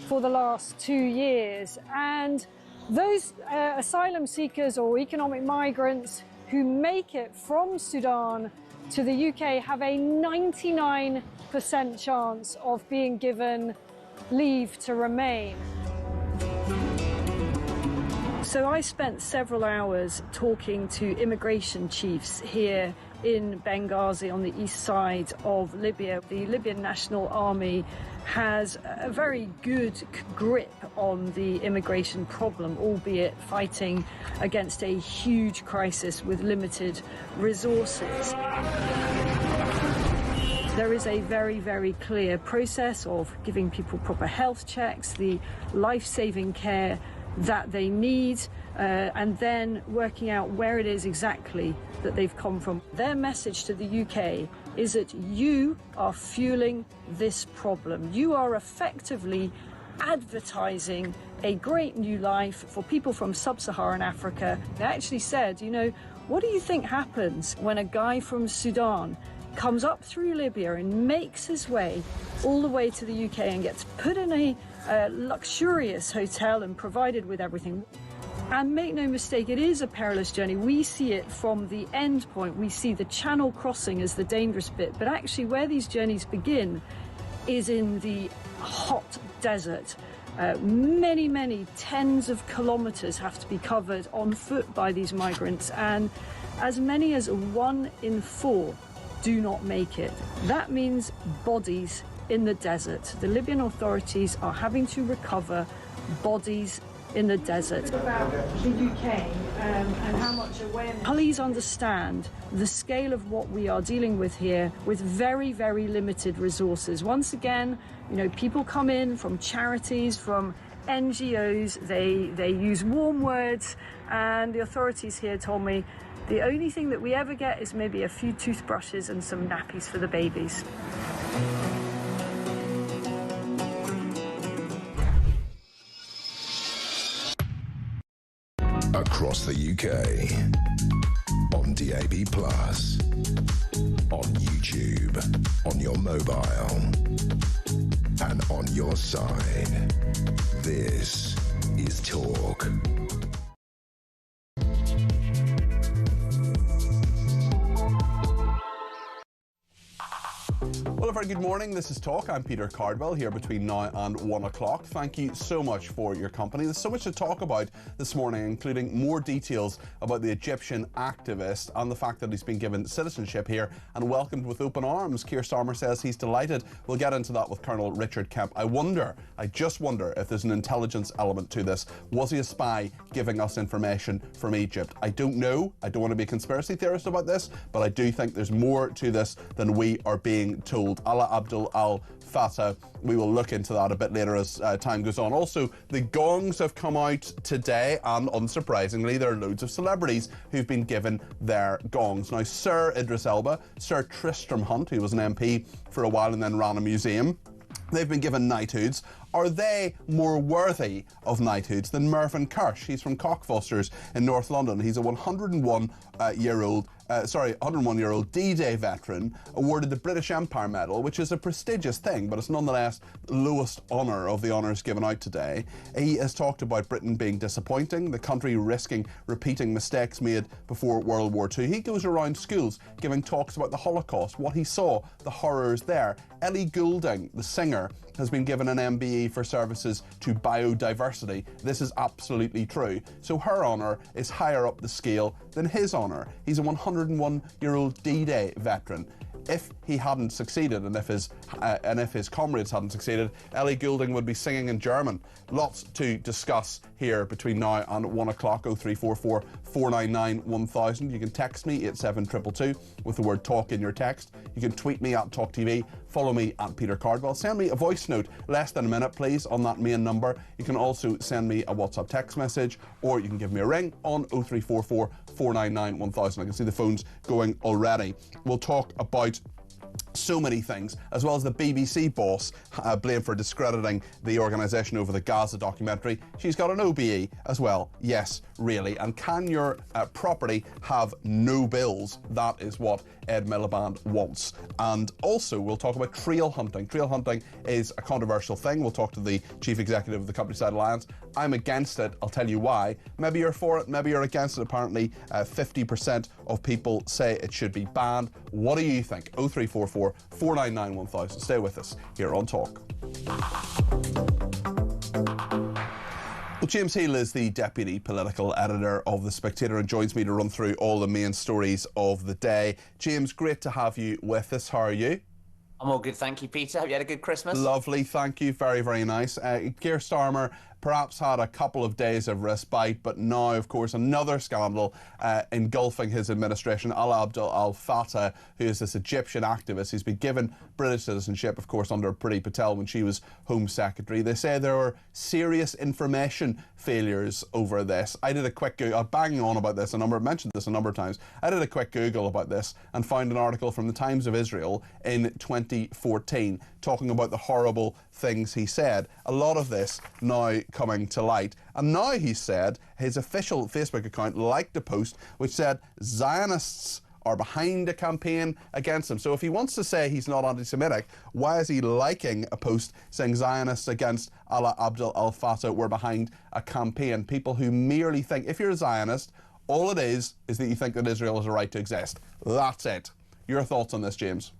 For the last 2 years, and those asylum seekers or economic migrants who make it from Sudan to the UK have a 99% chance of being given leave to remain. So I spent several hours talking to immigration chiefs here in Benghazi on the east side of Libya. The Libyan National Army has a very good grip on the immigration problem, albeit fighting against a huge crisis with limited resources. There is a very, very clear process of giving people proper health checks, the life-saving care that they need, and then working out where it is exactly that they've come from. Their message to the UK is that you are fueling this problem. You are effectively advertising a great new life for people from sub-Saharan Africa. They actually said, you know, what do you think happens when a guy from Sudan comes up through Libya and makes his way all the way to the UK and gets put in a luxurious hotel and provided with everything? And make no mistake, it is a perilous journey. We see it from the end point. We see the channel crossing as the dangerous bit. But actually where these journeys begin is in the hot desert. Many, many tens of kilometres have to be covered on foot by these migrants. And as many as 1 in 4 do not make it. That means bodies in the desert. The Libyan authorities are having to recover bodies in the desert. About the UK and how much awareness. Please understand the scale of what we are dealing with here with very, very limited resources. Once again, you know, people come in from charities, from NGOs, they use warm words, and the authorities here told me the only thing that we ever get is maybe a few toothbrushes and some nappies for the babies. Across the UK, on DAB+, on YouTube, on your mobile, and on your side. This is Talk. Well, a very good morning. This is Talk. I'm Peter Cardwell here between now and 1 o'clock. Thank you so much for your company. There's so much to talk about this morning, including more details about the Egyptian activist and the fact that he's been given citizenship here and welcomed with open arms. Keir Starmer says he's delighted. We'll get into that with Colonel Richard Kemp. I just wonder if there's an intelligence element to this. Was he a spy giving us information from Egypt? I don't know. I don't want to be a conspiracy theorist about this, but I do think there's more to this than we are being told. Ala Abdul Al-Fattah. We will look into that a bit later as time goes on. Also, the gongs have come out today, and unsurprisingly, there are loads of celebrities who've been given their gongs. Now, Sir Idris Elba, Sir Tristram Hunt, who was an MP for a while and then ran a museum, they've been given knighthoods. Are they more worthy of knighthoods than Mervyn Kirsch? He's from Cockfosters in North London. He's a 101-year-old D-Day veteran, awarded the British Empire Medal, which is a prestigious thing, but it's nonetheless the lowest honour of the honours given out today. He has talked about Britain being disappointing, the country risking repeating mistakes made before World War II. He goes around schools giving talks about the Holocaust, what he saw, the horrors there. Ellie Goulding, the singer, has been given an MBE for services to biodiversity. This is absolutely true. So her honour is higher up the scale than his honour. He's a 101-year-old D-Day veteran. If he hadn't succeeded, and if his comrades hadn't succeeded, Ellie Goulding would be singing in German. Lots to discuss here between now and 1 o'clock. 0344 499 1000. You can text me 87222 with the word talk in your text. You can tweet me at talkTV. Follow me at Peter Cardwell. Send me a voice note, less than a minute, please, on that main number. You can also send me a WhatsApp text message, or you can give me a ring on 0344 499 1000. I can see the phones going already. We'll talk about so many things, as well as the BBC boss blamed for discrediting the organisation over the Gaza documentary. She's got an OBE as well. Yes, really. And can your property have no bills? That is what Ed Miliband wants. And also, we'll talk about trail hunting. Trail hunting is a controversial thing. We'll talk to the chief executive of the Countryside Alliance. I'm against it. I'll tell you why. Maybe you're for it, maybe you're against it. Apparently, 50% of people say it should be banned. What do you think? 0344 499 1000. Stay with us here on Talk. Well, James Healy is the Deputy Political Editor of The Spectator and joins me to run through all the main stories of the day. James, great to have you with us. How are you? I'm all good, thank you, Peter. Hope you had a good Christmas. Lovely, thank you. Very, very nice. Keir Starmer perhaps had a couple of days of respite, but now, of course, another scandal engulfing his administration. Alaa Abdel Al Fattah, who is this Egyptian activist, who's been given British citizenship, of course, under Priti Patel when she was Home Secretary. They say there were serious information failures over this. I did a quick Google, banging on about this, I've mentioned this a number of times. I did a quick Google about this and found an article from the Times of Israel in 2014 talking about the horrible things he said. A lot of this now coming to light. And now he said his official Facebook account liked a post which said Zionists are behind a campaign against him. So if he wants to say he's not anti-Semitic, why is he liking a post saying Zionists against Alaa Abdel Al Fattah were behind a campaign? People who merely think, if you're a Zionist, all it is that you think that Israel has a right to exist. That's it. Your thoughts on this, James?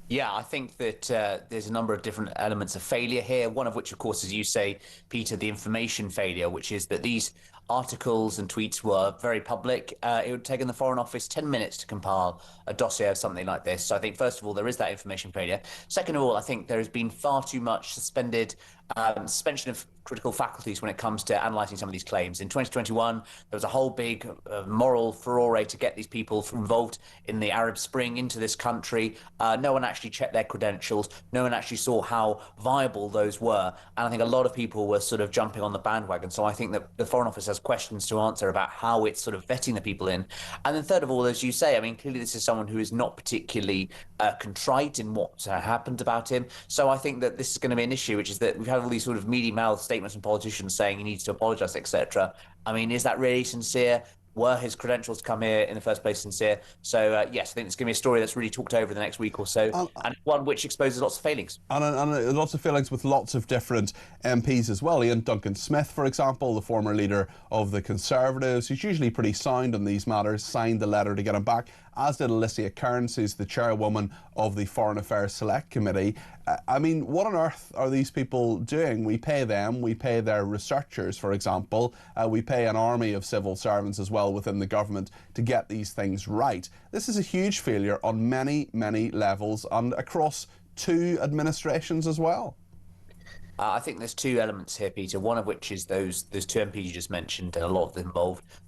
Yeah, I think that there's a number of different elements of failure here, one of which, of course, as you say, Peter, the information failure, which is that these articles and tweets were very public. It would have taken the Foreign Office 10 minutes to compile a dossier of something like this. So I think, first of all, there is that information failure. Second of all, I think there has been far too much suspension of critical faculties when it comes to analysing some of these claims. In 2021, there was a whole big moral furore to get these people involved in the Arab Spring into this country. No one actually checked their credentials. No one actually saw how viable those were. And I think a lot of people were sort of jumping on the bandwagon. So I think that the Foreign Office has questions to answer about how it's sort of vetting the people in. And then third of all, as you say, I mean, clearly this is someone who is not particularly contrite in what happened about him. So I think that this is going to be an issue, which is that we've had all these sort of mealy-mouthed statements from politicians saying he needs to apologise, etc. I mean, is that really sincere? Were his credentials to come here in the first place sincere? So, yes, I think it's going to be a story that's really talked over the next week or so, and one which exposes lots of failings. And lots of failings with lots of different MPs as well. Ian Duncan Smith, for example, the former leader of the Conservatives, who's usually pretty sound on these matters, signed the letter to get him back, as did Alicia Kearns, who's the chairwoman of the Foreign Affairs Select Committee. I mean, what on earth are these people doing? We pay them, we pay their researchers, for example, we pay an army of civil servants as well within the government to get these things right. This is a huge failure on many, many levels and across two administrations as well. I think there's two elements here, Peter, one of which is those two MPs you just mentioned, and a lot of them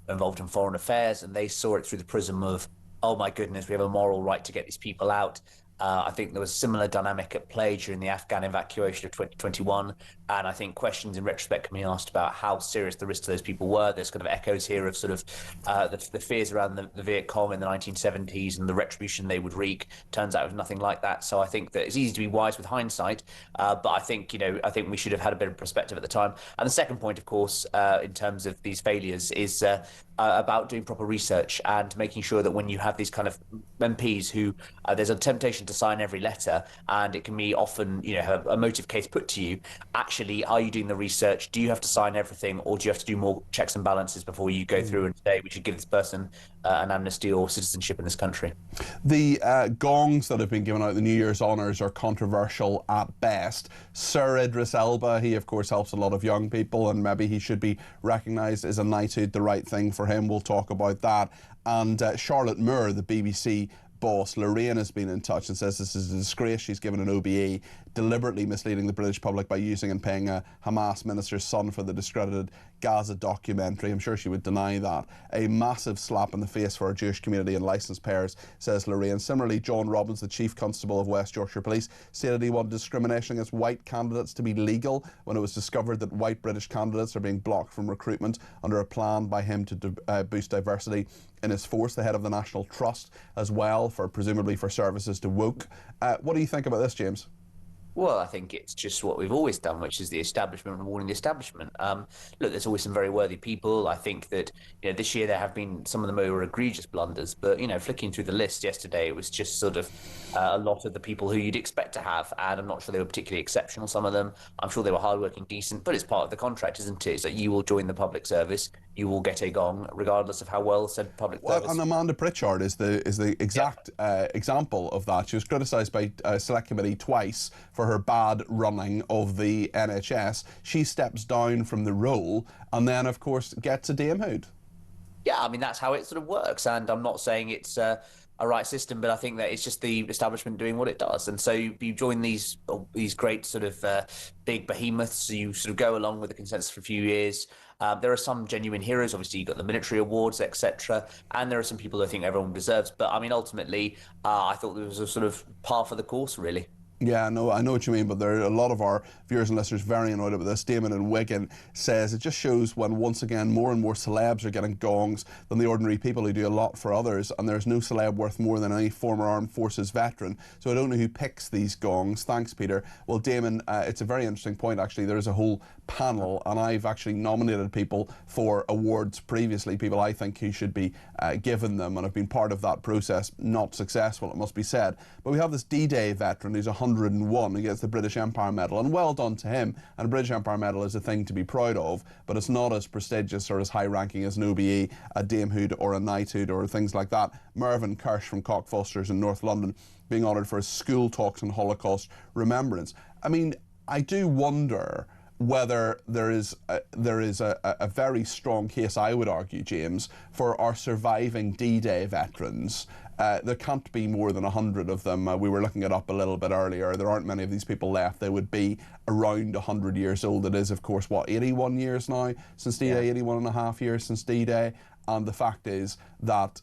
involved in foreign affairs, and they saw it through the prism of, oh my goodness, we have a moral right to get these people out. I think there was a similar dynamic at play during the Afghan evacuation of 2021, and I think questions in retrospect can be asked about how serious the risks to those people were. There's kind of echoes here of sort of the fears around the Viet Cong in the 1970s and the retribution they would wreak. Turns out it was nothing like that. So I think that it's easy to be wise with hindsight, but I think we should have had a bit of perspective at the time. And the second point, of course, in terms of these failures is about doing proper research and making sure that when you have these kind of MPs who there's a temptation to sign every letter, and it can be often have a motive case put to you. Actually, are you doing the research? Do you have to sign everything, or do you have to do more checks and balances before you go through and say we should give this person an amnesty or citizenship in this country? The gongs that have been given out, the New Year's honours, are controversial at best. Sir Idris Elba, he of course helps a lot of young people, and maybe he should be recognised as a knighthood, the right thing for him. We'll talk about that. And Charlotte Moore, the BBC boss, Lorraine, has been in touch and says this is a disgrace. She's given an OBE, deliberately misleading the British public by using and paying a Hamas minister's son for the discredited Gaza documentary. I'm sure she would deny that. A massive slap in the face for our Jewish community and licence payers, says Lorraine. Similarly, John Robbins, the Chief Constable of West Yorkshire Police, stated he wanted discrimination against white candidates to be legal when it was discovered that white British candidates are being blocked from recruitment under a plan by him to boost diversity in his force, the head of the National Trust as well, presumably for services to woke. What do you think about this, James? Well, I think it's just what we've always done, which is the establishment rewarding the establishment. Look, there's always some very worthy people. I think that this year there have been some of the more egregious blunders, but flicking through the list yesterday, it was just sort of a lot of the people who you'd expect to have, and I'm not sure they were particularly exceptional. Some of them, I'm sure they were hardworking, decent, but it's part of the contract, isn't it? It's that you will join the public service, you will get a gong, regardless of how well said public service. And Amanda Pritchard is the exact example of that. She was criticised by Select Committee twice for her bad running of the NHS. She steps down from the role and then, of course, gets a damehood. Yeah, I mean, that's how it sort of works. And I'm not saying it's a right system, but I think that it's just the establishment doing what it does. And so you join these great sort of big behemoths. You sort of go along with the consensus for a few years. There are some genuine heroes. Obviously, you've got the military awards, etc. And there are some people I think everyone deserves. But I mean, ultimately, I thought there was a sort of par for the course, really. Yeah, no, I know what you mean, but there are a lot of our viewers and listeners very annoyed about this. Damon in Wigan says it just shows when, once again, more and more celebs are getting gongs than the ordinary people who do a lot for others, and there's no celeb worth more than any former armed forces veteran. So I don't know who picks these gongs. Thanks, Peter. Well, Damon, it's a very interesting point, actually. There's a whole panel, and I've actually nominated people for awards previously, people I think who should be given them, and I've been part of that process. Not successful, it must be said. But we have this D-Day veteran who's 101 who gets the British Empire Medal, and well done to him. And a British Empire Medal is a thing to be proud of, but it's not as prestigious or as high-ranking as an OBE, a damehood or a knighthood or things like that. Mervyn Kirsch from Cockfosters in North London being honoured for his school talks on Holocaust remembrance. I mean, I do wonder whether there is a very strong case, I would argue, James, for our surviving D-Day veterans. There can't be more than 100 of them. We were looking it up a little bit earlier. There aren't many of these people left. They would be around 100 years old. It is, of course, what, 81 years now since D-Day, yeah. 81 and a half years since D-Day. And the fact is that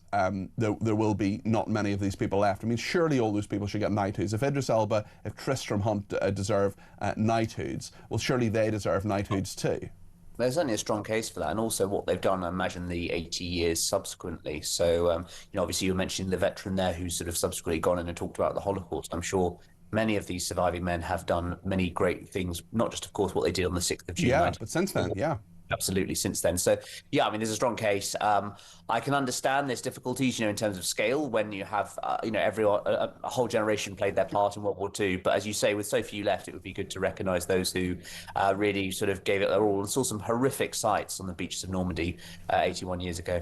there will be not many of these people left. I mean, surely all those people should get knighthoods. If Idris Elba, if Tristram Hunt deserve knighthoods, well, surely they deserve knighthoods too. There's certainly a strong case for that, and also what they've done, I imagine, the 80 years subsequently. So, obviously you mentioned the veteran there who's sort of subsequently gone in and talked about the Holocaust. I'm sure many of these surviving men have done many great things, not just, of course, what they did on the 6th of June. Yeah, but since then, yeah. Absolutely, since then. So, yeah, I mean, there's a strong case. I can understand there's difficulties, in terms of scale when you have, everyone, a whole generation played their part in World War II. But as you say, with so few left, it would be good to recognise those who really sort of gave it their all and saw some horrific sights on the beaches of Normandy 81 years ago.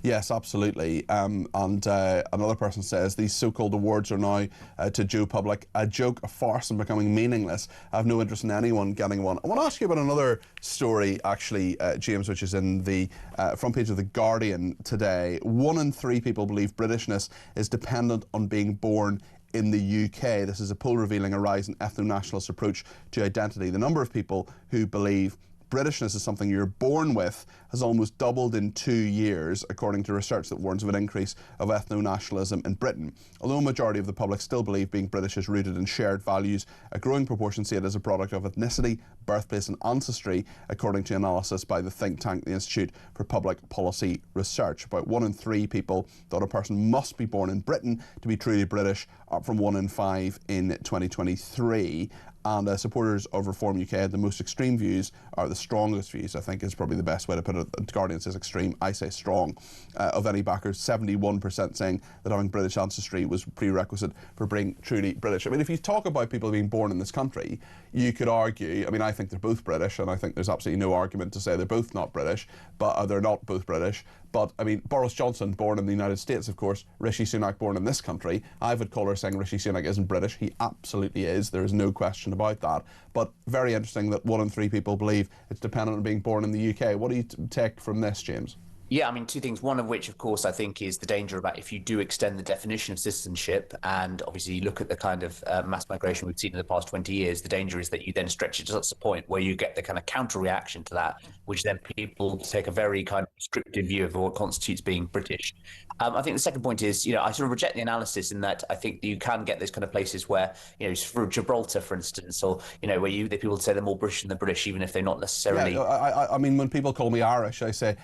Yes, absolutely. And another person says these so-called awards are now to Joe Public a joke, a farce, and becoming meaningless. I have no interest in anyone getting one. I want to ask you about another story, actually, James, which is in the front page of The Guardian today. 1 in 3 people believe Britishness is dependent on being born in the UK. This is a poll revealing a rise in ethno-nationalist approach to identity. The number of people who believe Britishness is something you're born with has almost doubled in 2 years, according to research that warns of an increase of ethno-nationalism in Britain. Although a majority of the public still believe being British is rooted in shared values, a growing proportion see it as a product of ethnicity, birthplace and ancestry, according to analysis by the think tank, the Institute for Public Policy Research. About 1 in 3 people thought a person must be born in Britain to be truly British, up from 1 in 5 in 2023. And supporters of Reform UK had the most extreme views, or the strongest views, I think is probably the best way to put it. The Guardian says extreme, I say strong, of any backers. 71% saying that having British ancestry was prerequisite for being truly British. I mean, if you talk about people being born in this country, you could argue, I mean, I think they're both British, and I think there's absolutely no argument to say they're both not British, but they're not both British. But, I mean, Boris Johnson, born in the United States, of course. Rishi Sunak, born in this country. I would call her saying Rishi Sunak isn't British. He absolutely is. There is no question about that. But very interesting that 1 in 3 people believe it's dependent on being born in the UK. What do you take from this, James? Yeah, I mean, 2 things. One of which, of course, I think is the danger about if you do extend the definition of citizenship, and obviously you look at the kind of mass migration we've seen in the past 20 years, the danger is that you then stretch it to such a point where you get the kind of counter reaction to that, which then people take a very kind of prescriptive view of what constitutes being British. I think the second point is, I sort of reject the analysis in that I think you can get those kind of places where, for Gibraltar, for instance, or, where the people say they're more British than the British, even if they're not necessarily. Yeah, I mean, when people call me Irish, I say,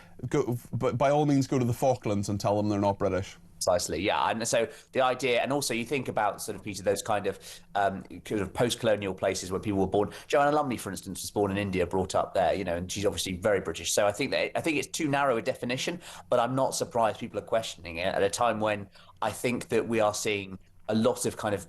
but by all means go to the Falklands and tell them they're not British. Precisely, yeah. And so the idea, and also you think about sort of, Peter, those kind of post-colonial places where people were born. Joanna Lumley, for instance, was born in India, brought up there, you know, and she's obviously very British. So I think it's too narrow a definition, but I'm not surprised people are questioning it at a time when I think that we are seeing a lot of kind of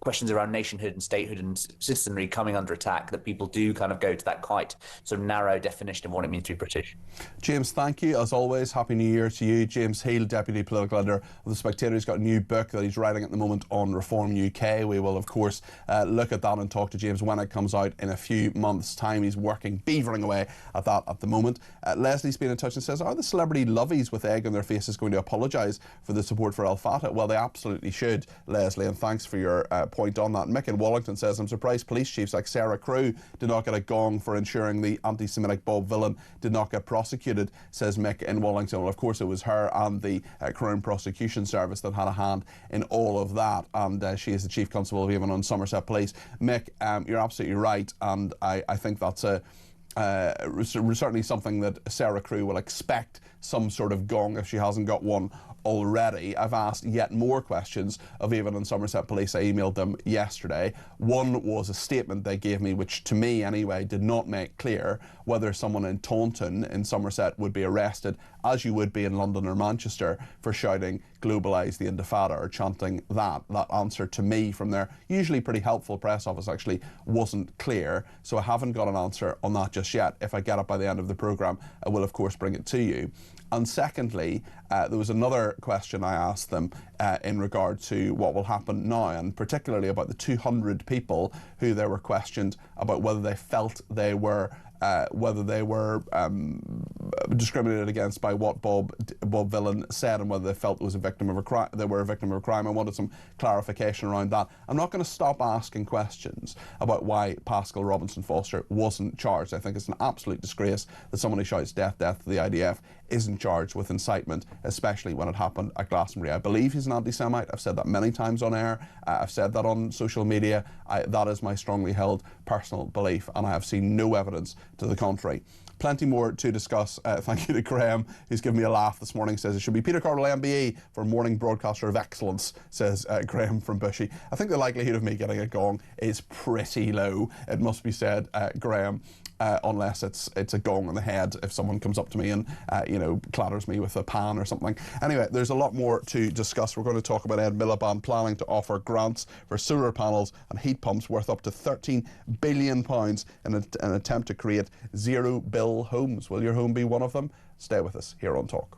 questions around nationhood and statehood and citizenry coming under attack, that people do kind of go to that quite sort of narrow definition of what it means to be British. James, thank you. As always, Happy New Year to you. James Heal, Deputy Political Editor of The Spectator. He's got a new book that he's writing at the moment on Reform UK. We will, of course, look at that and talk to James when it comes out in a few months' time. He's beavering away at that at the moment. Leslie's been in touch and says, are the celebrity lovies with egg on their faces going to apologise for the support for Al Fatah? Well, they absolutely should, Leslie, and thanks for your point on that. Mick in Wallington says, I'm surprised police chiefs like Sarah Crew did not get a gong for ensuring the anti-Semitic Bob Villan did not get prosecuted, says Mick in Wallington. Well, of course, it was her and the Crown Prosecution Service that had a hand in all of that, and she is the Chief Constable of Avon and Somerset Police. Mick, you're absolutely right, and I think that's certainly something that Sarah Crew will expect some sort of gong if she hasn't got one already. I've asked yet more questions of Avon and Somerset Police. I emailed them yesterday. One was a statement they gave me, which to me anyway did not make clear whether someone in Taunton in Somerset would be arrested, as you would be in London or Manchester, for shouting "globalise the Intifada" or chanting that. That answer to me from their usually pretty helpful press office actually wasn't clear, so I haven't got an answer on that just yet. If I get it by the end of the programme, I will of course bring it to you. And secondly, there was another question I asked them in regard to what will happen now, and particularly about the 200 people who they were questioned about whether they felt they were discriminated against by what Bob Villan said, and whether they felt it was a victim of a crime. They were a victim of a crime. I wanted some clarification around that. I'm not going to stop asking questions about why Pascal Robinson Foster wasn't charged. I think it's an absolute disgrace that someone who shouts "death, death" to the IDF isn't charged with incitement, especially when it happened at Glastonbury. I believe he's an anti-Semite. I've said that many times on air. I've said that on social media. That is my strongly held personal belief, and I have seen no evidence to the contrary. Plenty more to discuss. Thank you to Graham, who's given me a laugh this morning. Says it should be Peter Cardwell MBE for Morning Broadcaster of Excellence, says Graham from Bushy. I think the likelihood of me getting a gong is pretty low, it must be said, Graham. Unless it's a gong on the head if someone comes up to me and clatters me with a pan or something. Anyway, there's a lot more to discuss. We're going to talk about Ed Miliband planning to offer grants for solar panels and heat pumps worth up to £13 billion in an attempt to create zero-bill homes. Will your home be one of them? Stay with us here on Talk.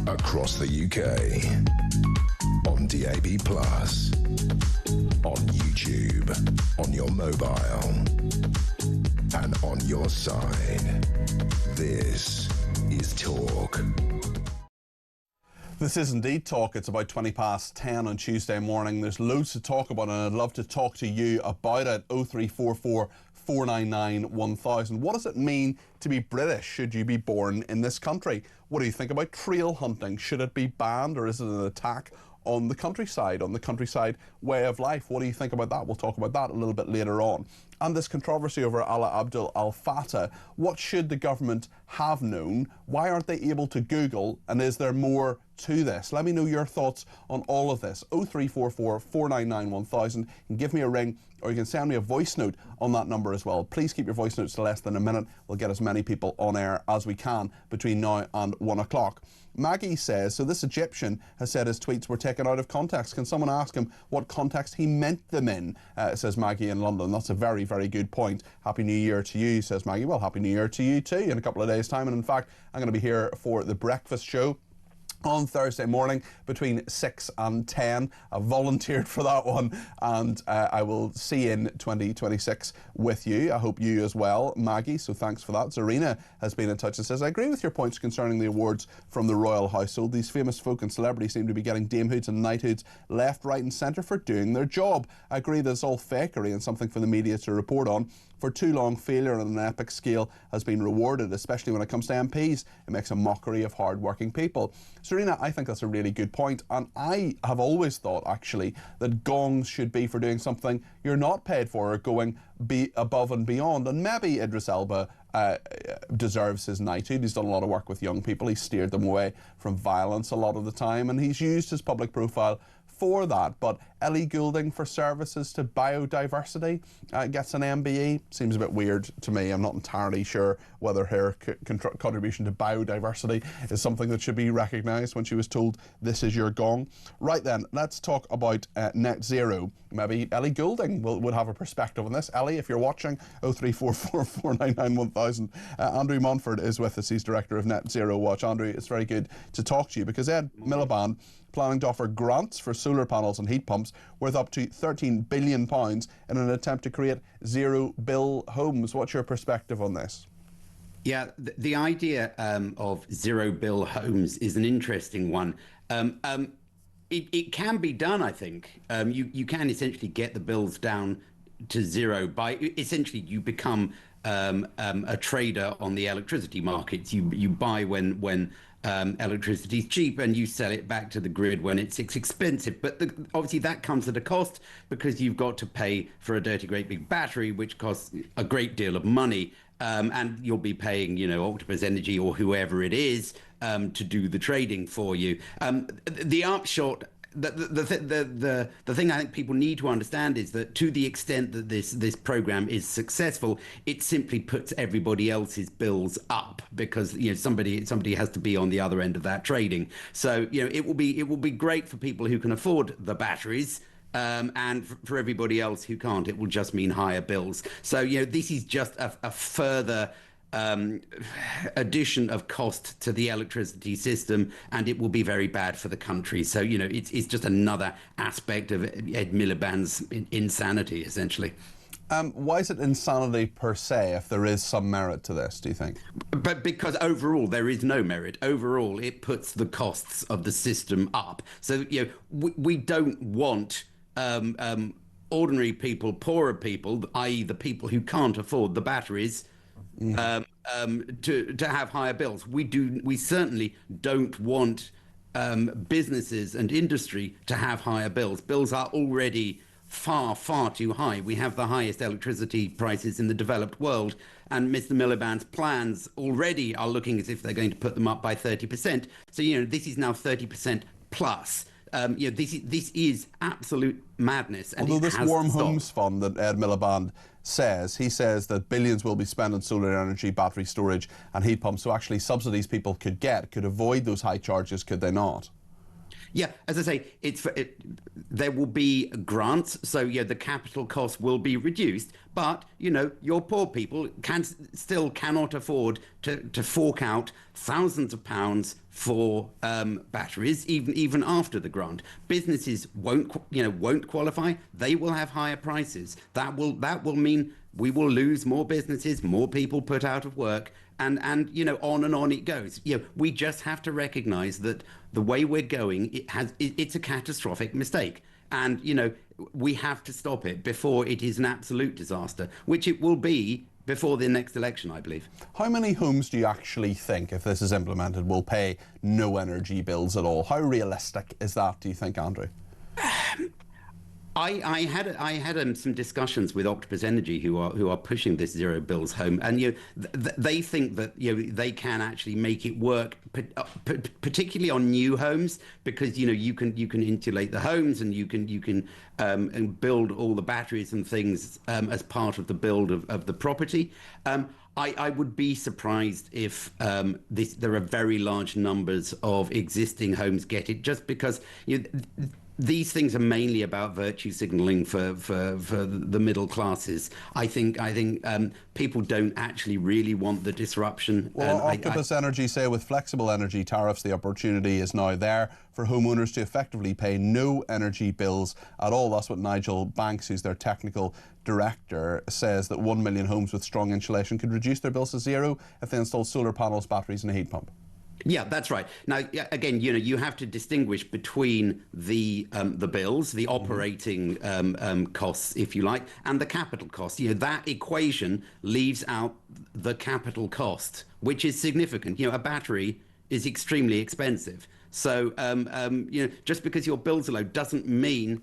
Across the UK, on DAB+, on YouTube, on your mobile, and on your side. This is Talk. This is indeed talk. It's about 20 past 10 on Tuesday morning. There's loads to talk about, and I'd love to talk to you about it. 0344 499 1000. What does it mean to be British? Should you be born in this country? What do you think about trail hunting? Should it be banned, or is it an attack on the countryside way of life? What do you think about that? We'll talk about that a little bit later on. And this controversy over Alaa Abdul Al Fattah. What should the government have known? Why aren't they able to Google? And is there more to this? Let me know your thoughts on all of this. 0344 499 1000. You can give me a ring, or you can send me a voice note on that number as well. Please keep your voice notes to less than a minute. We'll get as many people on air as we can between now and 1 o'clock. Maggie says, so this Egyptian has said his tweets were taken out of context. Can someone ask him what context he meant them in? Says Maggie in London. That's a very, very good point. Happy New Year to you, says Maggie. Well, Happy New Year to you too in a couple of days' time. And in fact, I'm going to be here for the breakfast show on Thursday morning between 6 and 10. I volunteered for that one, and I will see you in 2026 with you. I hope you as well, Maggie, so thanks for that. Zarina has been in touch and says, I agree with your points concerning the awards from the royal household. These famous folk and celebrities seem to be getting damehoods and knighthoods left, right and centre for doing their job. I agree that it's all fakery and something for the media to report on. For too long, failure on an epic scale has been rewarded, especially when it comes to MPs. It makes a mockery of hard-working people. Serena, I think that's a really good point, and I have always thought, actually, that gongs should be for doing something you're not paid for, or going above and beyond. And maybe Idris Elba deserves his knighthood. He's done a lot of work with young people. He's steered them away from violence a lot of the time, and he's used his public profile for that. But Ellie Goulding for services to biodiversity gets an MBE. Seems a bit weird to me. I'm not entirely sure whether her contribution to biodiversity is something that should be recognised when she was told this is your gong. Right then, let's talk about net zero. Maybe Ellie Goulding would have a perspective on this. Ellie, if you're watching, 0344 499 1000. Andrew Montford is with us. He's Director of Net Zero Watch. Andrew, it's very good to talk to you, because Ed Miliband planning to offer grants for solar panels and heat pumps worth up to £13 billion in an attempt to create zero-bill homes. What's your perspective on this? Yeah, the idea of zero-bill homes is an interesting one. It can be done, I think. You can essentially get the bills down to zero by essentially you become a trader on the electricity markets. You buy when electricity is cheap, and you sell it back to the grid when it's expensive. But obviously that comes at a cost, because you've got to pay for a dirty great big battery, which costs a great deal of money. And you'll be paying, Octopus Energy or whoever it is to do the trading for you. The upshot. The thing I think people need to understand is that, to the extent that this program is successful, it simply puts everybody else's bills up, because somebody has to be on the other end of that trading. So it will be great for people who can afford the batteries. And for everybody else who can't, it will just mean higher bills. So this is just a further addition of cost to the electricity system, and it will be very bad for the country. So it's just another aspect of Ed Miliband's insanity, essentially. Why is it insanity per se, if there is some merit to this, do you think? But because overall there is no merit. Overall, it puts the costs of the system up. So we don't want ordinary people, poorer people, i.e. the people who can't afford the batteries, to have higher bills. We certainly don't want businesses and industry to have higher bills. Bills are already far too high. We have the highest electricity prices in the developed world, and Mr. Miliband's plans already are looking as if they're going to put them up by 30%. So this is now 30% plus. This is absolute madness. And although this Warm Homes Fund that Ed Miliband he says that billions will be spent on solar energy, battery storage and heat pumps, so actually subsidies people could avoid those high charges, could they not? Yeah, as I say, there will be grants, so the capital cost will be reduced. But your poor people cannot afford to fork out thousands of pounds for batteries, even after the grant. Businesses won't qualify. They will have higher prices. That will mean we will lose more businesses, more people put out of work. and you know, on and on it goes. You know, we just have to recognise that the way we're going, it's a catastrophic mistake, and you know, we have to stop it before it is an absolute disaster, which it will be before the next election, I believe. How many homes do you actually think, if this is implemented, will pay no energy bills at all? How realistic is that, do you think, Andrew? I had some discussions with Octopus Energy, who are pushing this zero bills home, and you know, they think that, you know, they can actually make it work, particularly on new homes, because you know, you can insulate the homes, and you can and build all the batteries and things as part of the build of the property. I would be surprised if there are very large numbers of existing homes get it, just because, you know, these things are mainly about virtue signalling for the middle classes. I think people don't actually really want the disruption. Well, Octopus Energy say with flexible energy tariffs, the opportunity is now there for homeowners to effectively pay no energy bills at all. That's what Nigel Banks, who's their technical director, says, that 1 million homes with strong insulation could reduce their bills to zero if they install solar panels, batteries and a heat pump. Yeah, that's right. Now, again, you know, you have to distinguish between the bills, the operating costs, if you like, and the capital costs. You know, that equation leaves out the capital cost, which is significant. You know, a battery is extremely expensive. So, you know, just because your bills are low doesn't mean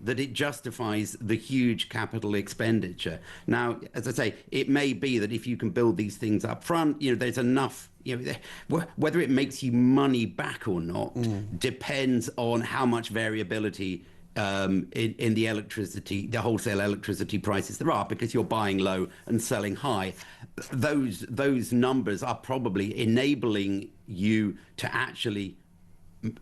that it justifies the huge capital expenditure. Now, as I say, it may be that if you can build these things up front, you know, there's enough, you know, whether it makes you money back or not depends on how much variability in the electricity, the wholesale electricity prices there are, because you're buying low and selling high. Those numbers are probably enabling you to actually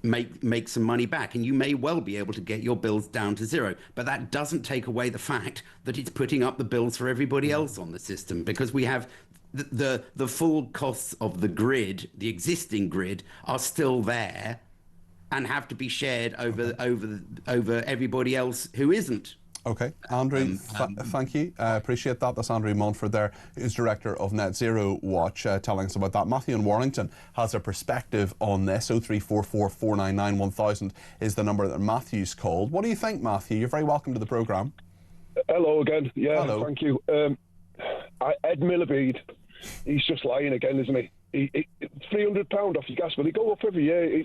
make some money back, and you may well be able to get your bills down to zero. But that doesn't take away the fact that it's putting up the bills for everybody else on the system, because we have the full costs of the grid, the existing grid, are still there and have to be shared over everybody else who isn't. Okay, Andrew, thank you. Appreciate that. That's Andrew Montford there, who's director of Net Zero Watch, telling us about that. Matthew in Warrington has a perspective on this. 0344 499 1000 is the number that Matthew's called. What do you think, Matthew? You're very welcome to the programme. Hello again. Yeah, hello. Thank you. Ed Millibead, he's just lying again, isn't he? £300 off your gas bill. They go up every year.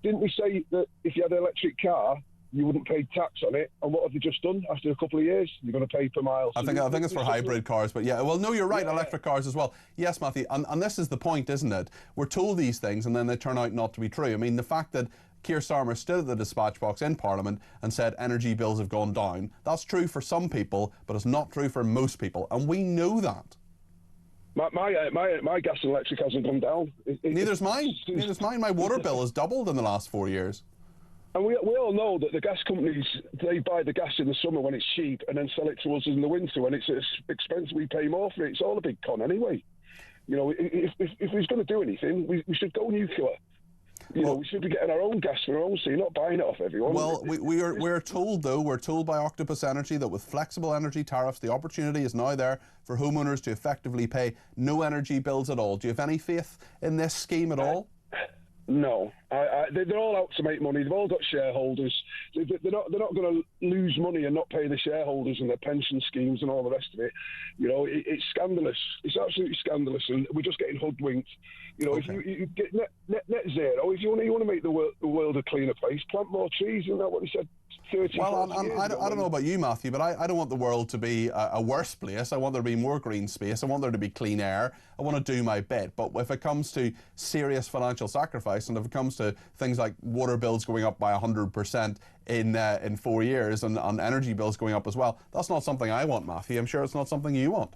Didn't we say that if you had an electric car, you wouldn't pay tax on it? And what have they just done? After a couple of years, you're going to pay per mile. I think it's for hybrid cars, but yeah. Well, no, you're right. Yeah. Electric cars as well. Yes, Matthew. And this is the point, isn't it? We're told these things, and then they turn out not to be true. I mean, the fact that Keir Starmer stood at the dispatch box in Parliament and said energy bills have gone down, that's true for some people, but it's not true for most people, and we know that. My gas and electric hasn't gone down. Neither's mine. Neither's mine. My water bill has doubled in the last 4 years. And we all know that the gas companies, they buy the gas in the summer when it's cheap and then sell it to us in the winter when it's expensive. We pay more for it. It's all a big con anyway. You know, if we're going to do anything, we should go nuclear. You know, we should be getting our own gas for our own, so you're not buying it off everyone. Well, we're told, though, we're told by Octopus Energy that with flexible energy tariffs, the opportunity is now there for homeowners to effectively pay no energy bills at all. Do you have any faith in this scheme at all? No, they're all out to make money. They've all got shareholders. They're not going to lose money and not pay the shareholders and their pension schemes and all the rest of it. You know, it's scandalous. It's absolutely scandalous, and we're just getting hoodwinked. You know, okay. If you get net zero, if you want to make the world a cleaner place, plant more trees. Isn't that what he said? Well, I don't know about you, Matthew, but I don't want the world to be a worse place. I want there to be more green space. I want there to be clean air. I want to do my bit. But if it comes to serious financial sacrifice, and if it comes to things like water bills going up by 100% in 4 years, and energy bills going up as well, that's not something I want, Matthew. I'm sure it's not something you want.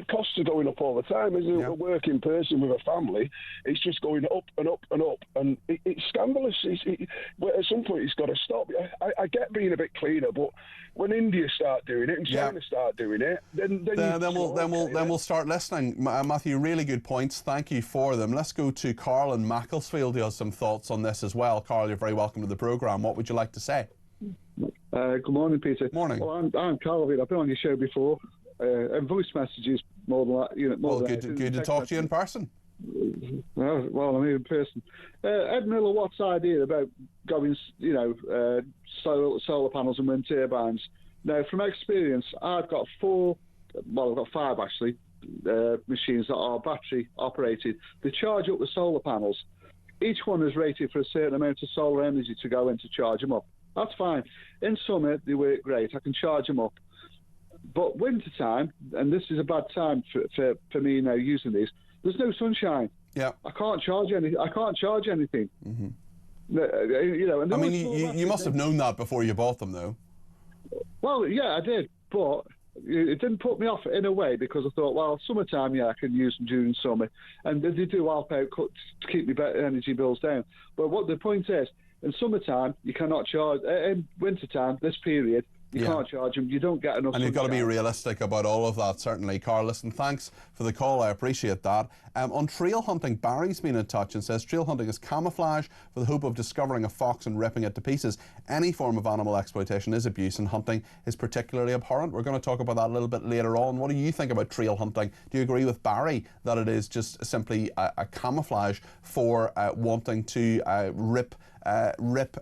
Costs are going up all the time, isn't it? Yeah. A working person with a family, it's just going up and up and up, and it's scandalous. At some point, it's got to stop. I get being a bit cleaner, but when India start doing it and China start doing it, then we'll start listening. Matthew, really good points. Thank you for them. Let's go to Carl in Macclesfield, who has some thoughts on this as well. Carl, you're very welcome to the programme. What would you like to say? Good morning, Peter. Morning. Well, I'm Carl. I've been on your show before. and voice messages more than that. You know, more Well, than good to talk to you in person. Well, I mean, in person. Ed Miller, what's the idea about going, solar panels and wind turbines? Now, from experience, I've got five actually, machines that are battery operated. They charge up the solar panels. Each one is rated for a certain amount of solar energy to go in to charge them up. That's fine. In summer, they work great. I can charge them up. But winter time, and this is a bad time for me now using these, there's no sunshine. Yeah. I can't charge anything. Mm-hmm. And I mean, you must have known that before you bought them, though. Well, yeah, I did, but it didn't put me off in a way, because I thought, well, summertime, yeah, I can use them during summer, and they do help out to keep my energy bills down. But what the point is, in summertime, you cannot charge. In wintertime, this period, you can't charge them. You don't get enough. And you've got to be realistic about all of that, certainly. Carl, listen, thanks for the call. I appreciate that. On trail hunting, Barry's been in touch and says trail hunting is camouflage for the hope of discovering a fox and ripping it to pieces. Any form of animal exploitation is abuse, and hunting is particularly abhorrent. We're going to talk about that a little bit later on. What do you think about trail hunting? Do you agree with Barry that it is just simply a camouflage for wanting to rip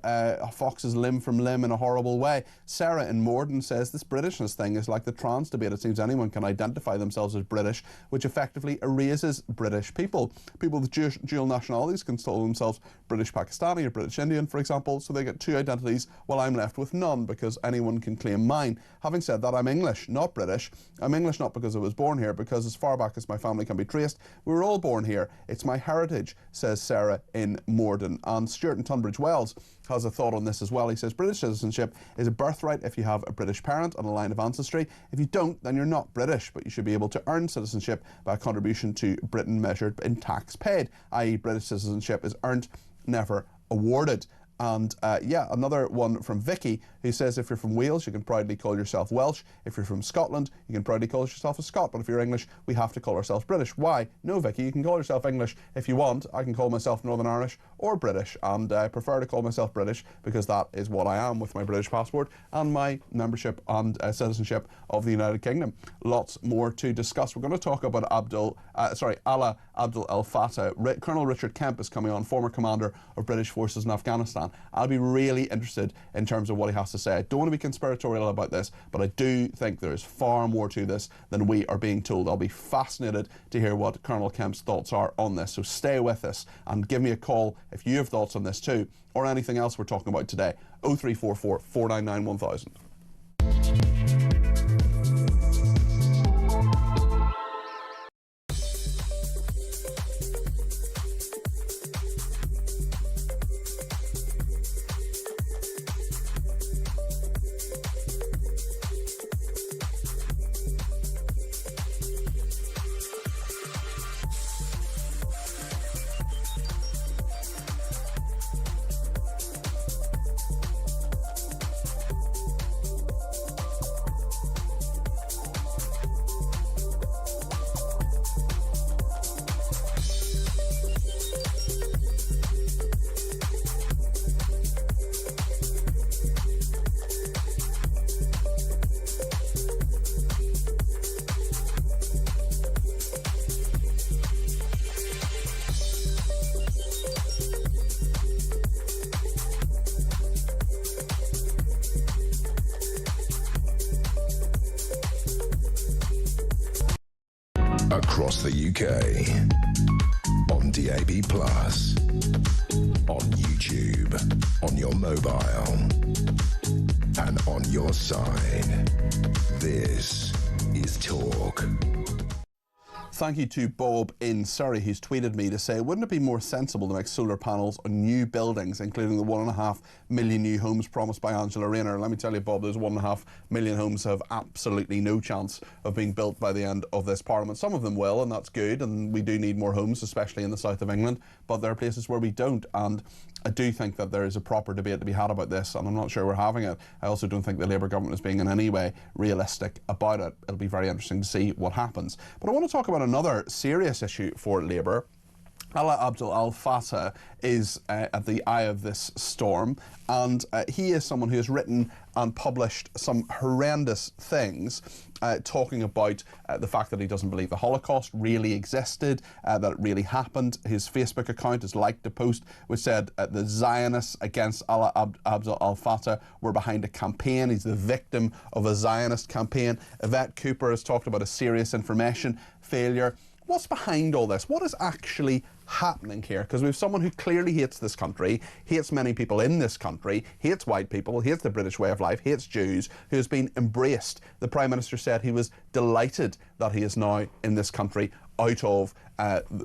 a fox's limb from limb in a horrible way? Sarah in Morden says this Britishness thing is like the trans debate. It seems anyone can identify themselves as British, which effectively erases British people. People with dual nationalities can call themselves British Pakistani or British Indian, for example, so they get two identities while I'm left with none because anyone can claim mine. Having said that, I'm English, not British. I'm English not because I was born here, because as far back as my family can be traced, we were all born here. It's my heritage, says Sarah in Morden. And Stuart in Tunbridge Wells has a thought on this as well. He says British citizenship is a birthright if you have a British parent and a line of ancestry. If you don't, then you're not British, but you should be able to earn citizenship by a contribution to Britain measured in tax paid, i.e. British citizenship is earned, never awarded. And another one from Vicky, who says if you're from Wales, you can proudly call yourself Welsh. If you're from Scotland, you can proudly call yourself a Scot. But if you're English, we have to call ourselves British. Why? No, Vicky, you can call yourself English if you want. I can call myself Northern Irish or British, and I prefer to call myself British because that is what I am with my British passport and my membership and citizenship of the United Kingdom. Lots more to discuss. We're going to talk about Allah Abdel El Fattah. Colonel Richard Kemp is coming on, former commander of British forces in Afghanistan. I'll be really interested in terms of what he has to say. I don't want to be conspiratorial about this, but I do think there is far more to this than we are being told. I'll be fascinated to hear what Colonel Kemp's thoughts are on this. So stay with us and give me a call if you have thoughts on this too, or anything else we're talking about today. 0344 499 1000. Across the UK, on DAB+, on YouTube, on your mobile, and on your side. This is Talk. Thank you to Bob in Surrey, who's tweeted me to say, wouldn't it be more sensible to make solar panels on new buildings, including the 1.5 million new homes promised by Angela Rayner? Let me tell you, Bob, those 1.5 million homes have absolutely no chance of being built by the end of this Parliament. Some of them will, and that's good, and we do need more homes, especially in the south of England, but there are places where we don't, and I do think that there is a proper debate to be had about this, and I'm not sure we're having it. I also don't think the Labour government is being in any way realistic about it. It'll be very interesting to see what happens. But I want to talk about another serious issue for Labour, Alaa Abdel Al-Fattah is at the eye of this storm, and he is someone who has written and published some horrendous things, talking about the fact that he doesn't believe the Holocaust really existed, that it really happened. His Facebook account has liked a post which said the Zionists against Alaa Abdel Al-Fattah were behind a campaign. He's the victim of a Zionist campaign. Yvette Cooper has talked about a serious information failure. What's behind all this? What is actually happening here? Because we have someone who clearly hates this country, hates many people in this country, hates white people, hates the British way of life, hates Jews, who has been embraced. The Prime Minister said he was delighted that he is now in this country out of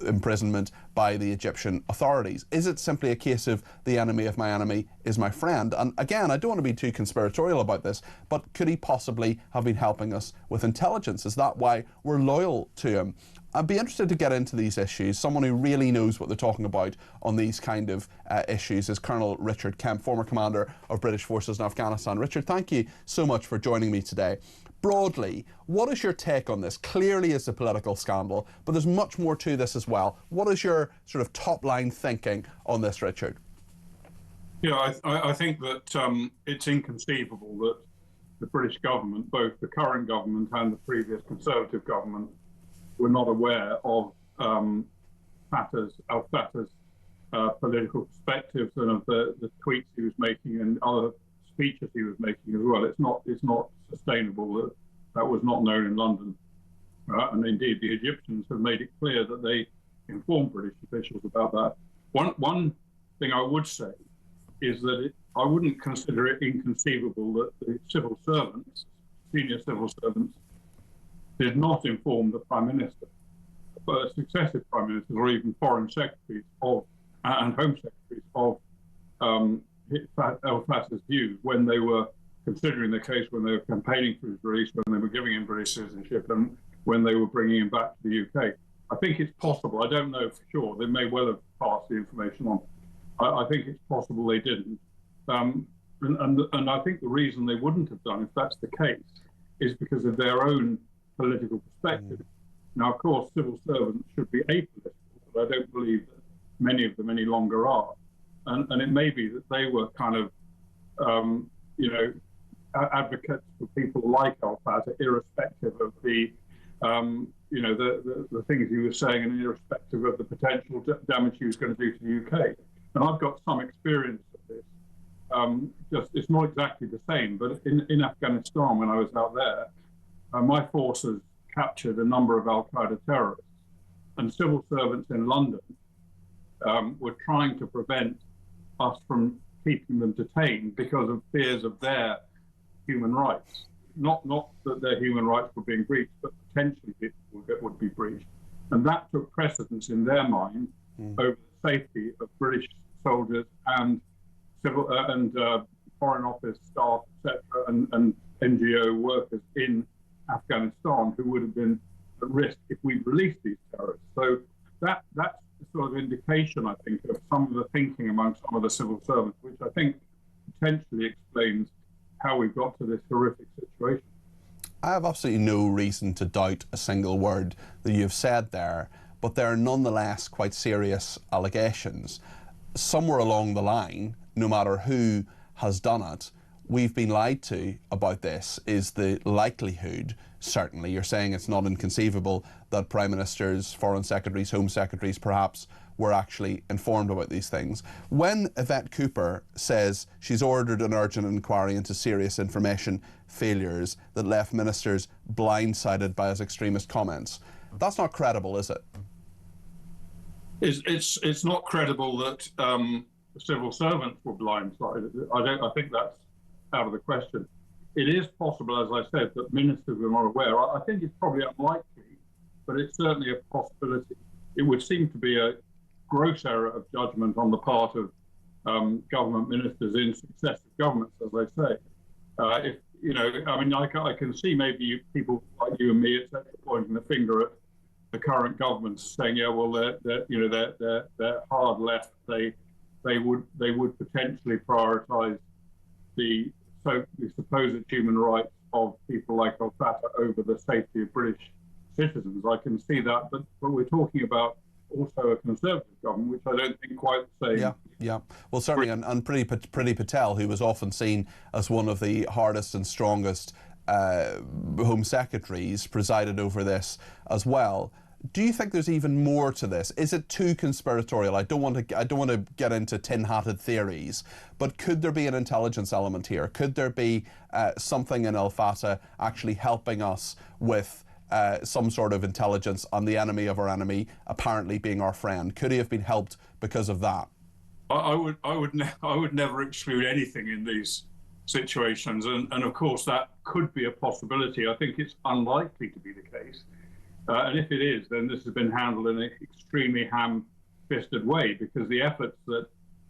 imprisonment by the Egyptian authorities. Is it simply a case of the enemy of my enemy is my friend? And again, I don't want to be too conspiratorial about this, but could he possibly have been helping us with intelligence? Is that why we're loyal to him? I'd be interested to get into these issues. Someone who really knows what they're talking about on these kind of issues is Colonel Richard Kemp, former commander of British forces in Afghanistan. Richard, thank you so much for joining me today. Broadly, what is your take on this? Clearly it's a political scandal, but there's much more to this as well. What is your sort of top-line thinking on this, Richard? Yeah, I think that it's inconceivable that the British government, both the current government and the previous Conservative government, were not aware of al-Fattah's political perspectives and of the tweets he was making and other speeches he was making as well. It's not sustainable that was not known in London. And indeed, the Egyptians have made it clear that they informed British officials about that. One thing I would say is that I wouldn't consider it inconceivable that the civil servants, senior civil servants, did not inform the Prime Minister, but successive Prime Ministers or even Foreign Secretaries and Home Secretaries of al-Fattah's views when they were considering the case, when they were campaigning for his release, when they were giving him British citizenship, and when they were bringing him back to the UK. I think it's possible. I don't know for sure. They may well have passed the information on. I think it's possible they didn't. And I think the reason they wouldn't have done, if that's the case, is because of their own political perspective. Now, of course, civil servants should be apolitical, but I don't believe that many of them any longer are. And it may be that they were kind of, advocates for people like al-Fattah, irrespective of the things he was saying and irrespective of the potential damage he was going to do to the UK. And I've got some experience of this. It's not exactly the same, but in Afghanistan, when I was out there, my forces captured a number of al-Qaeda terrorists, and civil servants in London were trying to prevent us from keeping them detained because of fears of their human rights. Not that their human rights were being breached, but potentially it would be breached. And that took precedence in their mind over the safety of British soldiers and civil and Foreign Office staff, etc., and NGO workers in Afghanistan who would have been at risk if we released these terrorists. So that's the sort of indication, I think, of some of the thinking among some of the civil servants, which I think potentially explains how we got to this horrific situation. I have absolutely no reason to doubt a single word that you've said there, but there are nonetheless quite serious allegations. Somewhere along the line, no matter who has done it, we've been lied to about this. Is the likelihood, certainly, you're saying it's not inconceivable that Prime Ministers, Foreign Secretaries, Home Secretaries perhaps were actually informed about these things. When Yvette Cooper says she's ordered an urgent inquiry into serious information failures that left ministers blindsided by his extremist comments, that's not credible, is it? It's not credible that civil servants were blindsided. I think that's out of the question. It is possible, as I said, that ministers were not aware. I think it's probably unlikely, but it's certainly a possibility. It would seem to be a gross error of judgment on the part of government ministers in successive governments, as I say. I can see maybe people like you and me, etc., pointing the finger at the current government, saying, "Yeah, well, they're hard left. They would potentially prioritise the supposed human rights of people like al-Fattah over the safety of British citizens." I can see that, but we're talking about also a Conservative government, which I don't think quite the same. Yeah, yeah. Well, certainly, and Priti Patel, who was often seen as one of the hardest and strongest Home Secretaries, presided over this as well. Do you think there's even more to this? Is it too conspiratorial? I don't want to get into tin-hatted theories, but could there be an intelligence element here? Could there be something in El Fatah actually helping us with some sort of intelligence on the enemy of our enemy apparently being our friend? Could he have been helped because of that? I would never exclude anything in these situations, and of course that could be a possibility. I think it's unlikely to be the case. And if it is, then this has been handled in an extremely ham-fisted way, because the efforts that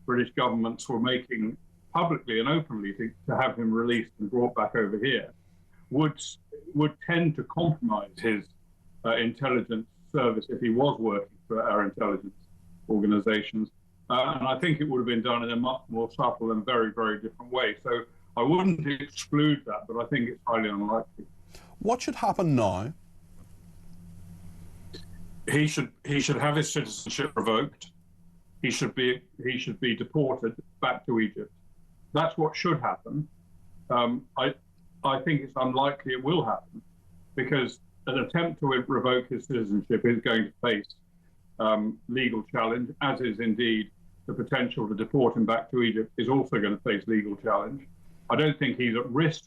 British governments were making publicly and openly to have him released and brought back over here would tend to compromise his intelligence service if he was working for our intelligence organizations. And I think it would have been done in a much more subtle and very, very different way. So I wouldn't exclude that, but I think it's highly unlikely. What should happen now? He should have his citizenship revoked. He should be deported back to Egypt. That's what should happen. I think it's unlikely it will happen, because an attempt to revoke his citizenship is going to face legal challenge, as is indeed the potential to deport him back to Egypt is also going to face legal challenge. I don't think he's at risk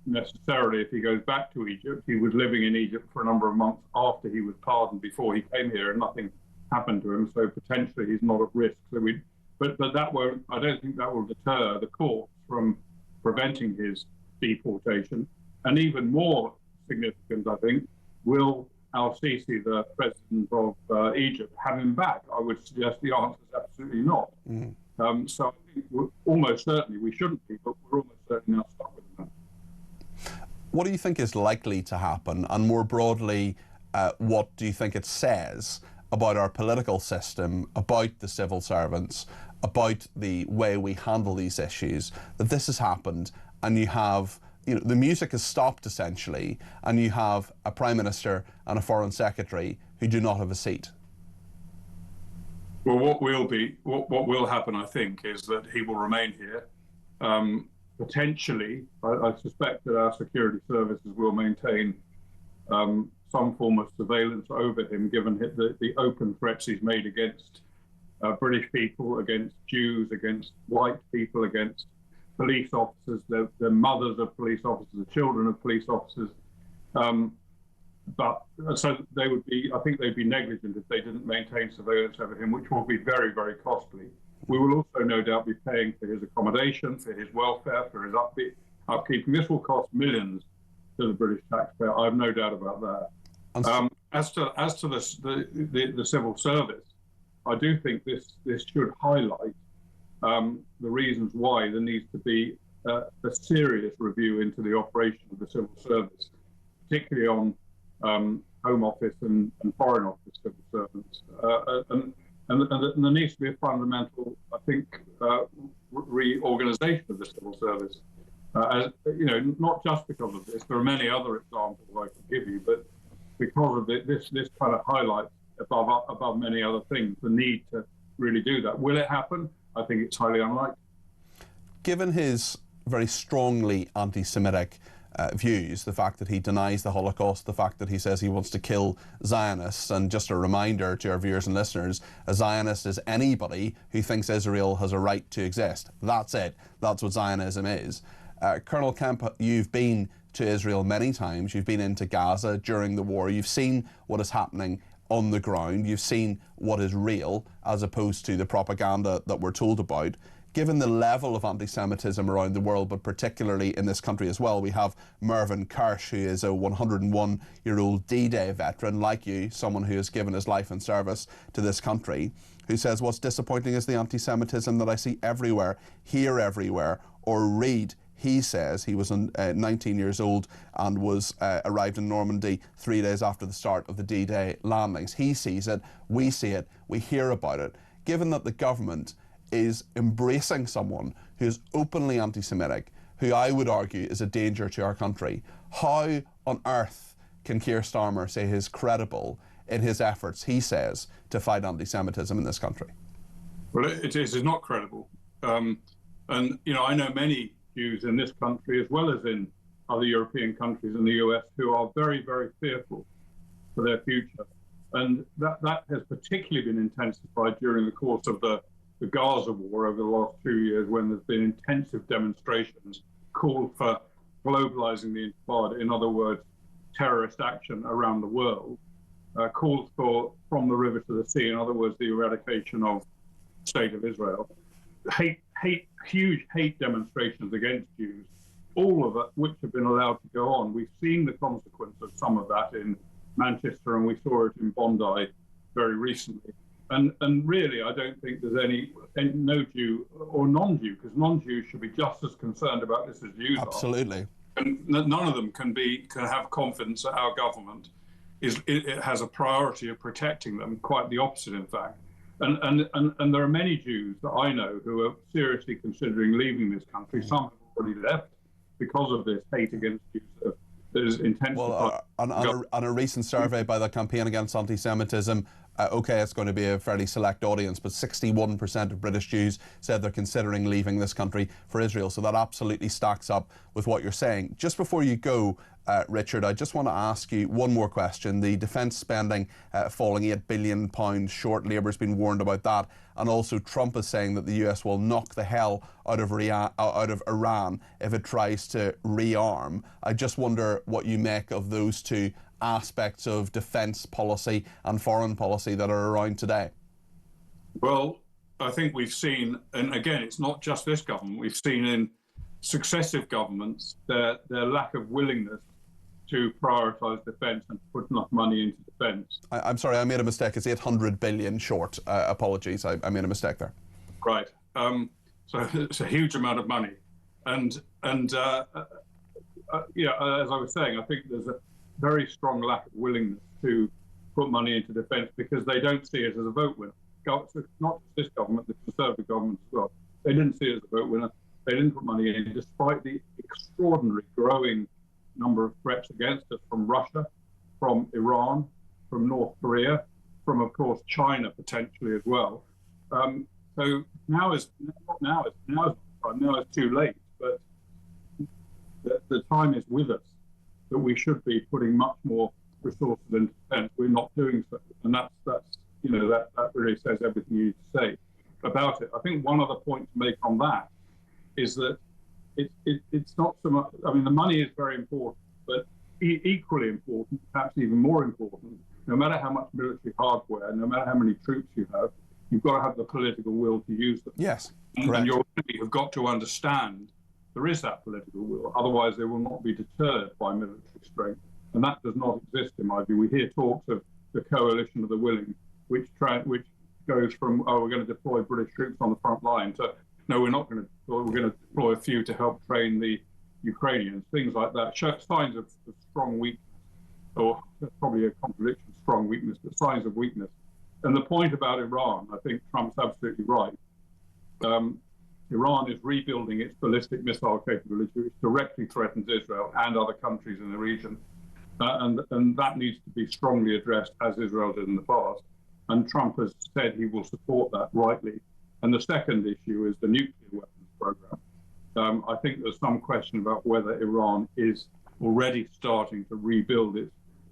necessarily if he goes back to Egypt. He was living in Egypt for a number of months after he was pardoned before he came here, and nothing happened to him, so potentially he's not at risk. So but that won't, I don't think that will deter the courts from preventing his deportation. And even more significant, I think, will al-Sisi, the president of Egypt, have him back? I would suggest the answer is absolutely not. So I think almost certainly we shouldn't be, but we're almost certainly now stuck with that. What do you think is likely to happen? And more broadly, what do you think it says about our political system, about the civil servants, about the way we handle these issues, that this has happened and you have, the music has stopped essentially, and you have a Prime Minister and a Foreign Secretary who do not have a seat? Well, what will happen, I think, is that he will remain here. Potentially, I suspect that our security services will maintain some form of surveillance over him, given the open threats he's made against British people, against Jews, against white people, against police officers, the mothers of police officers, the children of police officers. But so they would be, I think they'd be negligent if they didn't maintain surveillance over him, which will be very, very costly. We will also no doubt be paying for his accommodation, for his welfare, for his upkeeping. This will cost millions to the British taxpayer. I have no doubt about that. As to the civil service, I do think this should highlight the reasons why there needs to be a serious review into the operation of the civil service, particularly on Home Office and Foreign Office civil servants. And there needs to be a fundamental, I think, reorganisation of the civil service. As you know, not just because of this. There are many other examples I could give you, but because of this kind of highlights above many other things the need to really do that. Will it happen? I think it's highly unlikely. Given his very strongly anti-Semitic views, the fact that he denies the Holocaust, the fact that he says he wants to kill Zionists, and just a reminder to our viewers and listeners, a Zionist is anybody who thinks Israel has a right to exist. That's it. That's what Zionism is. Colonel Kemp, you've been to Israel many times. You've been into Gaza during the war. You've seen what is happening on the ground. You've seen what is real as opposed to the propaganda that we're told about. Given the level of anti-Semitism around the world, but particularly in this country as well, we have Mervyn Kirsch, who is a 101-year-old D-Day veteran, like you, someone who has given his life in service to this country, who says what's disappointing is the anti-Semitism that I see everywhere, hear everywhere, or read. He says he was 19 years old and was arrived in Normandy 3 days after the start of the D-Day landings. He sees it, we see it, we hear about it. Given that the government is embracing someone who is openly anti-Semitic, who I would argue is a danger to our country, how on earth can Keir Starmer say he's credible in his efforts, he says, to fight anti-Semitism in this country? Well, it is not credible. And, you know, I know many Jews in this country, as well as in other European countries in the US, who are very, very fearful for their future. And that has particularly been intensified during the course of the Gaza war over the last 2 years, when there's been intensive demonstrations called for globalizing the Intifada, in other words, terrorist action around the world, called for from the river to the sea, in other words, the eradication of the state of Israel, huge hate demonstrations against Jews, all of it which have been allowed to go on. We've seen the consequence of some of that in Manchester, and we saw it in Bondi very recently. And really, I don't think there's any no Jew or non-Jew, because non-Jews should be just as concerned about this as Jews are. Absolutely. And none of them can have confidence that our government it has a priority of protecting them. Quite the opposite, in fact. And there are many Jews that I know who are seriously considering leaving this country. Some have already left because of this hate against Jews that is intensified. Well, on a recent survey by the Campaign Against Anti-Semitism, okay, it's going to be a fairly select audience, but 61% of British Jews said they're considering leaving this country for Israel. So that absolutely stacks up with what you're saying. Just before you go, Richard, I just want to ask you one more question. The defence spending falling £8 billion short. Labour's been warned about that. And also Trump is saying that the US will knock the hell out of Iran if it tries to rearm. I just wonder what you make of those two aspects of defence policy and foreign policy that are around today. Well, I think we've seen, and again, it's not just this government, we've seen in successive governments their lack of willingness to prioritise defence and put enough money into defence. I'm sorry, I made a mistake. It's 800 billion short. Apologies, I made a mistake there. Right. So it's a huge amount of money. And yeah, as I was saying, I think there's a very strong lack of willingness to put money into defence because they don't see it as a vote winner. It's not just this government, the Conservative government as well. They didn't see it as a vote winner. They didn't put money in, despite the extraordinary growing number of threats against us from Russia, from Iran, from North Korea, from, of course, China potentially as well. So now is too late, but the time is with us that we should be putting much more resources into defence. We're not doing so, and that's you know, that really says everything you need to say about it. I think one other point to make on that is that it's not so much. I mean, the money is very important, but equally important, perhaps even more important. No matter how much military hardware, no matter how many troops you have, you've got to have the political will to use them. Yes, and your enemy have got to understand there is that political will. Otherwise, they will not be deterred by military strength, and that does not exist in my view. We hear talks of the coalition of the willing, which goes from, oh, we're going to deploy British troops on the front line, to no, we're not going to deploy, we're going to deploy a few to help train the Ukrainians, things like that. Show signs of strong weakness, or probably a contradiction, strong weakness, but signs of weakness. And the point about Iran, I think Trump's absolutely right. Iran is rebuilding its ballistic missile capability, which directly threatens Israel and other countries in the region. And that needs to be strongly addressed, as Israel did in the past. And Trump has said he will support that rightly. And the second issue is the nuclear weapons program. I think there's some question about whether Iran is already starting to rebuild its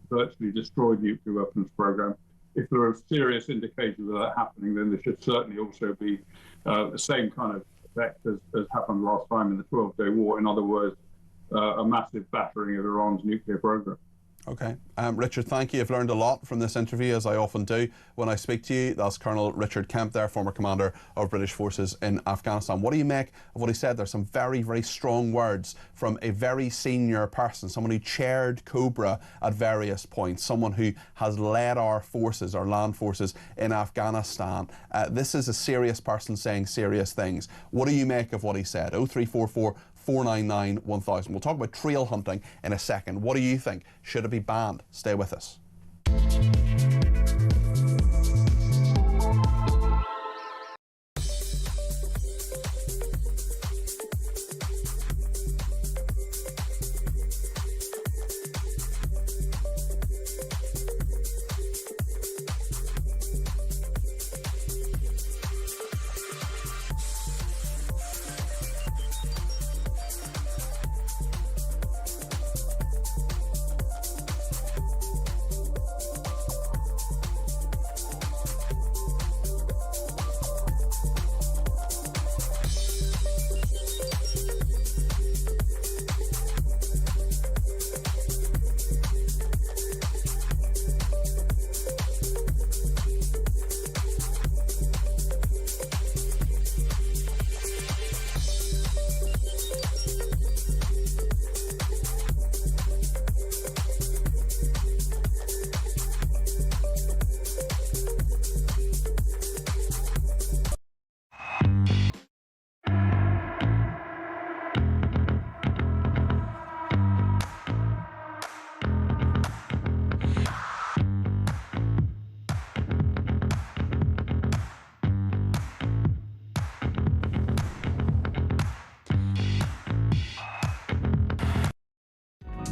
virtually destroyed nuclear weapons program. If there are serious indications of that happening, then there should certainly also be the same kind of effect as happened last time in the 12-day war. In other words, a massive battering of Iran's nuclear program. Okay. Richard, thank you. I've learned a lot from this interview, as I often do when I speak to you. That's Colonel Richard Kemp there, former commander of British forces in Afghanistan. What do you make of what he said? There's some very, very strong words from a very senior person, someone who chaired Cobra at various points, someone who has led our forces, our land forces in Afghanistan. This is a serious person saying serious things. What do you make of what he said? 0344 499 1000. We'll talk about trail hunting in a second. What do you think? Should it be banned? Stay with us.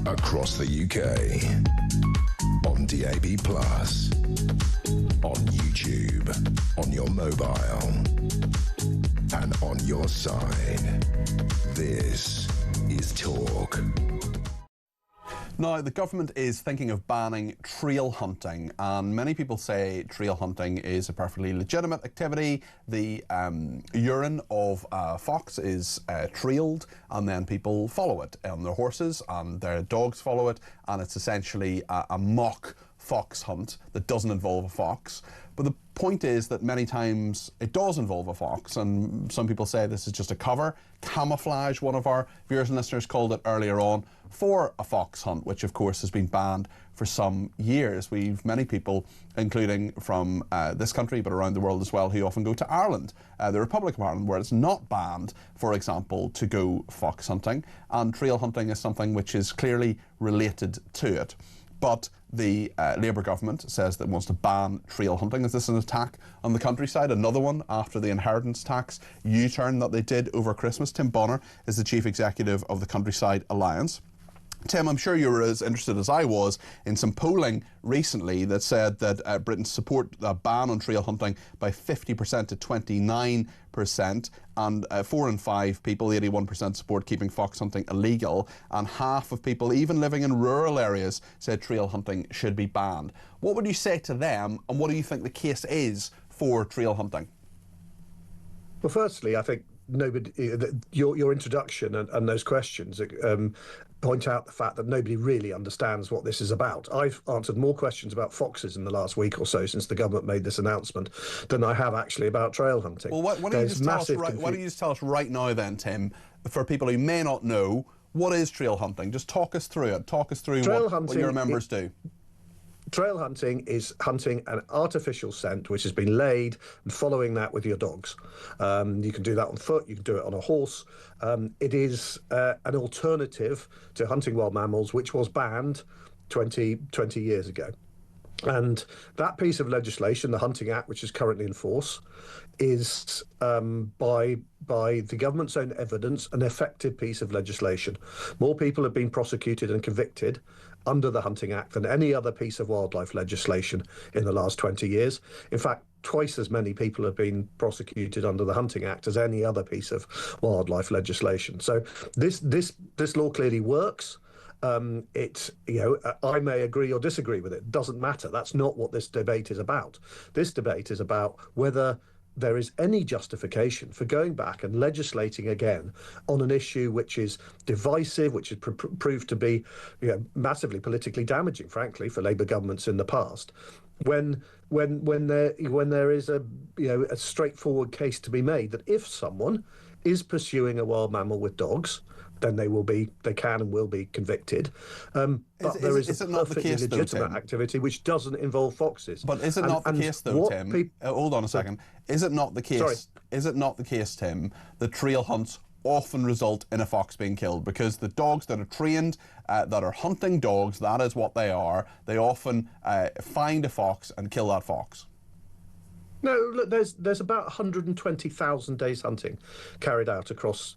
across the UK, on DAB+, on YouTube, on your mobile, and on your side. This is Talk. Now, the government is thinking of banning trail hunting, and many people say trail hunting is a perfectly legitimate activity. The urine of a fox is trailed, and then people follow it on their horses, and their dogs follow it, and it's essentially a mock fox hunt that doesn't involve a fox. But the point is that many times it does involve a fox, and some people say this is just a cover, camouflage. One of our viewers and listeners called it earlier on, for a fox hunt, which of course has been banned for some years. We've many people, including from this country but around the world as well, who often go to Ireland, the Republic of Ireland, where it's not banned, for example, to go fox hunting, and trail hunting is something which is clearly related to it. But the Labour government says that it wants to ban trail hunting. Is this an attack on the countryside? Another one after the inheritance tax U-turn that they did over Christmas. Tim Bonner is the chief executive of the Countryside Alliance. Tim, I'm sure you were as interested as I was in some polling recently that said that Britain support a ban on trail hunting by 50% to 29%, and 4 in 5 people, 81%, support keeping fox hunting illegal, and half of people, even living in rural areas, said trail hunting should be banned. What would you say to them, and what do you think the case is for trail hunting? Well, firstly, I think your introduction and those questions point out the fact that nobody really understands what this is about. I've answered more questions about foxes in the last week or so since the government made this announcement than I have actually about trail hunting. Well, why don't you just tell us right now then, Tim, for people who may not know, what is trail hunting? Just talk us through it. Talk us through what your members do. Trail hunting is hunting an artificial scent which has been laid and following that with your dogs. You can do that on foot, you can do it on a horse. It is an alternative to hunting wild mammals, which was banned 20 years ago. And that piece of legislation, the Hunting Act, which is currently in force, is, by the government's own evidence, an effective piece of legislation. More people have been prosecuted and convicted under the Hunting Act than any other piece of wildlife legislation in the last 20 years. In fact, twice as many people have been prosecuted under the Hunting Act as any other piece of wildlife legislation. So this law clearly works. I may agree or disagree with it. Doesn't matter. That's not what this debate is about. This debate is about whether there is any justification for going back and legislating again on an issue which is divisive, which has proved to be massively politically damaging, frankly, for Labour governments in the past. When there is a straightforward case to be made that if someone is pursuing a wild mammal with dogs, then they can and will be convicted. But there is a perfectly legitimate activity which doesn't involve foxes. But is it not the case, though, Tim? Hold on a second. Is it not the case? Sorry. Is it not the case, Tim, that trail hunts often result in a fox being killed? Because the dogs that are trained, that are hunting dogs, that is what they are. They often find a fox and kill that fox. No, look, there's about 120,000 days hunting carried out across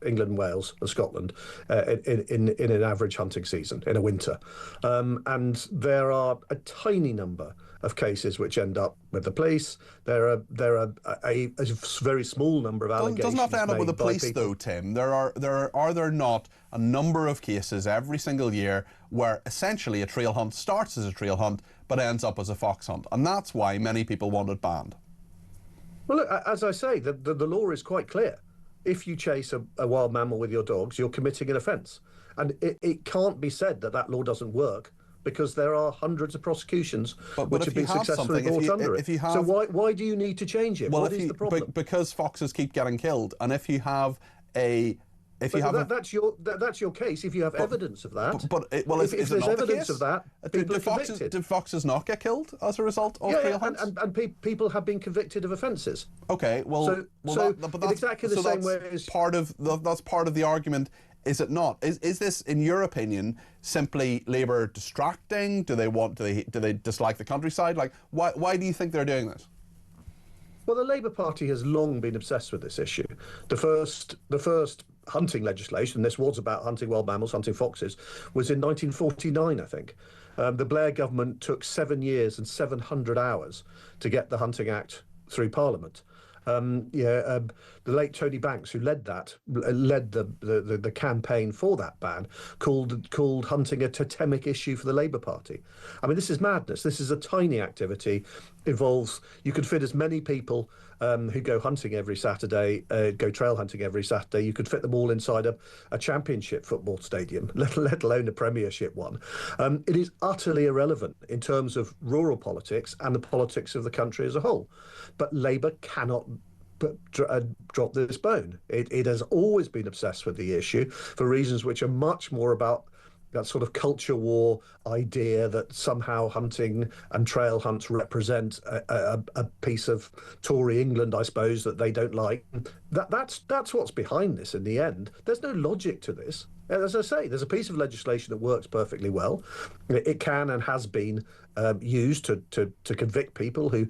England, Wales and Scotland in an average hunting season in a winter, and there are a tiny number of cases which end up with the police. There are a very small number of allegations. Doesn't have to end up with the police, though, Tim. Are there not a number of cases every single year where essentially a trail hunt starts as a trail hunt but ends up as a fox hunt, and that's why many people want it banned? Well, look, as I say, the law is quite clear. If you chase a wild mammal with your dogs, you're committing an offence, and it can't be said that law doesn't work, because there are hundreds of prosecutions which have been successfully brought under it. So why do you need to change it? Well, what is the problem? Because foxes keep getting killed, and if you have that's your case. If you have evidence of that, if there's evidence of that, people are convicted. Do foxes not get killed as a result of trail hunts? And people have been convicted of offences. Okay, that's exactly the same way as that's part of the argument. Is it not? Is this, in your opinion, simply Labour distracting? Do they dislike the countryside? Like, why do you think they're doing this? Well, the Labour Party has long been obsessed with this issue. The first hunting legislation, this was about hunting wild mammals, hunting foxes, was in 1949, I think. The Blair government took 7 years and 700 hours to get the Hunting Act through Parliament. The late Tony Banks, who led the campaign for that ban, called hunting a totemic issue for the Labour Party. I mean, this is madness. This is a tiny activity. You could fit as many people who go hunting every Saturday, go trail hunting every Saturday. You could fit them all inside a championship football stadium, let alone a premiership one. It is utterly irrelevant in terms of rural politics and the politics of the country as a whole. But Labour cannot drop this bone. It has always been obsessed with the issue for reasons which are much more about that sort of culture war idea that somehow hunting and trail hunts represent a piece of Tory England, I suppose, that they don't like. That's what's behind this in the end. There's no logic to this. As I say, there's a piece of legislation that works perfectly well. It can and has been used to convict people who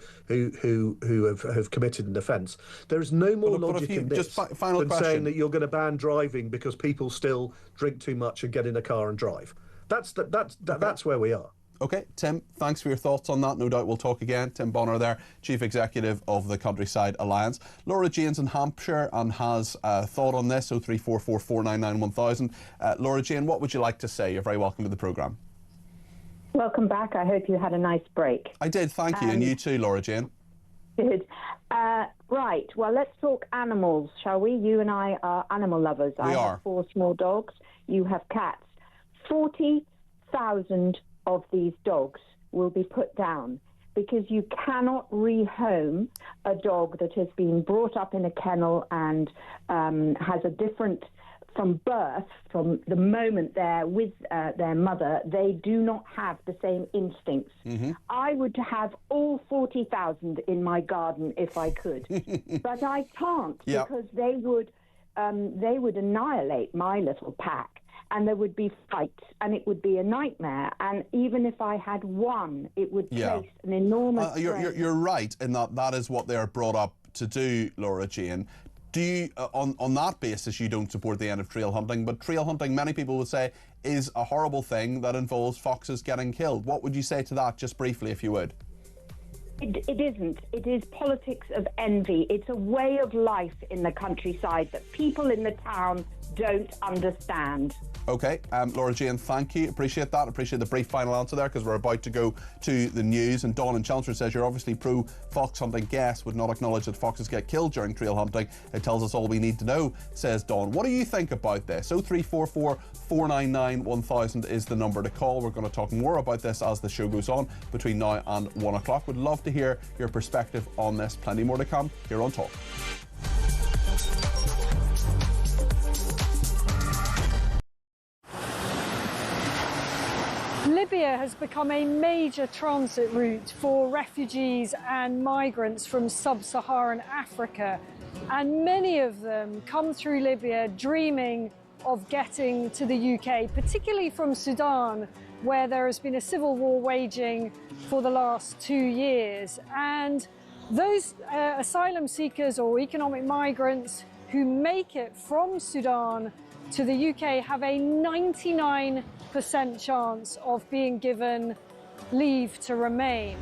have committed an offence. There is no more logic in this than saying that you're going to ban driving because people still drink too much and get in a car and drive. That's where we are. Okay, Tim, thanks for your thoughts on that. No doubt we'll talk again. Tim Bonner there, Chief Executive of the Countryside Alliance. Laura Jane's in Hampshire and has a thought on this, 0344 499 1000. Laura Jane, what would you like to say? You're very welcome to the programme. Welcome back. I hope you had a nice break. I did, thank you. And you too, Laura Jane. Good. Right, well, let's talk animals, shall we? You and I are animal lovers. I have 4 small dogs. You have cats. 40,000 of these dogs will be put down because you cannot rehome a dog that has been brought up in a kennel and has a different, from birth, from the moment they're with their mother, they do not have the same instincts. Mm-hmm. I would have all 40,000 in my garden if I could, but I can't because they would annihilate my little pack. And there would be fights, and it would be a nightmare. And even if I had one, it would place an enormous strain. You're right in that is what they're brought up to do, Laura Jane. Do you, on that basis, you don't support the end of trail hunting? But trail hunting, many people would say, is a horrible thing that involves foxes getting killed. What would you say to that, just briefly, if you would? It isn't. It is politics of envy. It's a way of life in the countryside that people in the town don't understand. Okay, Laura Jane, thank you. Appreciate that. Appreciate the brief final answer there because we're about to go to the news. And Dawn in Chelmsford says you're obviously pro-fox hunting. Guests would not acknowledge that foxes get killed during trail hunting. It tells us all we need to know, says Dawn. What do you think about this? 0344 499 1000 is the number to call. We're going to talk more about this as the show goes on between now and 1 o'clock. Would love to hear your perspective on this. Plenty more to come here on Talk. Libya has become a major transit route for refugees and migrants from sub-Saharan Africa, and many of them come through Libya dreaming of getting to the UK, particularly from Sudan, where there has been a civil war waging for the last 2 years. And those asylum seekers or economic migrants who make it from Sudan to the UK have a 99% chance of being given leave to remain.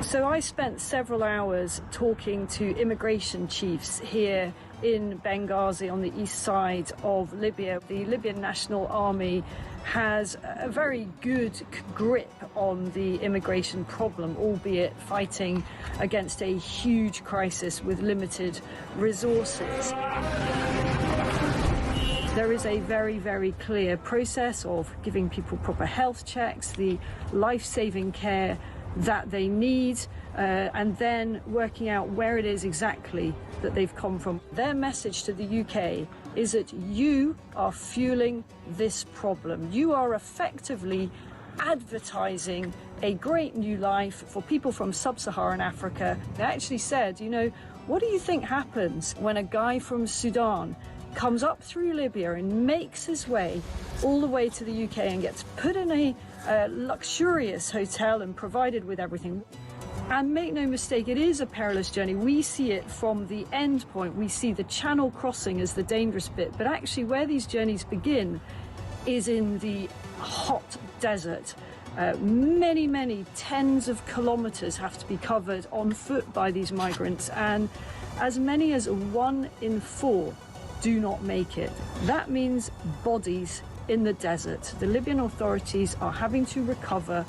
So I spent several hours talking to immigration chiefs here in Benghazi on the east side of Libya. The Libyan National Army has a very good grip on the immigration problem, albeit fighting against a huge crisis with limited resources. There is a very, very clear process of giving people proper health checks, the life-saving care that they need, and then working out where it is exactly that they've come from. Their message to the UK is that you are fueling this problem. You are effectively advertising a great new life for people from sub-Saharan Africa. They actually said, you know, what do you think happens when a guy from Sudan comes up through Libya and makes his way all the way to the UK and gets put in a luxurious hotel and provided with everything? And make no mistake, it is a perilous journey. We see it from the end point. We see the channel crossing as the dangerous bit. But actually where these journeys begin is in the hot desert. Many tens of kilometres have to be covered on foot by these migrants, and as many as 1 in 4 do not make it. That means bodies in the desert. The Libyan authorities are having to recover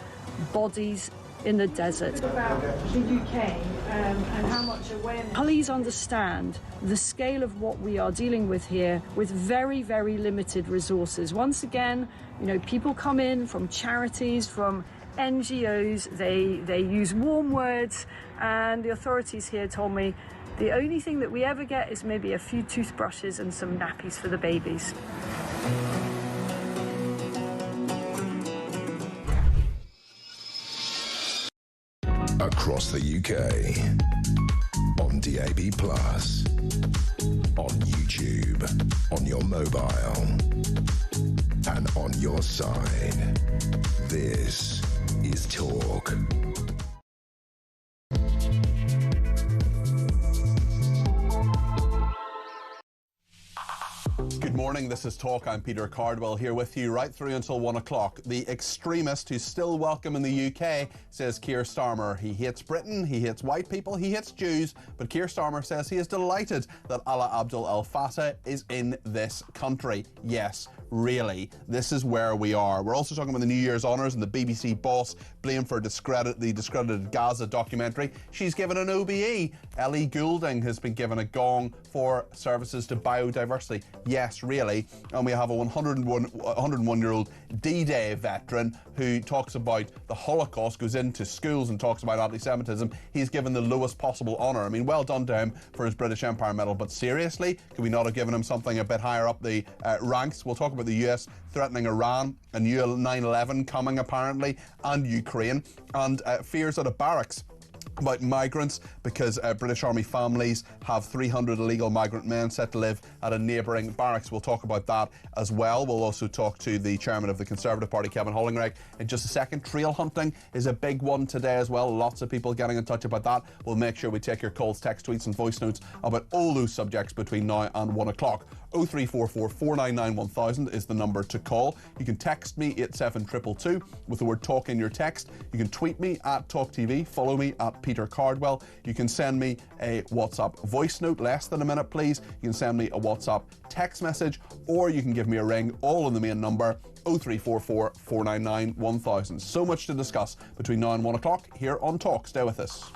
bodies in the desert. About the UK and how much awareness. Please understand the scale of what we are dealing with here with very limited resources. Once again, you know, people come in from charities, from NGOs, they use warm words, and the authorities here told me the only thing that we ever get is maybe a few toothbrushes and some nappies for the babies. Across the UK, on DAB+, on YouTube, on your mobile, and on your side. This is Talk. Good morning, this is Talk. I'm Peter Cardwell here with you right through until 1 o'clock. The extremist who's still welcome in the UK says Keir Starmer. He hates Britain, he hates white people, he hates Jews, but Keir Starmer says he is delighted that Alaa Abdel El Fattah is in this country. Yes, really, this is where we are. We're also talking about the New Year's honours and the BBC boss blamed for the discredited Gaza documentary. She's given an OBE. Ellie Goulding has been given a gong for services to biodiversity. Yes, really. And we have a 101-year-old D-Day veteran who talks about the Holocaust, goes into schools and talks about anti-Semitism. He's given the lowest possible honour. I mean, well done to him for his British Empire Medal, but seriously, could we not have given him something a bit higher up the ranks? We'll talk about the US threatening Iran, a new 9/11 coming apparently, and Ukraine, and fears at a barracks about migrants because British Army families have 300 illegal migrant men set to live at a neighbouring barracks. We'll talk about that as well. We'll also talk to the chairman of the Conservative Party, Kevin Hollingreg, in just a second. Trail hunting is a big one today as well. Lots of people getting in touch about that. We'll make sure we take your calls, text, tweets and voice notes about all those subjects between now and 1 o'clock. 0344 499 1000 is the number to call. You can text me 87222 with the word talk in your text. You can tweet me at talkTV, follow me at Peter Cardwell. You can send me a WhatsApp voice note, less than a minute please. You can send me a WhatsApp text message, or you can give me a ring, all on the main number 0344 499 1000. So much to discuss between now and 1 o'clock here on Talk. Stay with us.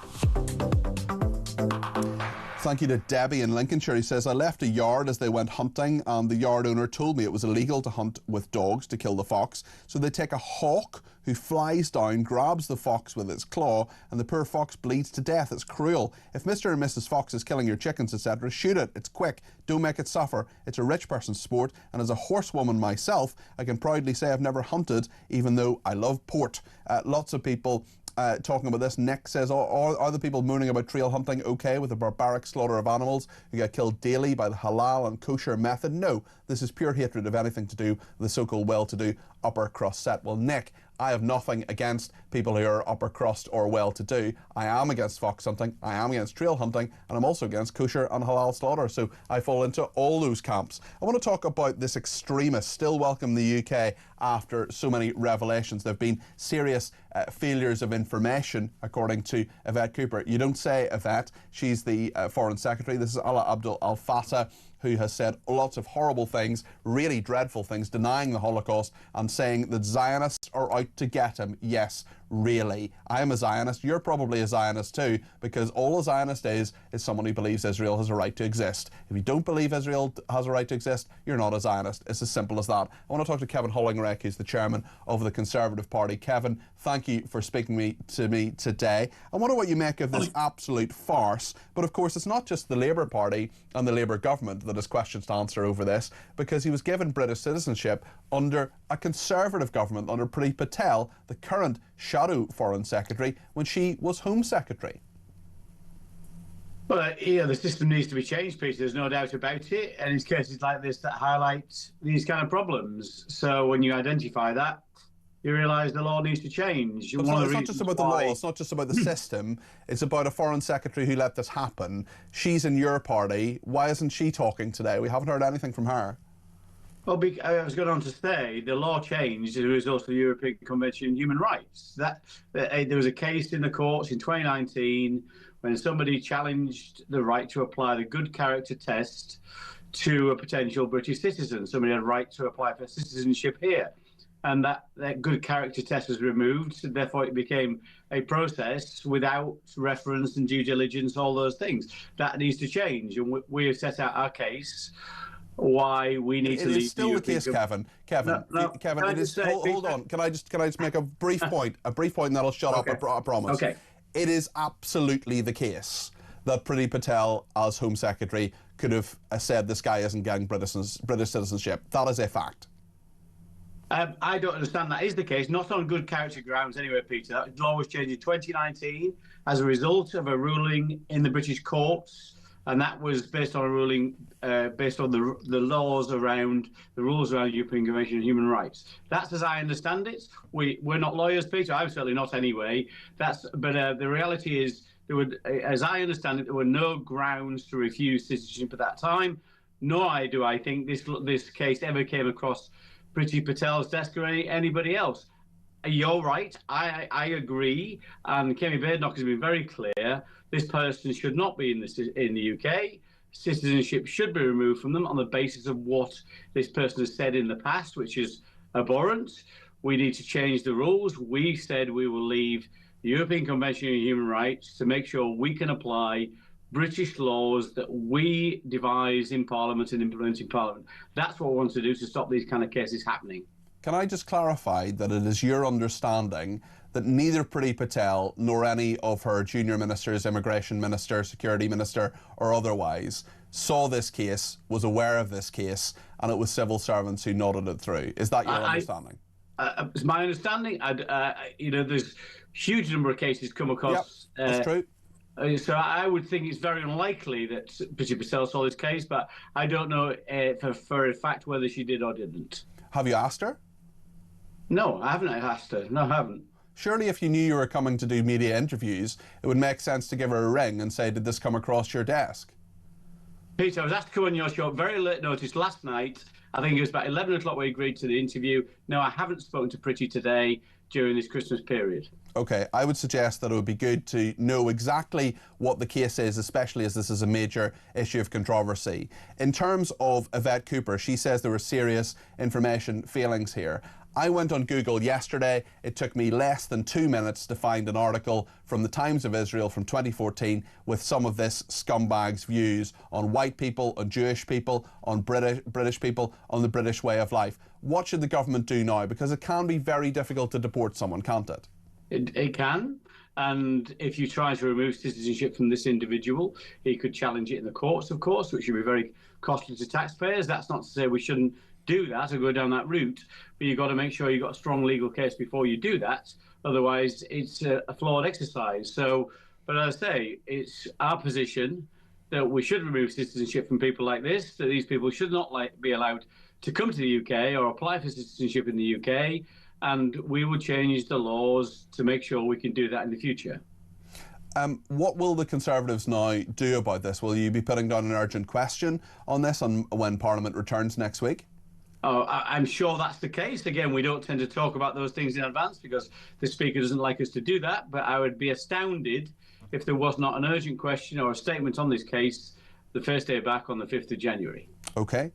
Thank you to Debbie in Lincolnshire. He says, I left a yard as they went hunting and the yard owner told me it was illegal to hunt with dogs to kill the fox. So they take a hawk who flies down, grabs the fox with its claw, and the poor fox bleeds to death. It's cruel. If Mr. and Mrs. Fox is killing your chickens, etc., shoot it. It's quick. Don't make it suffer. It's a rich person's sport. And as a horsewoman myself, I can proudly say I've never hunted, even though I love port. Lots of people talking about this. Nick says, are the people mooning about trail hunting okay with the barbaric slaughter of animals who get killed daily by the halal and kosher method? No, this is pure hatred of anything to do with the so-called well-to-do upper crust set. Well, Nick, I have nothing against people who are upper crust or well-to-do. I am against fox hunting, I am against trail hunting, and I'm also against kosher and halal slaughter, so I fall into all those camps. I want to talk about this extremist still welcome in the UK after so many revelations. There have been serious failures of information, according to Yvette Cooper. You don't say Yvette, she's the Foreign Secretary. This is Alaa Abdel El Fattah, who has said lots of horrible things, really dreadful things, denying the Holocaust and saying that Zionists are out to get him. Yes, really. I am a Zionist. You're probably a Zionist too, because all a Zionist is someone who believes Israel has a right to exist. If you don't believe Israel has a right to exist, you're not a Zionist. It's as simple as that. I want to talk to Kevin Hollingreg, who's the chairman of the Conservative Party. Kevin, thank you for speaking to me today. I wonder what you make of this absolute farce. But of course, it's not just the Labour Party and the Labour government that has questions to answer over this, because he was given British citizenship under a Conservative government, under Priti Patel, the current shadow Foreign Secretary, when she was Home Secretary. Well, yeah, the system needs to be changed, Peter. There's no doubt about it. And it's cases like this that highlight these kind of problems. So when you identify that, you realise the law needs to change. But it's not just about the law, it's not just about the system, it's about a foreign secretary who let this happen. She's in your party. Why isn't she talking today? We haven't heard anything from her. Well, I was going on to say the law changed as a result of the European Convention on Human Rights. There was a case in the courts in 2019 when somebody challenged the right to apply the good character test to a potential British citizen. Somebody had a right to apply for citizenship here. And that good character test was removed, so therefore it became a process without reference and due diligence, all those things. That needs to change, and we have set out our case why we need to leave. It is still the case, Kevin. Kevin, it is. Hold on. Can I just make a brief point? A brief point, and that'll shut up. I promise. Okay. It is absolutely the case that Priti Patel, as Home Secretary, could have said this guy isn't getting British citizenship. That is a fact. I don't understand that is the case, not on good character grounds anyway, Peter. That law was changed in 2019 as a result of a ruling in the British courts, and that was based on a ruling based on the laws around the rules around the European Convention on Human Rights. That's as I understand it. We're not lawyers, Peter. I'm certainly not anyway. But the reality is, as I understand it, there were no grounds to refuse citizenship at that time. Nor do I think this case ever came across Priti Patel's desk or anybody else. You're right. I agree. And Kemi Badenoch has been very clear. This person should not be in the UK. Citizenship should be removed from them on the basis of what this person has said in the past, which is abhorrent. We need to change the rules. We said we will leave the European Convention on Human Rights to make sure we can apply British laws that we devise in Parliament and implement in Parliament. That's what we want to do to stop these kind of cases happening. Can I just clarify that it is your understanding that neither Priti Patel nor any of her junior ministers, immigration minister, security minister or otherwise, saw this case, was aware of this case, and it was civil servants who nodded it through? Is that your understanding? It's my understanding. There's huge number of cases come across. Yep, that's true. So I would think it's very unlikely that Priti Patel saw this case, but I don't know for a fact whether she did or didn't. Have you asked her? No, I haven't asked her. No, I haven't. Surely if you knew you were coming to do media interviews, it would make sense to give her a ring and say, did this come across your desk? Peter, I was asked to come on your show very late notice last night. I think it was about 11 o'clock we agreed to the interview. No, I haven't spoken to Priti today during this Christmas period. Okay, I would suggest that it would be good to know exactly what the case is, especially as this is a major issue of controversy. In terms of Yvette Cooper, she says there were serious information failings here. I went on Google yesterday. It took me less than 2 minutes to find an article from the Times of Israel from 2014 with some of this scumbag's views on white people, on Jewish people, on British people, on the British way of life. What should the government do now? Because it can be very difficult to deport someone, can't it? It can. And if you try to remove citizenship from this individual, he could challenge it in the courts, of course, which would be very costly to taxpayers. That's not to say we shouldn't do that or go down that route, but you've got to make sure you've got a strong legal case before you do that. Otherwise, it's a flawed exercise. So, but as I say, it's our position that we should remove citizenship from people like this, that these people should not be allowed to come to the UK or apply for citizenship in the UK, and we will change the laws to make sure we can do that in the future. What will the Conservatives now do about this? Will you be putting down an urgent question on this when Parliament returns next week? Oh, I'm sure that's the case. Again, we don't tend to talk about those things in advance because the Speaker doesn't like us to do that, but I would be astounded if there was not an urgent question or a statement on this case the first day back on the 5th of January. OK.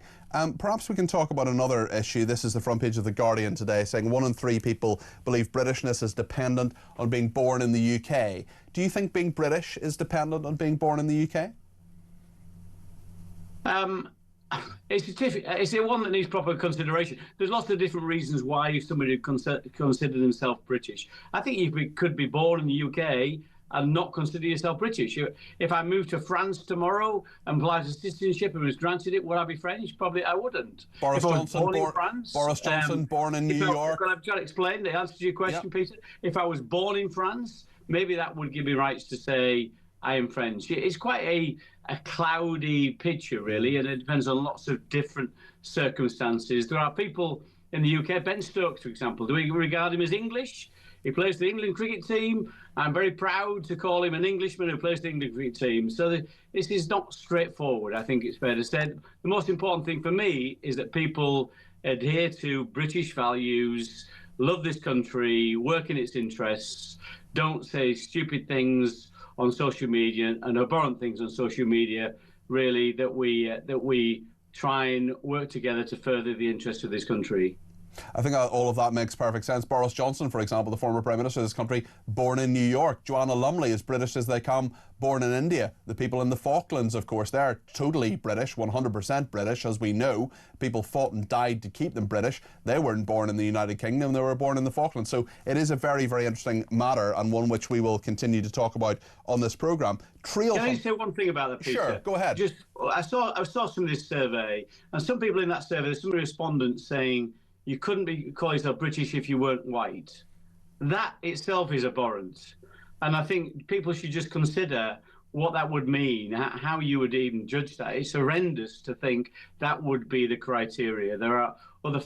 Perhaps we can talk about another issue. This is the front page of The Guardian today, saying 1 in 3 people believe Britishness is dependent on being born in the UK. Do you think being British is dependent on being born in the UK? It's a one that needs proper consideration. There's lots of different reasons why somebody would consider themselves British. I think you could be born in the UK and not consider yourself British. If I moved to France tomorrow and applied for citizenship and was granted it, would I be French? Probably I wouldn't. Boris Johnson, born in New York. I've got to explain the answer to your question, Peter. If I was born in France, maybe that would give me rights to say I am French. It's quite a cloudy picture, really, and it depends on lots of different circumstances. There are people in the UK. Ben Stokes, for example, do we regard him as English? He plays the England cricket team. I'm very proud to call him an Englishman who plays the England cricket team. So this is not straightforward, I think it's fair to say. The most important thing for me is that people adhere to British values, love this country, work in its interests, don't say stupid things on social media and abhorrent things on social media, really, that we try and work together to further the interests of this country. I think all of that makes perfect sense. Boris Johnson, for example, the former Prime Minister of this country, born in New York. Joanna Lumley, as British as they come, born in India. The people in the Falklands, of course, they're totally British, 100% British, as we know. People fought and died to keep them British. They weren't born in the United Kingdom, they were born in the Falklands. So it is a very, very interesting matter, and one which we will continue to talk about on this programme. Can I say one thing about that, Peter? Sure, go ahead. I saw some of this survey, and some people in that survey, there's some respondents saying you couldn't call yourself British if you weren't white. That itself is abhorrent. And I think people should just consider what that would mean, how you would even judge that. It's horrendous to think that would be the criteria. There are other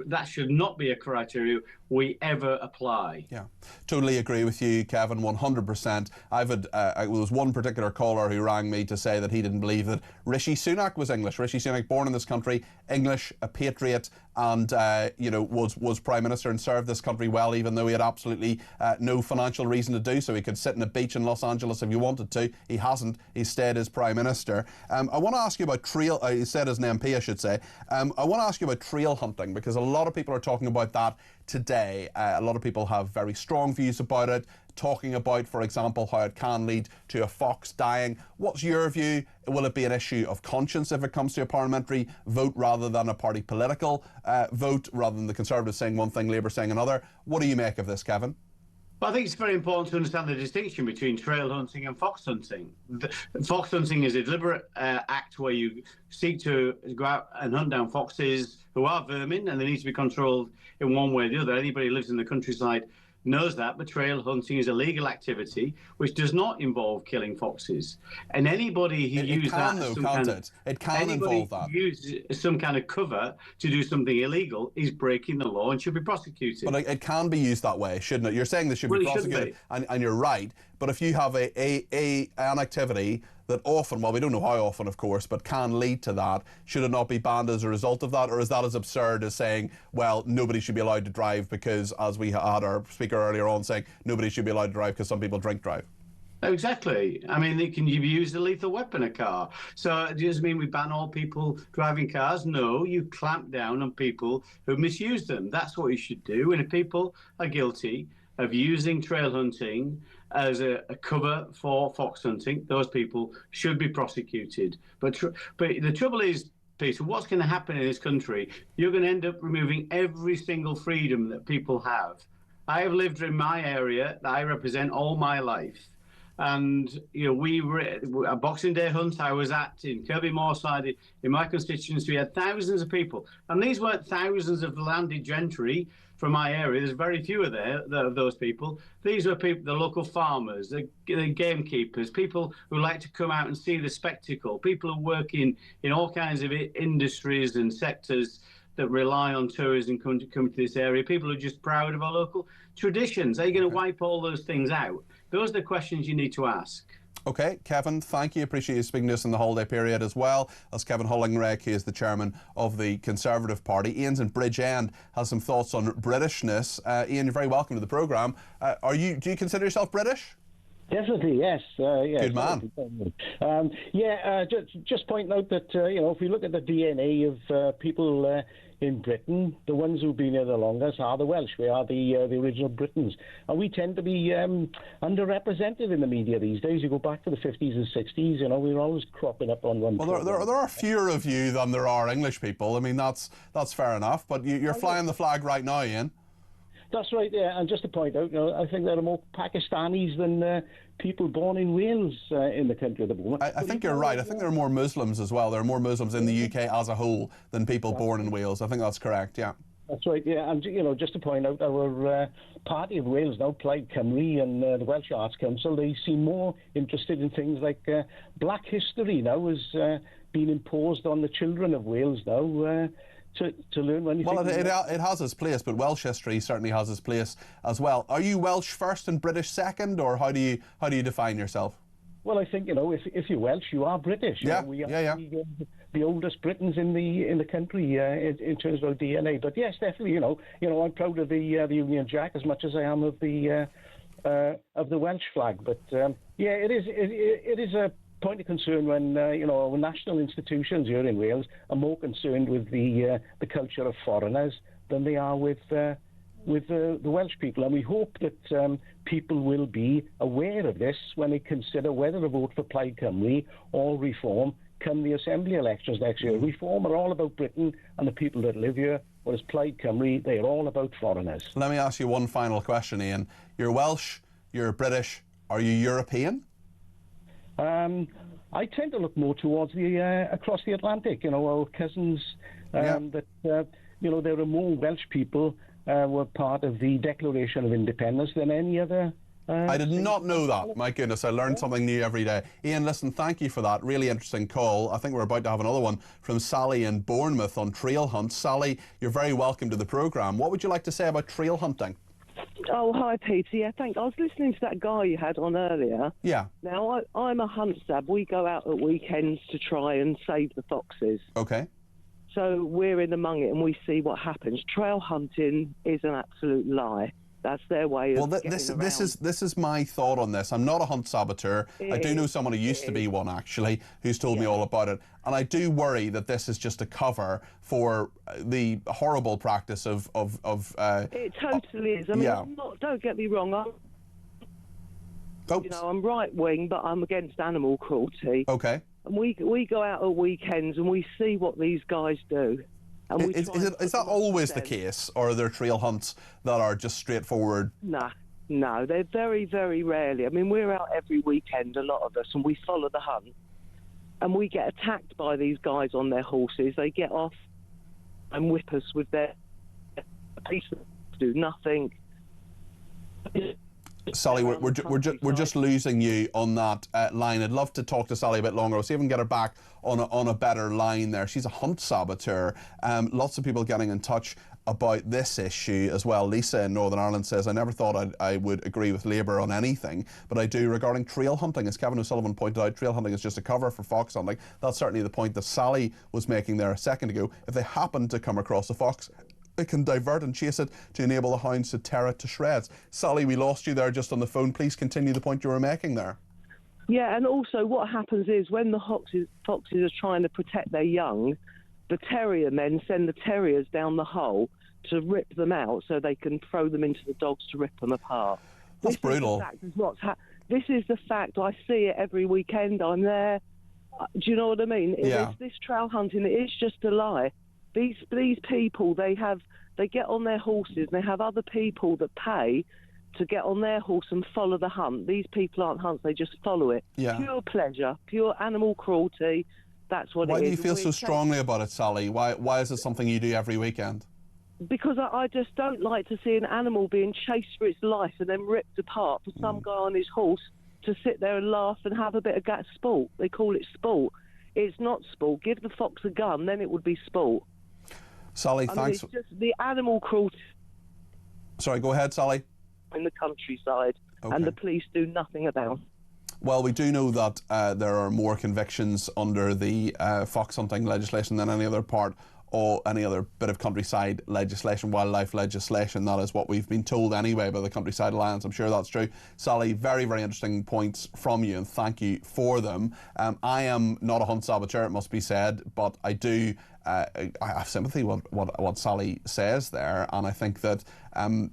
that should not be a criteria we ever apply. Yeah, totally agree with you, Kevin, 100%. There was one particular caller who rang me to say that he didn't believe that Rishi Sunak was English. Rishi Sunak, born in this country, English, a patriot, and was Prime Minister and served this country well, even though he had absolutely no financial reason to do so. He could sit on a beach in Los Angeles if he wanted to. He hasn't. He stayed as Prime Minister. I want to ask you about trail. He said as an MP, I should say. I want to ask you about trail hunting, because a lot of people are talking about that today. A lot of people have very strong views about it, talking about, for example, how it can lead to a fox dying. What's your view? Will it be an issue of conscience if it comes to a parliamentary vote rather than a party political vote, rather than the Conservatives saying one thing, Labour saying another? What do you make of this, Kevin? Well, I think it's very important to understand the distinction between trail hunting and fox hunting. Fox hunting is a deliberate act where you seek to go out and hunt down foxes who are vermin, and they need to be controlled in one way or the other. Anybody who lives in the countryside knows that, but trail hunting is a legal activity which does not involve killing foxes. And anybody who uses that, it can involve that. Use some kind of cover to do something illegal is breaking the law and should be prosecuted. But it can be used that way, shouldn't it? You're saying they should be prosecuted, and you're right. But if you have an activity that often, well, we don't know how often, of course, but can lead to that, should it not be banned as a result of that? Or is that as absurd as saying, well, nobody should be allowed to drive because, as we had our speaker earlier on saying, nobody should be allowed to drive because some people drink drive? Exactly. I mean, they can use a lethal weapon, a car. So does it mean we ban all people driving cars? No, you clamp down on people who misuse them. That's what you should do. And if people are guilty of using trail hunting as a cover for fox hunting, those people should be prosecuted. But the trouble is, Peter, what's going to happen in this country? You're going to end up removing every single freedom that people have. I have lived in my area that I represent all my life. And, you know, a Boxing Day hunt I was at in Kirby Moorside, in my constituency, we had thousands of people. And these weren't thousands of landed gentry from my area. There's very few of those people. These were people, the local farmers, the gamekeepers, people who like to come out and see the spectacle, people who work in all kinds of industries and sectors that rely on tourism come to this area, people who are just proud of our local traditions. Are you going to wipe all those things out? Those are the questions you need to ask. OK, Kevin, thank you. Appreciate you speaking to us in the holiday period as well. That's Kevin Hullingrake, who is the chairman of the Conservative Party. Ian's in Bridgend has some thoughts on Britishness. Ian, you're very welcome to the programme. Do you consider yourself British? Definitely, yes. Good man. Just pointing out that, if we look at the DNA of people in Britain, the ones who've been here the longest are the Welsh. We are the original Britons. And we tend to be underrepresented in the media these days. You go back to the 50s and 60s, we're always cropping up on one. Well, there are fewer of you than there are English people. I mean, that's fair enough. But you're flying the flag right now, Ian. That's right, yeah. And just to point out, I think there are more Pakistanis than people born in Wales in the country at the moment. I think you're right. I think there are more Muslims as well. There are more Muslims in the UK as a whole than people born in Wales. I think that's correct, yeah. That's right, yeah. And, just to point out, our Party of Wales now, Plaid Cymru and the Welsh Arts Council, they seem more interested in things like black history now has been imposed on the children of Wales now. to learn when you Well, think... it has its place, but Welsh history certainly has its place as well. Are you Welsh first and British second, or how do you define yourself? Well, I think, if you're Welsh, you are British. Yeah, we are yeah. the oldest Britons in the country in terms of our DNA. But yes, definitely, I'm proud of the Union Jack as much as I am of the Welsh flag. But it is a point of concern when national institutions here in Wales are more concerned with the culture of foreigners than they are with the Welsh people, and we hope that people will be aware of this when they consider whether to vote for Plaid Cymru or Reform come the Assembly elections next year. Reform are all about Britain and the people that live here, whereas Plaid Cymru, they're all about foreigners. Let me ask you one final question, Ian. You're Welsh, you're British, are you European? I tend to look more towards the across the Atlantic. Our cousins that there are more Welsh people were part of the Declaration of Independence than any other. I did not know that. My goodness, I learn something new every day. Ian, listen, thank you for that. Really interesting call. I think we're about to have another one from Sally in Bournemouth on trail hunt. Sally, you're very welcome to the programme. What would you like to say about trail hunting? Oh, hi, Peter. Yeah, thanks. I was listening to that guy you had on earlier. Yeah. Now, I'm a hunt stab. We go out at weekends to try and save the foxes. Okay. So we're in among it and we see what happens. Trail hunting is an absolute lie. That's their way of this is my thought on this. I'm not a hunt saboteur. I do know someone who used to be one, actually, who's told me all about it. And I do worry that this is just a cover for the horrible practice of it totally is. I mean, don't get me wrong. I'm right wing, but I'm against animal cruelty. Okay. And we go out at weekends and we see what these guys do. And is that always the case, or are there trail hunts that are just straightforward? No, they're very, very rarely. I mean, we're out every weekend, a lot of us, and we follow the hunt. And we get attacked by these guys on their horses. They get off and whip us with their piece of do nothing. Sally, we're just losing you on that line. I'd love to talk to Sally a bit longer. We'll see if we can get her back on a better line there. She's a hunt saboteur. Lots of people getting in touch about this issue as well. Lisa in Northern Ireland says, I never thought I would agree with Labour on anything, but I do regarding trail hunting. As Kevin O'Sullivan pointed out, trail hunting is just a cover for fox hunting. That's certainly the point that Sally was making there a second ago. If they happen to come across a fox, it can divert and chase it to enable the hounds to tear it to shreds. Sally, we lost you there just on the phone. Please continue the point you were making there. Yeah, and also what happens is when the foxes are trying to protect their young, the terrier men send the terriers down the hole to rip them out so they can throw them into the dogs to rip them apart. That's brutal. This is the fact. I see it every weekend. I'm there. Do you know what I mean? Yeah. This trail hunting, it is just a lie. These people, they get on their horses and they have other people that pay to get on their horse and follow the hunt. These people aren't hunts, they just follow it. Yeah. Pure pleasure, pure animal cruelty. That's what it is. Why do you feel so strongly about it, Sally? Why is it something you do every weekend? Because I just don't like to see an animal being chased for its life and then ripped apart for some guy on his horse to sit there and laugh and have a bit of sport. They call it sport. It's not sport. Give the fox a gun, then it would be sport. Sally, thanks. It's just the animal cruelty. Sorry, go ahead, Sally. In the countryside, and the police do nothing about. Well, we do know that there are more convictions under the fox hunting legislation than any other part or any other bit of countryside legislation, wildlife legislation. That is what we've been told anyway by the Countryside Alliance. I'm sure that's true. Sally, very, very interesting points from you, and thank you for them. I am not a hunt saboteur, it must be said, but I do I have sympathy with what Sally says there, and I think that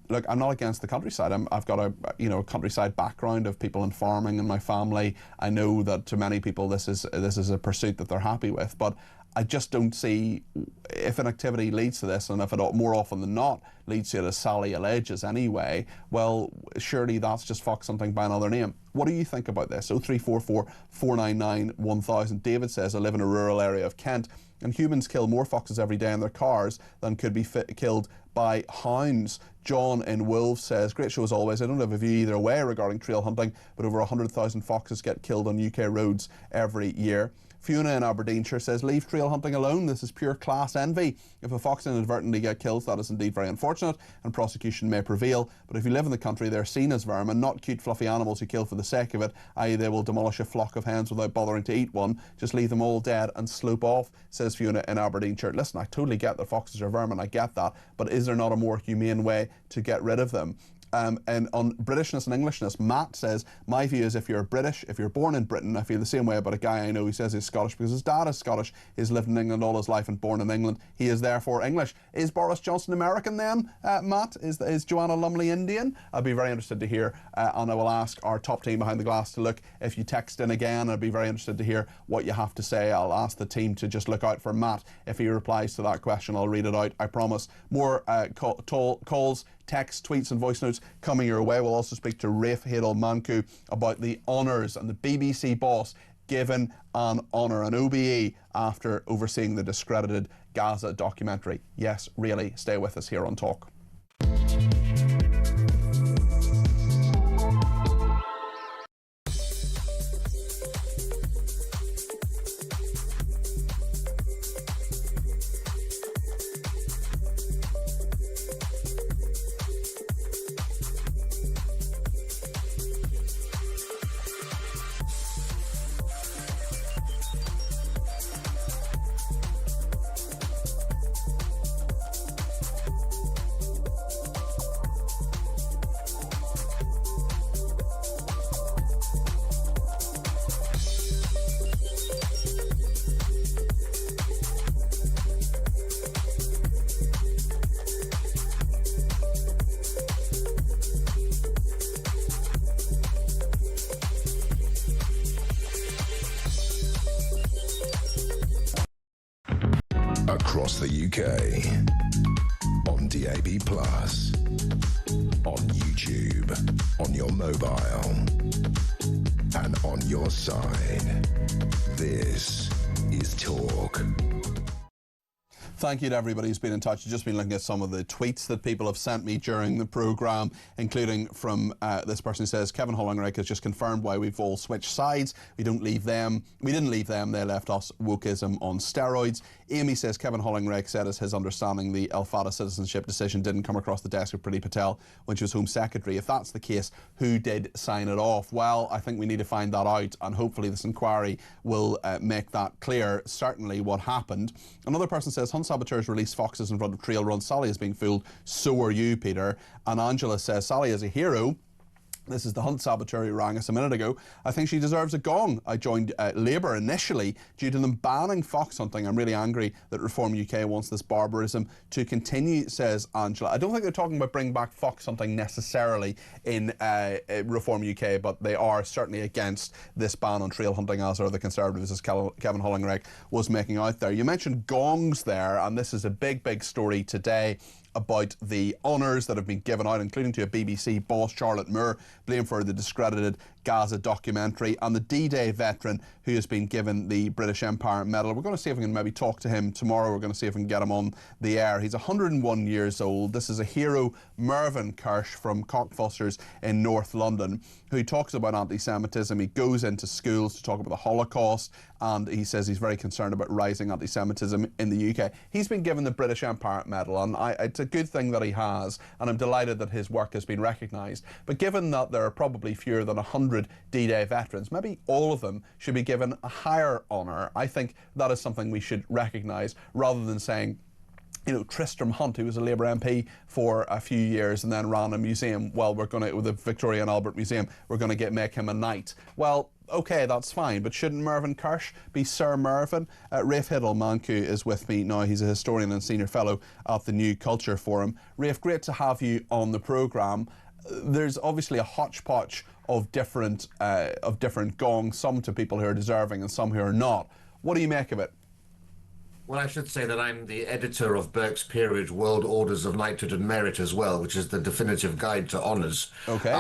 look, I'm not against the countryside. I've got a countryside background of people in farming in my family. I know that to many people this is a pursuit that they're happy with, but I just don't see if an activity leads to this, and if it more often than not leads to it, as Sally alleges anyway, well, surely that's just fox hunting by another name. What do you think about this? 0344 499 1000. David says, I live in a rural area of Kent, and humans kill more foxes every day in their cars than could be killed by hounds. John in Wolves says, great show as always. I don't have a view either way regarding trail hunting, but over 100,000 foxes get killed on UK roads every year. Fiona in Aberdeenshire says, leave trail hunting alone. This is pure class envy. If a fox inadvertently gets killed, that is indeed very unfortunate, and prosecution may prevail. But if you live in the country, they're seen as vermin, not cute fluffy animals you kill for the sake of it, i.e. they will demolish a flock of hens without bothering to eat one. Just leave them all dead and slope off, says Fiona in Aberdeenshire. Listen, I totally get that foxes are vermin, I get that, but is there not a more humane way to get rid of them? And on Britishness and Englishness, Matt says, my view is if you're British, if you're born in Britain, I feel the same way about a guy I know who says he's Scottish because his dad is Scottish, he's lived in England all his life and born in England, he is therefore English. Is Boris Johnson American then, Matt? Is Joanna Lumley Indian? I'd be very interested to hear, and I will ask our top team behind the glass to look. If you text in again, I'd be very interested to hear what you have to say. I'll ask the team to just look out for Matt. If he replies to that question, I'll read it out, I promise. More calls, text, tweets and voice notes coming your way. We'll also speak to Rafe Hadel-Mancu about the honours and the BBC boss given an honour, an OBE, after overseeing the discredited Gaza documentary. Yes, really, stay with us here on Talk. Across the UK, on DAB+, on YouTube, on your mobile, and on your side. This is Talk. Thank you to everybody who's been in touch. I've just been looking at some of the tweets that people have sent me during the programme, including from this person who says, Kevin Hollingrake has just confirmed why we've all switched sides. We didn't leave them, they left us. Wokeism on steroids. Amy says, Kevin Hollingrake said it's his understanding the El Fata citizenship decision didn't come across the desk of Priti Patel when she was Home Secretary. If that's the case, who did sign it off? Well, I think we need to find that out, and hopefully this inquiry will make that clear, certainly what happened. Another person says, Hunt saboteurs release foxes in front of trail run. Sally is being fooled. So are you, Peter. And Angela says, Sally is a hero. This is the Hunt saboteur who rang us a minute ago. I think she deserves a gong. I joined Labour initially due to them banning fox hunting. I'm really angry that Reform UK wants this barbarism to continue, says Angela. I don't think they're talking about bringing back fox hunting necessarily in Reform UK, but they are certainly against this ban on trail hunting, as are the Conservatives, as Kevin Hollingrake was making out there. You mentioned gongs there, and this is a big, big story today about the honours that have been given out, including to a BBC boss, Charlotte Moore, blamed for the discredited Gaza documentary, and the D-Day veteran who has been given the British Empire Medal. We're going to see if we can maybe talk to him tomorrow. We're going to see if we can get him on the air. He's 101 years old. This is a hero, Mervyn Kirsch from Cockfosters in North London, who talks about anti-Semitism. He goes into schools to talk about the Holocaust, and he says he's very concerned about rising anti-Semitism in the UK. He's been given the British Empire Medal, and it's a good thing that he has, and I'm delighted that his work has been recognised. But given that there are probably fewer than 100 D-Day veterans, maybe all of them should be given a higher honour. I think that is something we should recognise, rather than saying, you know, Tristram Hunt, who was a Labour MP for a few years and then ran a museum. Well, we're going to, with the Victoria and Albert Museum, we're going to make him a knight. Well, okay, that's fine, but shouldn't Mervyn Kirsch be Sir Mervyn? Rafe Hadel-Mancu is with me now. He's a historian and senior fellow at the New Culture Forum. Rafe, great to have you on the programme. There's obviously a hodgepodge of different gongs, some to people who are deserving and some who are not. What do you make of it? Well, I should say that I'm the editor of Burke's Peerage World Orders of Knighthood and Merit as well, which is the definitive guide to honours. Okay.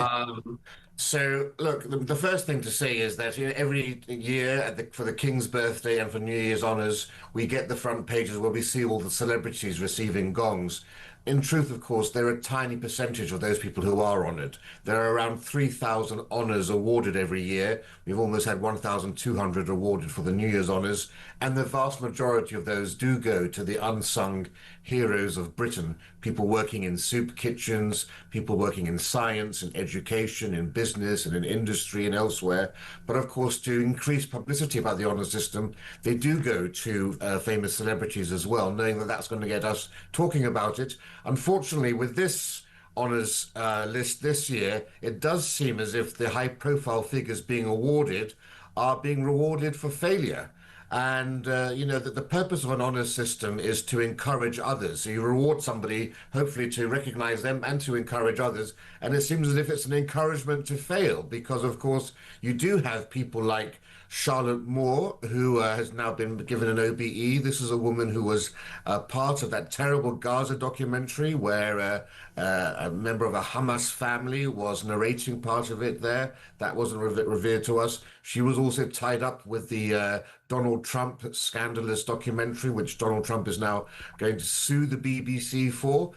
So, look, the first thing to say is that every year for the King's birthday and for New Year's honours, we get the front pages where we see all the celebrities receiving gongs. In truth, of course, they're a tiny percentage of those people who are honoured. There are around 3,000 honours awarded every year. We've almost had 1,200 awarded for the New Year's honours, and the vast majority of those do go to the unsung heroes of Britain, people working in soup kitchens, people working in science and education, in business and in industry and elsewhere. But of course, to increase publicity about the honours system, they do go to famous celebrities as well, knowing that that's going to get us talking about it. Unfortunately, with this honours list this year, it does seem as if the high-profile figures being awarded are being rewarded for failure. And, you know, that the purpose of an honours system is to encourage others. So you reward somebody, hopefully to recognise them and to encourage others. And it seems as if it's an encouragement to fail because, of course, you do have people like Charlotte Moore, who has now been given an OBE. This is a woman who was part of that terrible Gaza documentary where a member of a Hamas family was narrating part of it there. That wasn't revealed to us. She was also tied up with the Donald Trump scandalous documentary, which Donald Trump is now going to sue the BBC for.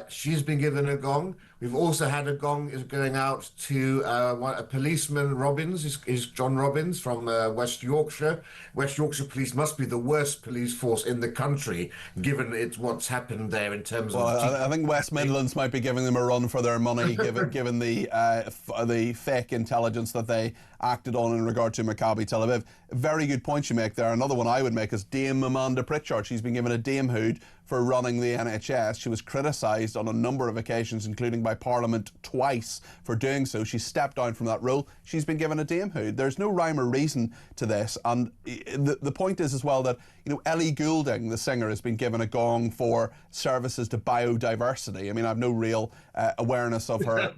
She's been given a gong. We've also had a gong is going out to a policeman, Robbins, is John Robbins from West Yorkshire. West Yorkshire Police must be the worst police force in the country, given what's happened there in terms of... I think West Midlands might be giving them a run for their money, given the fake intelligence that they acted on in regard to Maccabi Tel Aviv. Very good point you make there. Another one I would make is Dame Amanda Pritchard. She's been given a damehood for running the NHS. She was criticised on a number of occasions, including by Parliament twice for doing so. She stepped down from that role. She's been given a damehood. There's no rhyme or reason to this. And the point is as well that, you know, Ellie Goulding, the singer, has been given a gong for services to biodiversity. I mean, I have no real awareness of her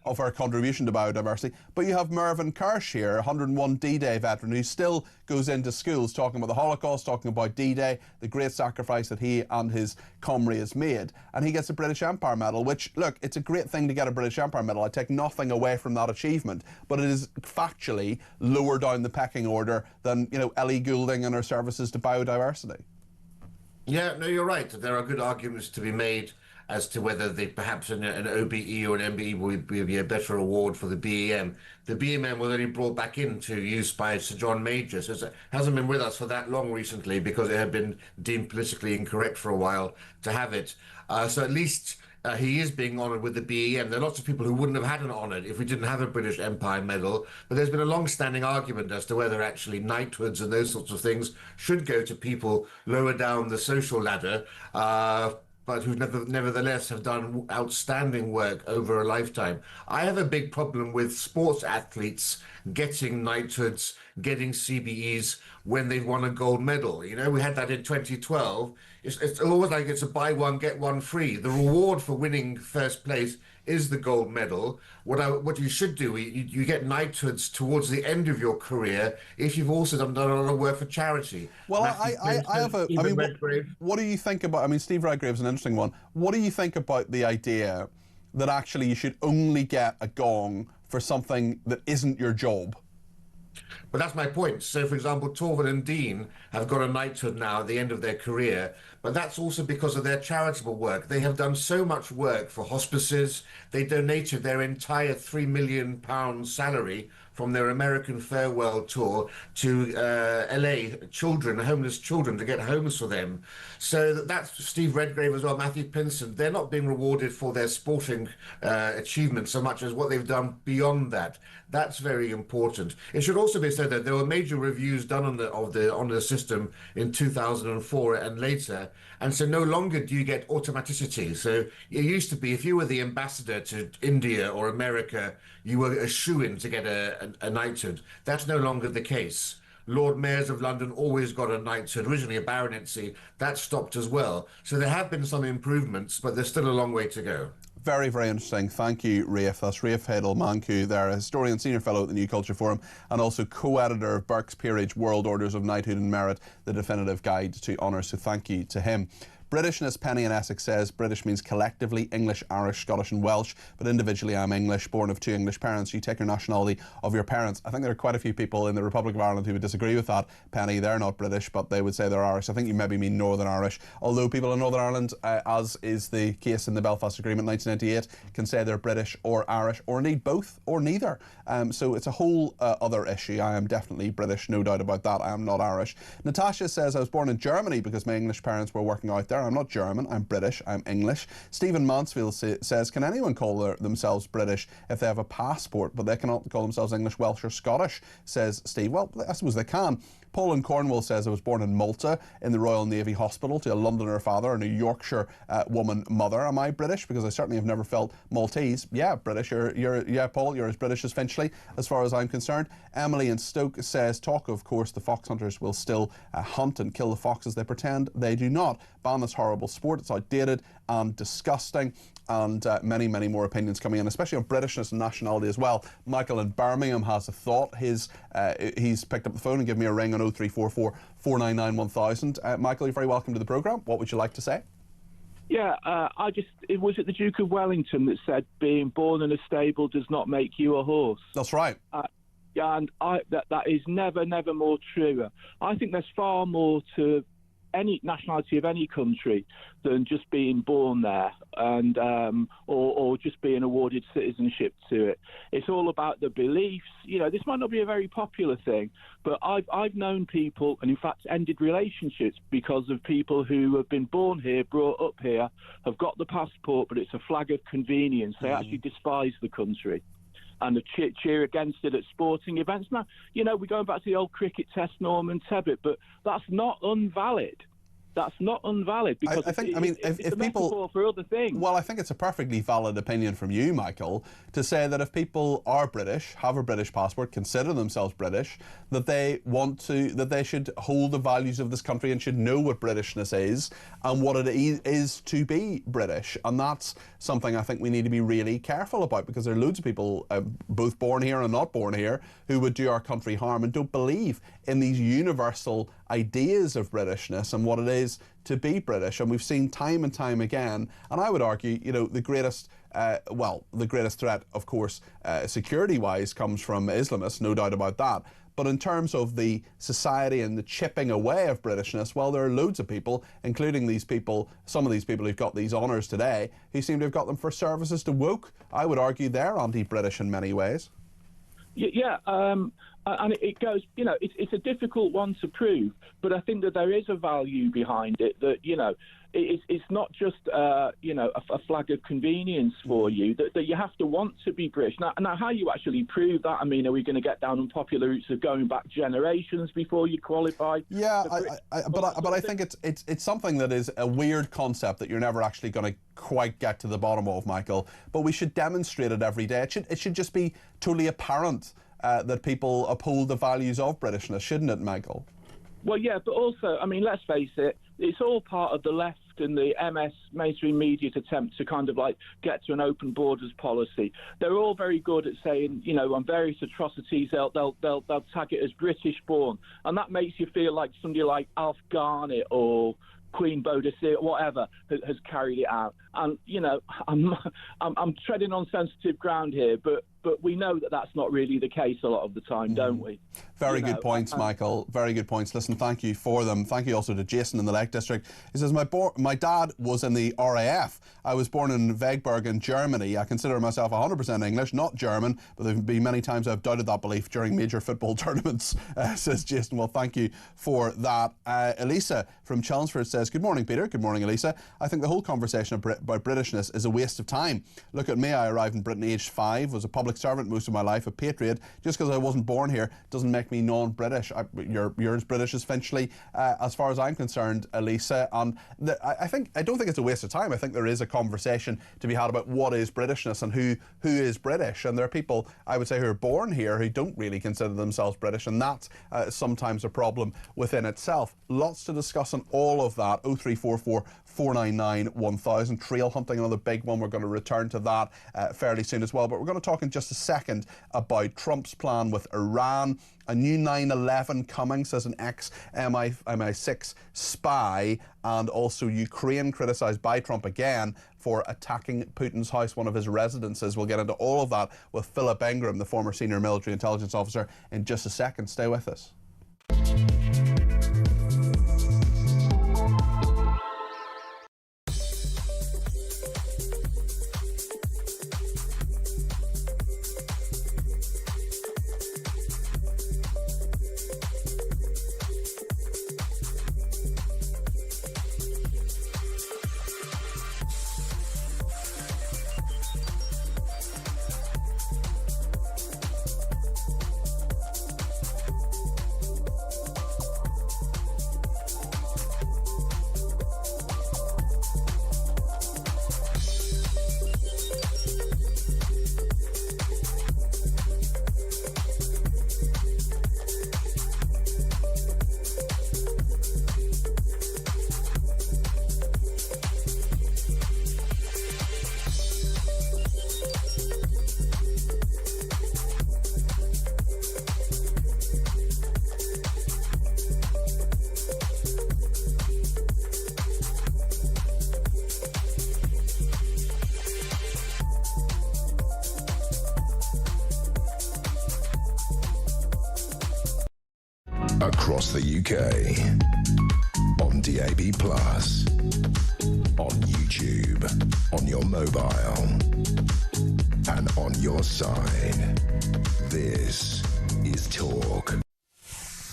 of her contribution to biodiversity. But you have Mervyn Kirsch here, 101 D-Day veteran, who still goes into schools talking about the Holocaust, talking about D-Day, the great sacrifice that he and his comrades made. And he gets a British Empire Medal, which, look, it's a great thing to get a British Empire Medal. I take nothing away from that achievement, but it is factually lower down the pecking order than, you know, Ellie Goulding and her services to biodiversity. Yeah, no, you're right. There are good arguments to be made as to whether perhaps an OBE or an MBE would be a better award for the BEM. The BEM was only brought back into use by Sir John Major, so it hasn't been with us for that long recently because it had been deemed politically incorrect for a while to have it. So at least he is being honoured with the BEM. There are lots of people who wouldn't have had an honour if we didn't have a British Empire Medal, but there's been a long-standing argument as to whether actually knighthoods and those sorts of things should go to people lower down the social ladder, but who nevertheless have done outstanding work over a lifetime. I have a big problem with sports athletes getting knighthoods, getting CBEs when they've won a gold medal. You know, we had that in 2012. It's always like it's a buy one, get one free. The reward for winning first place is the gold medal. What you should do, you get knighthoods towards the end of your career if you've also done a lot of work for charity. Well, I have a... I mean, what do you think about... I mean, Steve Redgrave's an interesting one. What do you think about the idea that actually you should only get a gong for something that isn't your job? But that's my point. So, for example, Torvald and Dean have got a knighthood now at the end of their career, but that's also because of their charitable work. They have done so much work for hospices. They donated their entire £3 million salary from their American farewell tour to LA children, homeless children, to get homes for them. So that's Steve Redgrave as well, Matthew Pinson. They're not being rewarded for their sporting achievements so much as what they've done beyond that. That's very important. It should also be said that there were major reviews done on the system in 2004 and later, and so no longer do you get automaticity. So it used to be if you were the ambassador to India or America, you were a shoo-in to get a knighthood. That's no longer the case. Lord Mayors of London always got a knighthood, originally a baronetcy. That stopped as well. So there have been some improvements, but there's still a long way to go. Very, very interesting. Thank you, Rafe. That's Rafe Hadel-Mancu. They're a historian, senior fellow at the New Culture Forum, and also co-editor of Burke's Peerage, World Orders of Knighthood and Merit, the definitive guide to honour. So thank you to him. Britishness, Penny in Essex says, British means collectively English, Irish, Scottish and Welsh, but individually I'm English, born of 2 English parents. You take your nationality of your parents. I think there are quite a few people in the Republic of Ireland who would disagree with that, Penny. They're not British, but they would say they're Irish. I think you maybe mean Northern Irish, although people in Northern Ireland, as is the case in the Belfast Agreement 1998, can say they're British or Irish, or indeed both or neither. So it's a whole other issue. I am definitely British, no doubt about that. I am not Irish. Natasha says, I was born in Germany because my English parents were working out there. I'm not German, I'm British, I'm English. Stephen Mansfield says, can anyone call themselves British if they have a passport, but they cannot call themselves English, Welsh or Scottish, says Steve. Well, I suppose they can. Paul in Cornwall says, I was born in Malta in the Royal Navy Hospital to a Londoner father and a Yorkshire woman mother. Am I British? Because I certainly have never felt Maltese. Yeah, British. Yeah, Paul, you're as British as Finchley, as far as I'm concerned. Emily in Stoke says, talk of course the fox hunters will still hunt and kill the foxes. They pretend they do not. Ban this horrible sport. It's outdated and disgusting. And many, many more opinions coming in, especially on Britishness and nationality as well. Michael in Birmingham has a thought. He's picked up the phone and given me a ring on 0344 499 1000. Michael, you're very welcome to the programme. What would you like to say? Yeah, was it the Duke of Wellington that said being born in a stable does not make you a horse? That's right. Yeah, and that is never more true. I think there's far more to any nationality of any country than just being born there and or just being awarded citizenship to it. It's all about the beliefs. You know, this might not be a very popular thing, but I've known people, and in fact ended relationships because of people who have been born here, brought up here, have got the passport, but it's a flag of convenience. They actually despise the country and cheer against it at sporting events. Now, you know, we're going back to the old cricket test, Norman Tebbit, but that's not invalid. That's not invalid because it's a metaphor for other things. Well, I think it's a perfectly valid opinion from you, Michael, to say that if people are British, have a British passport, consider themselves British, that they should hold the values of this country and should know what Britishness is and what it is to be British. And that's something I think we need to be really careful about, because there are loads of people, both born here and not born here, who would do our country harm and don't believe in these universal ideas of Britishness and what it is to be British. And we've seen time and time again, and I would argue, you know, the greatest threat, of course, security-wise, comes from Islamists, no doubt about that. But in terms of the society and the chipping away of Britishness, well, there are loads of people, including these people, some of these people who've got these honours today, who seem to have got them for services to woke. I would argue they're anti-British in many ways. Yeah, and it goes, you know, it's a difficult one to prove, but I think that there is a value behind it, that, you know, it's not just, you know, a flag of convenience for you, that you have to want to be British. Now, how you actually prove that, I mean, are we going to get down on popular routes of going back generations before you qualify? Yeah, but I think it's something that is a weird concept that you're never actually going to quite get to the bottom of, Michael, but we should demonstrate it every day. It should just be totally apparent that people uphold the values of Britishness, shouldn't it, Michael? Well, yeah, but also, I mean, let's face it, it's all part of the left and the MS mainstream media's attempt to kind of like get to an open borders policy. They're all very good at saying, you know, on various atrocities, they'll tag it as British born, and that makes you feel like somebody like Alf Garnett or Queen Bodicea, whatever, has carried it out. And, you know, I'm treading on sensitive ground here, but we know that that's not really the case a lot of the time, don't we? Very good points, Michael. Very good points. Listen, thank you for them. Thank you also to Jason in the Lake District. He says, my dad was in the RAF. I was born in Wegberg in Germany. I consider myself 100% English, not German, but there have been many times I've doubted that belief during major football tournaments, says Jason. Well, thank you for that. Elisa from Chelmsford says, good morning, Peter. Good morning, Elisa. I think the whole conversation about Britishness is a waste of time. Look at me. I arrived in Britain aged 5, was a public servant most of my life, a patriot. Just because I wasn't born here doesn't make me non-British. You're as British as Finchley, as far as I'm concerned, Elisa. And I don't think it's a waste of time. I think there is a conversation to be had about what is Britishness and who is British. And there are people, I would say, who are born here who don't really consider themselves British, and that's sometimes a problem within itself. Lots to discuss on all of that. 0344 499 1000. Trail hunting, another big one. We're going to return to that fairly soon as well. But we're going to talk in just just a second about Trump's plan with Iran. A new 9/11 coming, says an ex-MI6 spy, and also Ukraine criticised by Trump again for attacking Putin's house, one of his residences. We'll get into all of that with Philip Ingram, the former senior military intelligence officer, in just a second. Stay with us. Across the UK, on DAB+, on YouTube, on your mobile, and on your side. This is Talk.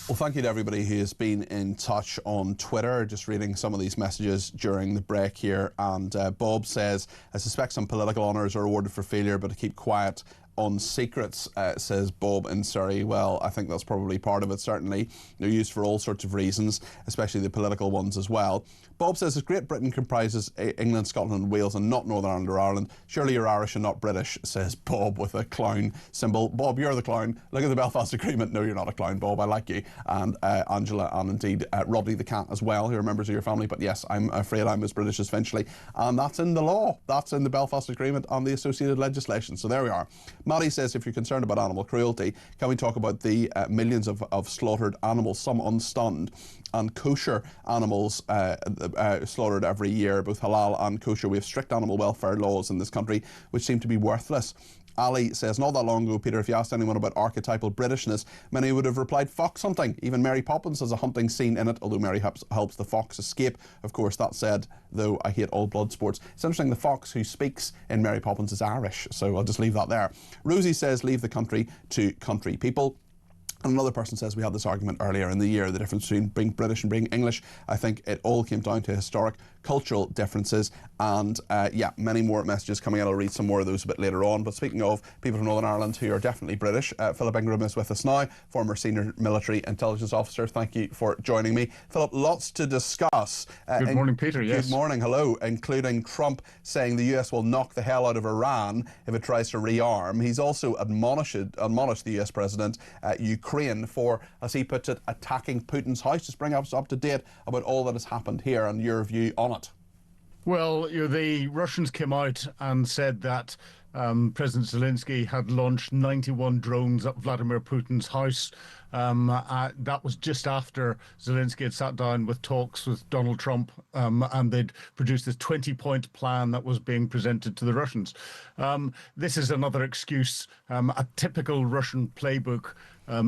Well, thank you to everybody who has been in touch on Twitter. Just reading some of these messages during the break here. And Bob says, I suspect some political honours are awarded for failure, but to keep quiet on secrets, says Bob in Surrey. Well, I think that's probably part of it, certainly. They're used for all sorts of reasons, especially the political ones as well. Bob says, if Great Britain comprises England, Scotland and Wales and not Northern Ireland or Ireland, surely you're Irish and not British, says Bob with a clown symbol. Bob, you're the clown. Look at the Belfast Agreement. No, you're not a clown, Bob. I like you. And Angela and indeed Rodney the cat as well, who are members of your family. But yes, I'm afraid I'm as British as Finchley. And that's in the law. That's in the Belfast Agreement and the associated legislation. So there we are. Maddie says, if you're concerned about animal cruelty, can we talk about the millions of slaughtered animals, some unstunned, and kosher animals slaughtered every year, both halal and kosher. We have strict animal welfare laws in this country which seem to be worthless. Ali says, not that long ago, Peter, if you asked anyone about archetypal Britishness, many would have replied fox hunting. Even Mary Poppins has a hunting scene in it, although Mary helps the fox escape. Of course, that said, though, I hate all blood sports. It's interesting, the fox who speaks in Mary Poppins is Irish, so I'll just leave that there. Rosie says, leave the country to country people. And another person says, we had this argument earlier in the year, the difference between being British and being English. I think it all came down to historic cultural differences. And yeah, many more messages coming in. I'll read some more of those a bit later on. But speaking of people from Northern Ireland who are definitely British, Philip Ingram is with us now, former senior military intelligence officer. Thank you for joining me. Philip, lots to discuss. Good morning, Peter. Yes. Good morning. Hello. Including Trump saying the US will knock the hell out of Iran if it tries to rearm. He's also admonished the US president, Ukraine, for, as he puts it, attacking Putin's house. Just bring us up to date about all that has happened here and your view on it. Well, the Russians came out and said that President Zelensky had launched 91 drones at Vladimir Putin's house. That was just after Zelensky had sat down with talks with Donald Trump, and they'd produced this 20-point plan that was being presented to the Russians. This is another excuse, a typical Russian playbook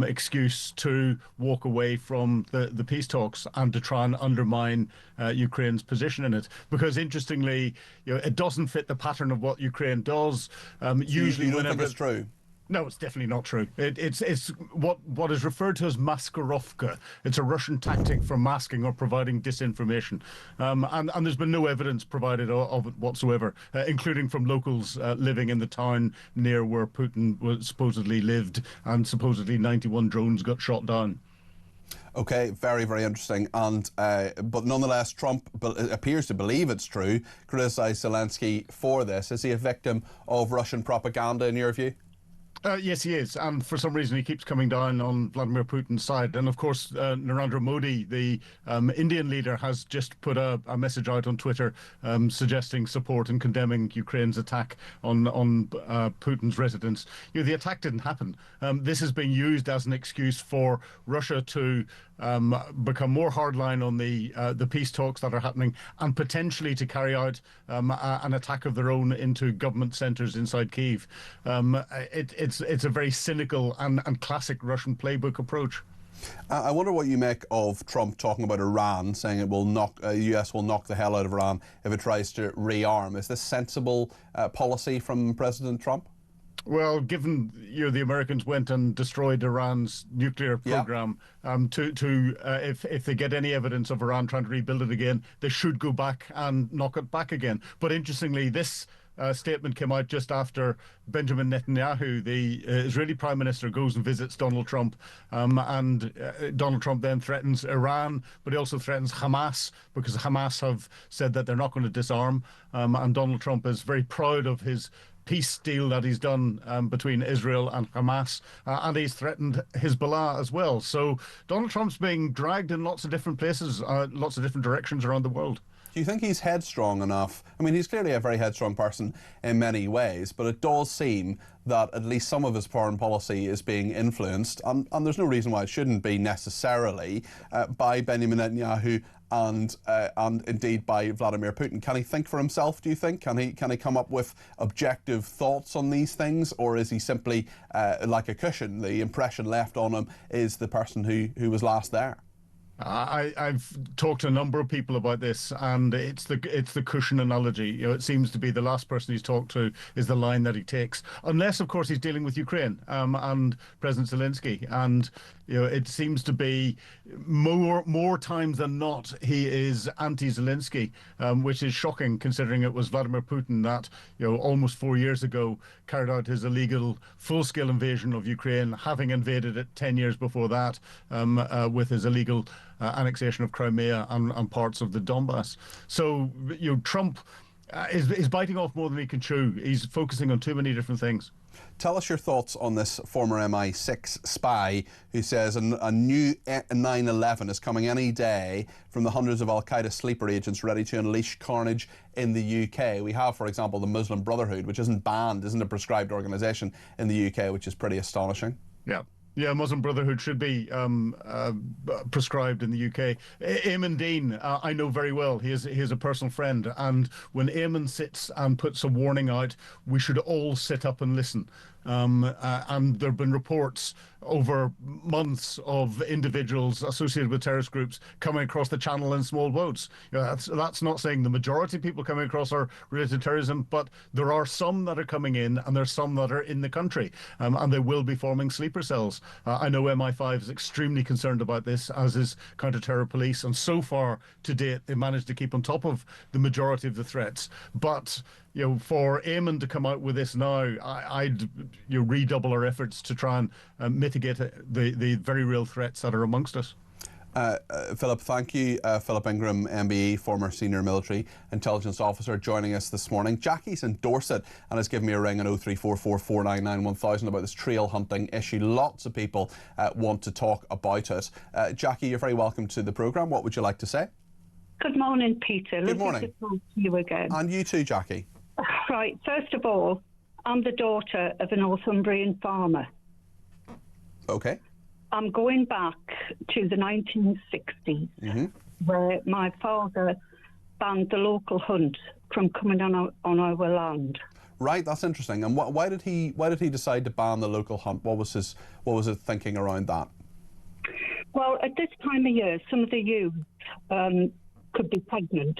excuse to walk away from the peace talks and to try and undermine Ukraine's position in it. Because interestingly, it doesn't fit the pattern of what Ukraine does. Usually, you don't think it's true? No, it's definitely not true. It's what is referred to as maskirovka. It's a Russian tactic for masking or providing disinformation. And there's been no evidence provided of it whatsoever, including from locals living in the town near where Putin supposedly lived, and supposedly 91 drones got shot down. Okay, very, very interesting. And but nonetheless, Trump appears to believe it's true, criticised Zelensky for this. Is he a victim of Russian propaganda in your view? Yes, he is. And for some reason, he keeps coming down on Vladimir Putin's side. And of course, Narendra Modi, the Indian leader, has just put a message out on Twitter suggesting support and condemning Ukraine's attack on Putin's residence. The attack didn't happen. This is being used as an excuse for Russia to become more hardline on the peace talks that are happening, and potentially to carry out an attack of their own into government centres inside Kyiv. It's a very cynical and classic Russian playbook approach. I wonder what you make of Trump talking about Iran, saying it will US will knock the hell out of Iran if it tries to rearm. Is this sensible policy from President Trump? Well, given the Americans went and destroyed Iran's nuclear program, if they get any evidence of Iran trying to rebuild it again, they should go back and knock it back again. But interestingly, this statement came out just after Benjamin Netanyahu, the Israeli Prime Minister, goes and visits Donald Trump, and Donald Trump then threatens Iran, but he also threatens Hamas, because Hamas have said that they're not going to disarm, and Donald Trump is very proud of his peace deal that he's done between Israel and Hamas, and he's threatened Hezbollah as well. So Donald Trump's being dragged in lots of different places, lots of different directions around the world. Do you think he's headstrong enough? I mean, he's clearly a very headstrong person in many ways, but it does seem that at least some of his foreign policy is being influenced, and there's no reason why it shouldn't be necessarily, by Benjamin Netanyahu and indeed by Vladimir Putin. Can he think for himself, do you think? Can he come up with objective thoughts on these things, or is he simply like a cushion? The impression left on him is the person who was last there. I've talked to a number of people about this, and it's the cushion analogy. It seems to be the last person he's talked to is the line that he takes, unless of course he's dealing with Ukraine and President Zelensky, and it seems to be more times than not he is anti-Zelensky, which is shocking considering it was Vladimir Putin that almost 4 years ago carried out his illegal full-scale invasion of Ukraine, having invaded it 10 years before that with his illegal annexation of Crimea and parts of the Donbass. So Trump is biting off more than he can chew. He's focusing on too many different things. Tell us your thoughts on this former MI6 spy who says a new 9/11 is coming any day from the hundreds of Al-Qaeda sleeper agents ready to unleash carnage in the UK. We have, for example, the Muslim Brotherhood, which isn't banned, isn't a prescribed organisation in the UK, which is pretty astonishing. Yeah, Muslim Brotherhood should be prescribed in the UK. Eamon Dean, I know very well. He is a personal friend. And when Eamon sits and puts a warning out, we should all sit up and listen. And there have been reports over months of individuals associated with terrorist groups coming across the channel in small boats. That's not saying the majority of people coming across are related to terrorism, but there are some that are coming in, and there's some that are in the country, and they will be forming sleeper cells. I know MI5 is extremely concerned about this, as is counter-terror police, and so far to date they managed to keep on top of the majority of the threats. But for Eamon to come out with this now, I'd redouble our efforts to try and mitigate the very real threats that are amongst us. Philip, thank you. Philip Ingram, MBE, former senior military intelligence officer, joining us this morning. Jackie's in Dorset and has given me a ring on 0344 499 1000 about this trail hunting issue. Lots of people want to talk about it. Jackie, you're very welcome to the programme. What would you like to say? Good morning, Peter. Good morning. Good to talk to you again. And you too, Jackie. Right, first of all, I'm the daughter of a Northumbrian farmer. Okay. I'm going back to the 1960s, where my father banned the local hunt from coming on our land. Right, that's interesting. And why did he decide to ban the local hunt? What was his thinking around that? Well, at this time of year, some of the youth could be pregnant.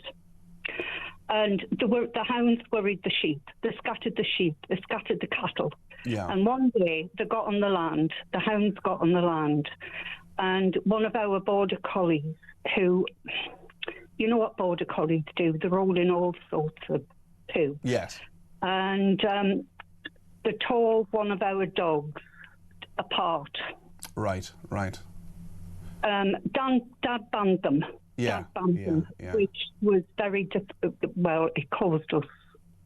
And the hounds worried the sheep. They scattered the sheep. They scattered the cattle. Yeah. And one day they got on the land. The hounds got on the land. And one of our border collies, who, you know what border collies do? They're all in all sorts of poo. Yes. And they tore one of our dogs apart. Right. Dad banned them. Yeah. Which was very difficult. Well, it caused us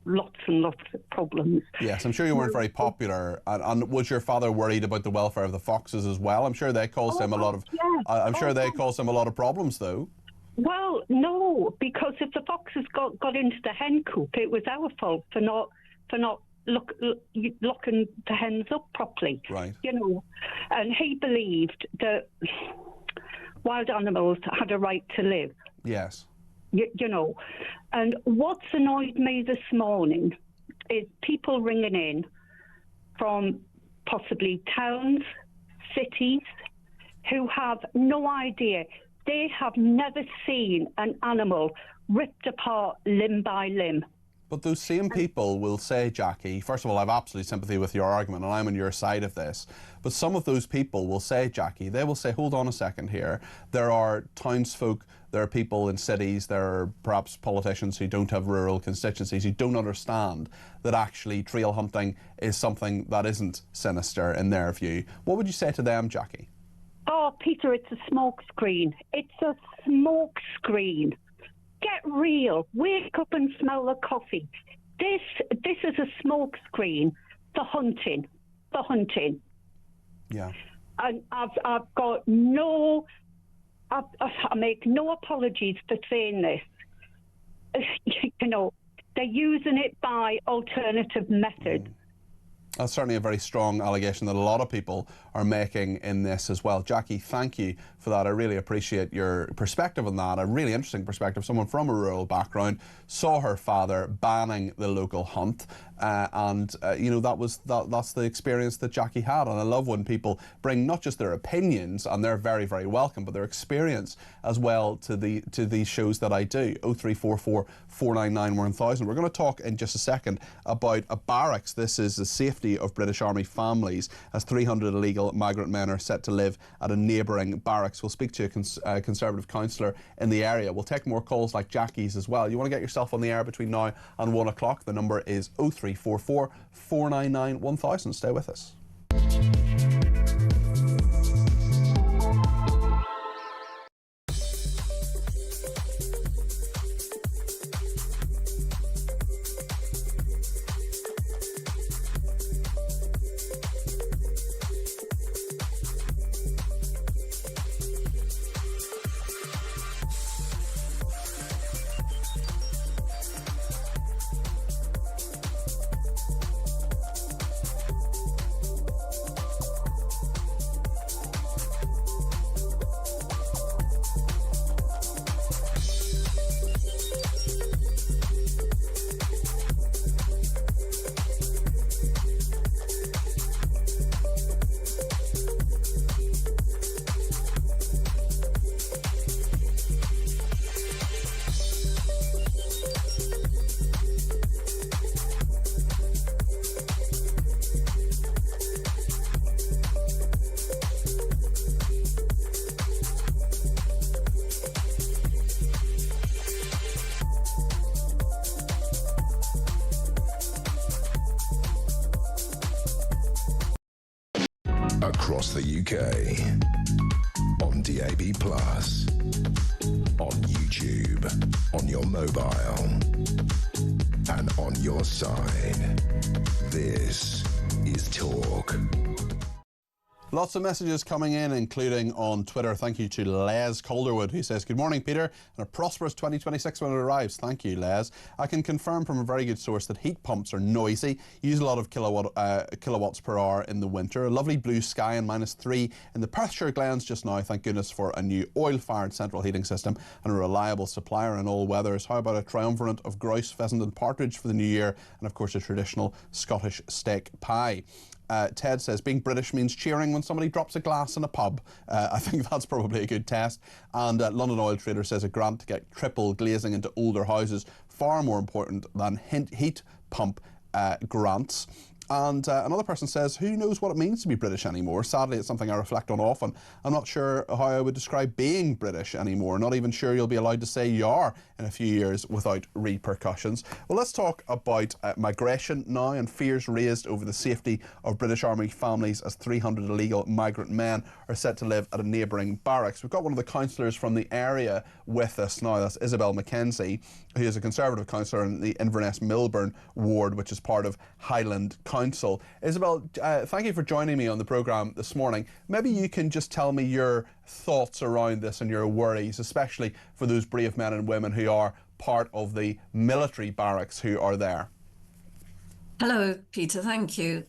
lots and lots of problems. Yes, I'm sure you weren't very popular. And was your father worried about the welfare of the foxes as well? I'm sure they caused him a lot of. I'm sure they caused him a lot of problems, though. Well, no, because if the foxes got into the hen coop, it was our fault for not locking the hens up properly. Right. You know, and he believed that wild animals had a right to live. Yes. You know, and what's annoyed me this morning is people ringing in from possibly towns, cities, who have no idea. They have never seen an animal ripped apart limb by limb. But those same people will say, Jackie, first of all, I have absolute sympathy with your argument and I'm on your side of this. But some of those people will say, Jackie, they will say, hold on a second here. There are townsfolk, there are people in cities, there are perhaps politicians who don't have rural constituencies, who don't understand that actually trail hunting is something that isn't sinister in their view. What would you say to them, Jackie? Oh, Peter, it's a smoke screen. It's a smoke screen. Get real. Wake up and smell the coffee. This is a smoke screen for hunting. For hunting. Yeah. And I've got no. I make no apologies for saying this. You know, they're using it by alternative methods. That's certainly a very strong allegation that a lot of people are making in this as well. Jackie, thank you for that. I really appreciate your perspective on that. A really interesting perspective. Someone from a rural background saw her father banning the local hunt, you know, that's the experience that Jackie had. And I love when people bring not just their opinions, and they're very, very welcome, but their experience as well to these shows that I do. 0344 499 1000. We're going to talk in just a second about a barracks. This is the safety of British Army families, as 300 illegal migrant men are set to live at a neighbouring barracks. We'll speak to a Conservative councillor in the area. We'll take more calls like Jackie's as well. You want to get yourself on the air between now and 1 o'clock. The number is 0344 499 1000. Stay with us. Across the UK, on DAB+, on YouTube, on your mobile, and on your side. This is Talk. Lots of messages coming in, including on Twitter. Thank you to Les Calderwood, who says, good morning, Peter, and a prosperous 2026 when it arrives. Thank you, Les. I can confirm from a very good source that heat pumps are noisy, use a lot of kilowatts per hour in the winter. A lovely blue sky and -3 in the Perthshire Glens just now. Thank goodness for a new oil-fired central heating system and a reliable supplier in all weathers. How about a triumvirate of grouse, pheasant and partridge for the new year? And of course, a traditional Scottish steak pie. Ted says, being British means cheering when somebody drops a glass in a pub. I think that's probably a good test. And London Oil Trader says a grant to get triple glazing into older houses, far more important than heat pump grants. And another person says, who knows what it means to be British anymore? Sadly, it's something I reflect on often. I'm not sure how I would describe being British anymore. Not even sure you'll be allowed to say you are in a few years without repercussions. Well, let's talk about migration now and fears raised over the safety of British Army families as 300 illegal migrant men are set to live at a neighbouring barracks. We've got one of the councillors from the area with us now. That's Isabel McKenzie, who is a Conservative councillor in the Inverness Milburn ward, which is part of Highland Council. Isabel, thank you for joining me on the programme this morning. Maybe you can just tell me your thoughts around this and your worries, especially for those brave men and women who are part of the military barracks who are there. Hello, Peter. Thank you.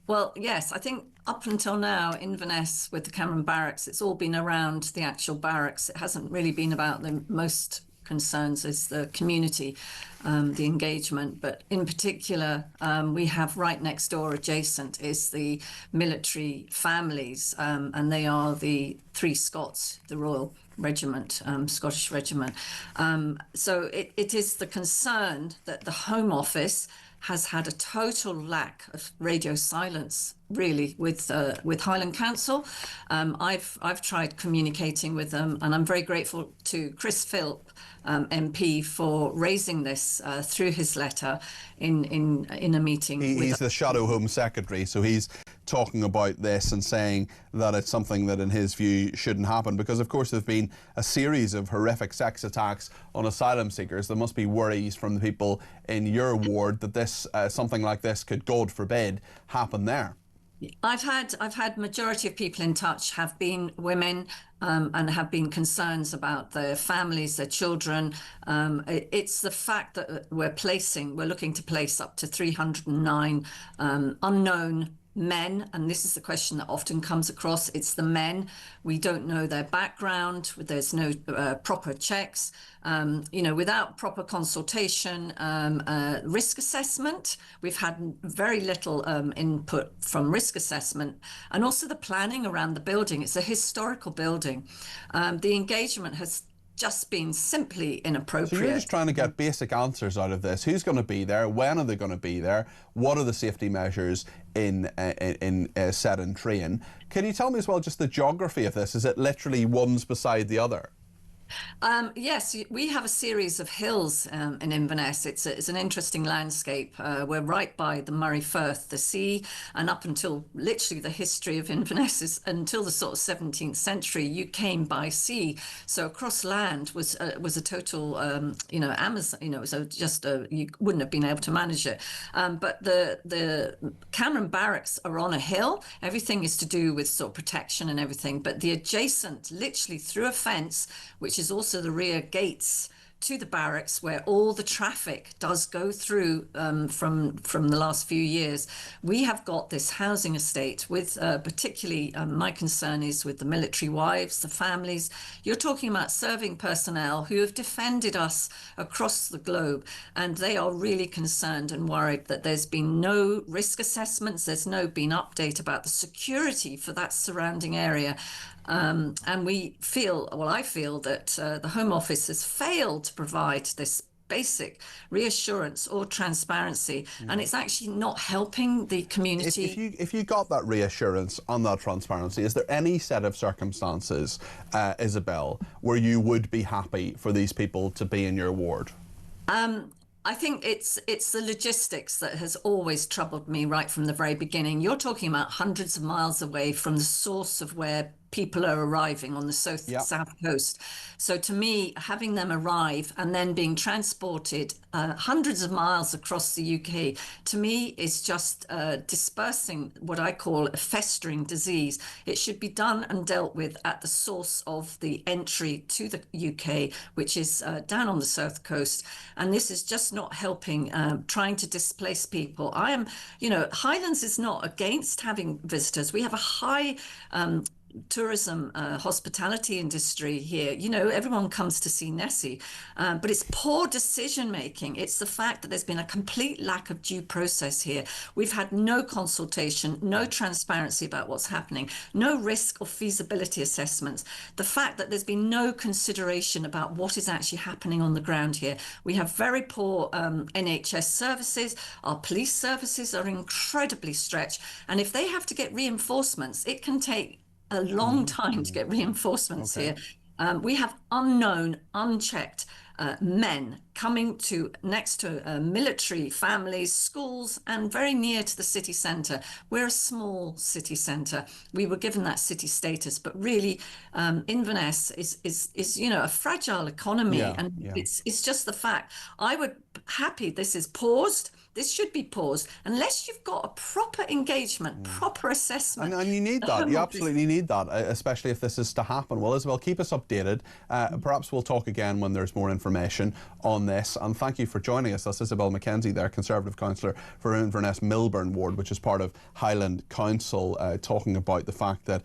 Well, yes, I think up until now, Inverness with the Cameron Barracks, it's all been around the actual barracks. It hasn't really been about the most concerns is the community, the engagement. But in particular, we have right next door adjacent is the military families, and they are the Three Scots, the Royal Regiment, Scottish Regiment. So it is the concern that the Home Office has had a total lack of radio silence, really, with Highland Council. I've tried communicating with them, and I'm very grateful to Chris Philp, MP, for raising this through his letter in a meeting. He's the Shadow Home Secretary, so he's talking about this and saying that it's something that in his view shouldn't happen, because of course there have been a series of horrific sex attacks on asylum seekers. There must be worries from the people in your ward that this something like this could, God forbid, happen there. I've had majority of people in touch have been women, and have been concerns about their families, their children. It's the fact that we're looking to place up to 309 unknown men, and this is the question that often comes across. It's the men. We don't know their background. There's no proper checks. Without proper consultation, risk assessment. We've had very little input from risk assessment, and also the planning around the building. It's a historical building. The engagement has just been simply inappropriate. So you're just trying to get basic answers out of this. Who's going to be there? When are they going to be there? What are the safety measures in set in train? Can you tell me as well just the geography of this? Is it literally one's beside the other? Yes, we have a series of hills in Inverness. It's an interesting landscape. We're right by the Murray Firth, the sea, and up until literally the history of Inverness is until the sort of 17th century, you came by sea. So across land was a total, Amazon. It was you wouldn't have been able to manage it. But the Cameron Barracks are on a hill. Everything is to do with sort of protection and everything. But the adjacent, literally through a fence, which is also the rear gates to the barracks, where all the traffic does go through from the last few years. We have got this housing estate with particularly my concern is with the military wives, the families. You're talking about serving personnel who have defended us across the globe, and they are really concerned and worried that there's been no risk assessments, there's no been update about the security for that surrounding area. And I feel that the Home Office has failed to provide this basic reassurance or transparency, and it's actually not helping the community. If you got that reassurance on that transparency, is there any set of circumstances, Isabel, where you would be happy for these people to be in your ward? I think it's the logistics that has always troubled me right from the very beginning. You're talking about hundreds of miles away from the source of where people are arriving on the south coast. So to me, having them arrive and then being transported hundreds of miles across the UK, to me is just dispersing what I call a festering disease. It should be done and dealt with at the source of the entry to the UK, which is down on the south coast. And this is just not helping, trying to displace people. Highlands is not against having visitors. We have a high tourism, hospitality industry here. You know, everyone comes to see Nessie, but it's poor decision making. It's the fact that there's been a complete lack of due process here. We've had no consultation, no transparency about what's happening, no risk or feasibility assessments. The fact that there's been no consideration about what is actually happening on the ground here. We have very poor NHS services. Our police services are incredibly stretched. And if they have to get reinforcements, it can take a long time to get reinforcements here. We have unknown, unchecked men coming to next to military families, schools, and very near to the city centre. We're a small city centre. We were given that city status, but really Inverness is you know, a fragile economy, and it's just the fact. I would happy this is paused. This should be paused unless you've got a proper engagement, proper assessment. And you need that. You absolutely need that, especially if this is to happen. Well, Isabel, keep us updated. Perhaps we'll talk again when there's more information on this. And thank you for joining us. That's Isabel Mackenzie there, Conservative Councillor for Inverness Milburn Ward, which is part of Highland Council, talking about the fact that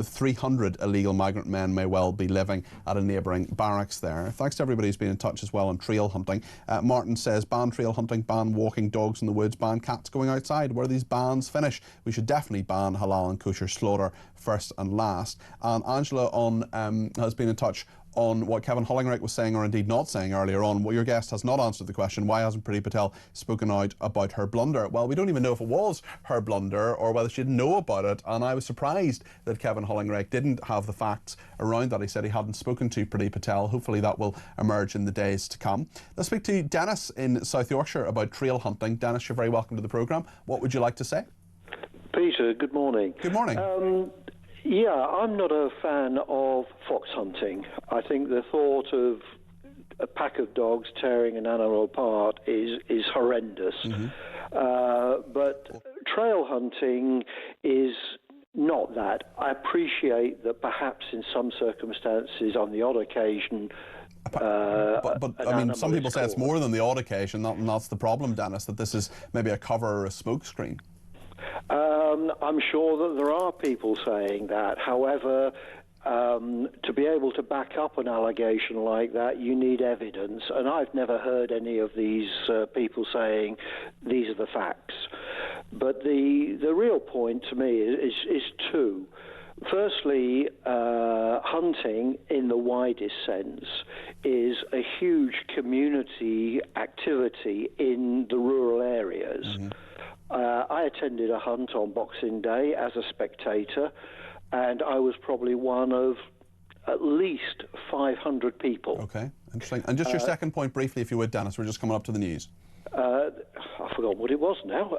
300 illegal migrant men may well be living at a neighbouring barracks there. Thanks to everybody who's been in touch as well on trail hunting. Martin says, ban trail hunting, ban walking dogs in the woods, ban cats going outside. Where these bans finish, we should definitely ban halal and kosher slaughter first and last. And Angela has been in touch on what Kevin Hollingrick was saying, or indeed not saying earlier on. Well, your guest has not answered the question, why hasn't Priti Patel spoken out about her blunder? Well, we don't even know if it was her blunder or whether she didn't know about it, and I was surprised that Kevin Hollingrick didn't have the facts around that. He said he hadn't spoken to Priti Patel. Hopefully that will emerge in the days to come. Let's speak to Dennis in South Yorkshire about trail hunting. Dennis, you're very welcome to the programme. What would you like to say? Peter, good morning. Good morning. Yeah, I'm not a fan of fox hunting. I think the thought of a pack of dogs tearing an animal apart is horrendous. But trail hunting is not that. I appreciate that perhaps in some circumstances, on the odd occasion, but I mean, some people say it's more than the odd occasion, and that's the problem, Dennis, that this is maybe a cover or a smokescreen. I'm sure that there are people saying that. However, to be able to back up an allegation like that, you need evidence. And I've never heard any of these people saying these are the facts. But the real point to me is two. Firstly, hunting in the widest sense is a huge community activity in the rural areas. I attended a hunt on Boxing Day as a spectator, and I was probably one of at least 500 people. Okay, interesting. And just your second point briefly, if you would, Dennis, we're just coming up to the news. I forgot what it was now.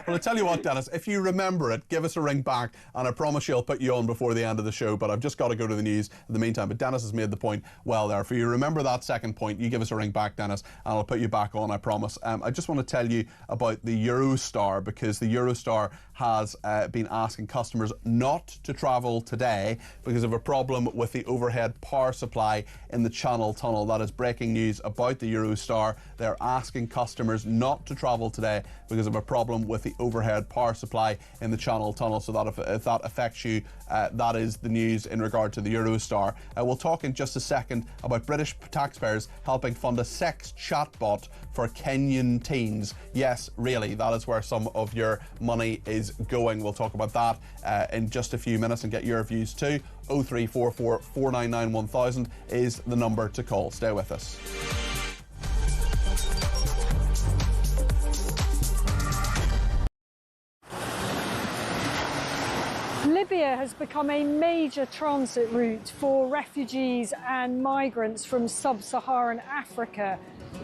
Well, I tell you what, Dennis, if you remember it, give us a ring back, and I promise you I'll put you on before the end of the show, but I've just got to go to the news in the meantime. But Dennis has made the point well there. If you remember that second point, you give us a ring back, Dennis, and I'll put you back on, I promise. I just want to tell you about the Eurostar, because the Eurostar has been asking customers not to travel today because of a problem with the overhead power supply in the Channel Tunnel. That is breaking news about the Eurostar. They're asking customers not to travel today because of a problem with the overhead power supply in the Channel Tunnel. So that if that affects you, that is the news in regard to the Eurostar. We'll talk in just a second about British taxpayers helping fund a sex chatbot for Kenyan teens. Yes, really, that is where some of your money is going. We'll talk about that in just a few minutes and get your views too. 0344 499 1000 is the number to call. Stay with us. Libya has become a major transit route for refugees and migrants from sub-Saharan Africa,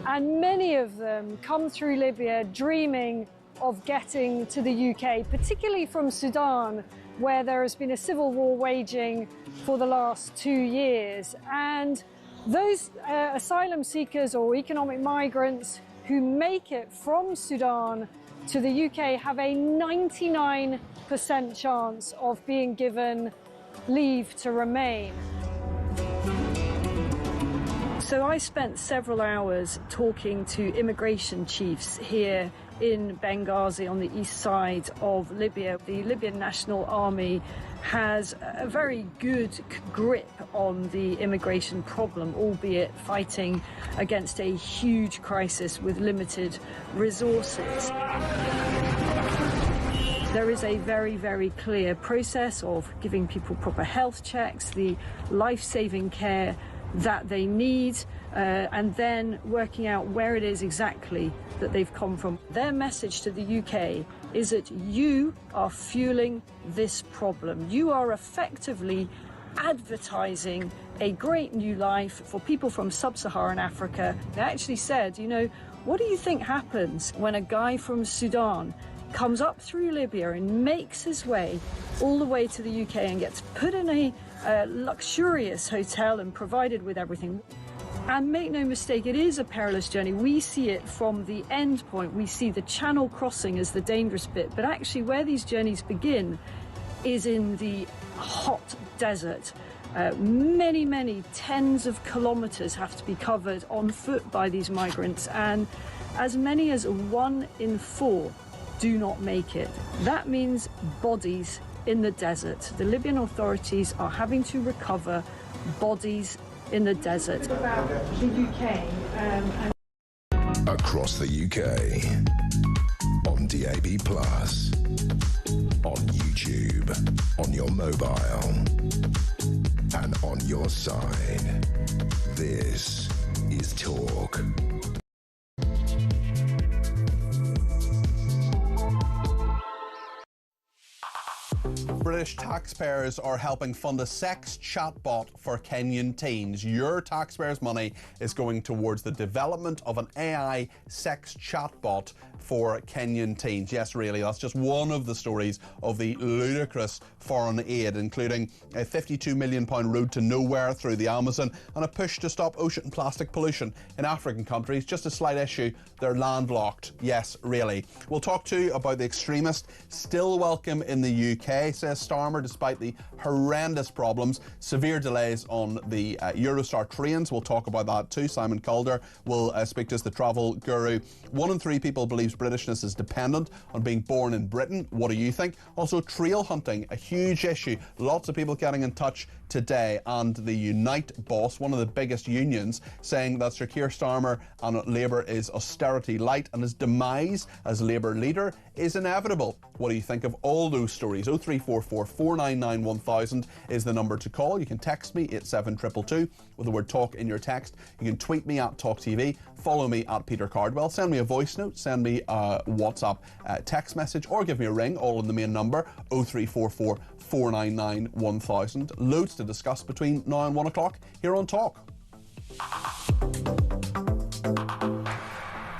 and many of them come through Libya dreaming of getting to the UK, particularly from Sudan, where there has been a civil war waging for the last 2 years. And those asylum seekers or economic migrants who make it from Sudan to the UK have a 99% chance of being given leave to remain. So I spent several hours talking to immigration chiefs here in Benghazi on the east side of Libya. The Libyan National Army has a very good grip on the immigration problem, albeit fighting against a huge crisis with limited resources. There is a very, very clear process of giving people proper health checks, the life-saving care that they need, and then working out where it is exactly that they've come from. Their message to the UK is that you are fueling this problem. You are effectively advertising a great new life for people from sub-Saharan Africa. They actually said, you know, what do you think happens when a guy from Sudan comes up through Libya and makes his way all the way to the UK and gets put in a luxurious hotel and provided with everything? And make no mistake, it is a perilous journey. We see it from the end point. We see the channel crossing as the dangerous bit. But actually where these journeys begin is in the hot desert. Many, many tens of kilometres have to be covered on foot by these migrants. And as many as 1 in 4 do not make it. That means bodies in the desert. The Libyan authorities are having to recover bodies in the desert. About the UK across the UK, on DAB+, on YouTube, on your mobile, and on your side. This is Talk. British taxpayers are helping fund a sex chatbot for Kenyan teens. Your taxpayers' money is going towards the development of an AI sex chatbot for Kenyan teens. Yes, really, that's just one of the stories of the ludicrous foreign aid, including a £52 million road to nowhere through the Amazon and a push to stop ocean plastic pollution in African countries. Just a slight issue, they're landlocked. Yes, really. We'll talk too about the extremist still welcome in the UK, says Starmer, despite the horrendous problems, severe delays on the Eurostar trains. We'll talk about that too. Simon Calder will speak to us, the travel guru. 1 in 3 people believes Britishness is dependent on being born in Britain. What do you think? Also, trail hunting, a huge issue. Lots of people getting in touch today, and the Unite boss, one of the biggest unions, saying that Sir Keir Starmer and Labour is austerity light and his demise as Labour leader is inevitable. What do you think of all those stories? 0344 499 1000 is the number to call. You can text me at 722 with the word talk in your text. You can tweet me at talkTV, follow me at Peter Cardwell, send me a voice note, send me a WhatsApp text message, or give me a ring, all in the main number 0344 499 1000. Loads to discuss between now and 1 o'clock here on Talk.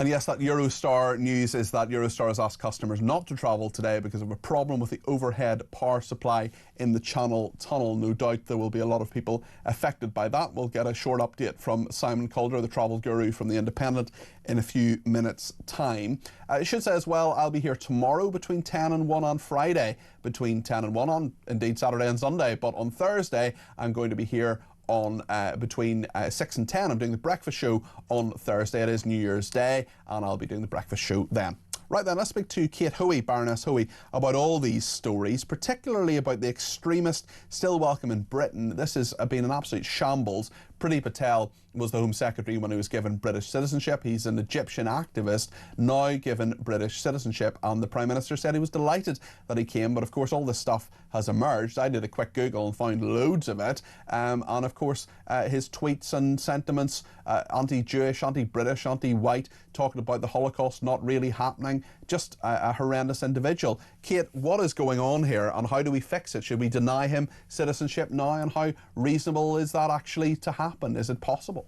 And yes, that Eurostar news is that Eurostar has asked customers not to travel today because of a problem with the overhead power supply in the Channel Tunnel. No doubt there will be a lot of people affected by that. We'll get a short update from Simon Calder, the travel guru from The Independent, in a few minutes' time. I should say as well, I'll be here tomorrow between 10 and 1, on Friday between 10 and 1, on indeed Saturday and Sunday. But on Thursday, I'm going to be here on between 6 and 10. I'm doing the breakfast show on Thursday. It is New Year's Day, and I'll be doing the breakfast show then. Right then, let's speak to Kate Hoey, Baroness Hoey, about all these stories, particularly about the extremist still welcome in Britain. This has been an absolute shambles. Priti Patel was the Home Secretary when he was given British citizenship. He's an Egyptian activist, now given British citizenship, and the Prime Minister said he was delighted that he came, but of course all this stuff has emerged. I did a quick Google and found loads of it, and of course his tweets and sentiments, anti-Jewish, anti-British, anti-white, talking about the Holocaust not really happening, just a horrendous individual. Kate, what is going on here, and how do we fix it? Should we deny him citizenship now, and how reasonable is that actually to happen? Is it possible?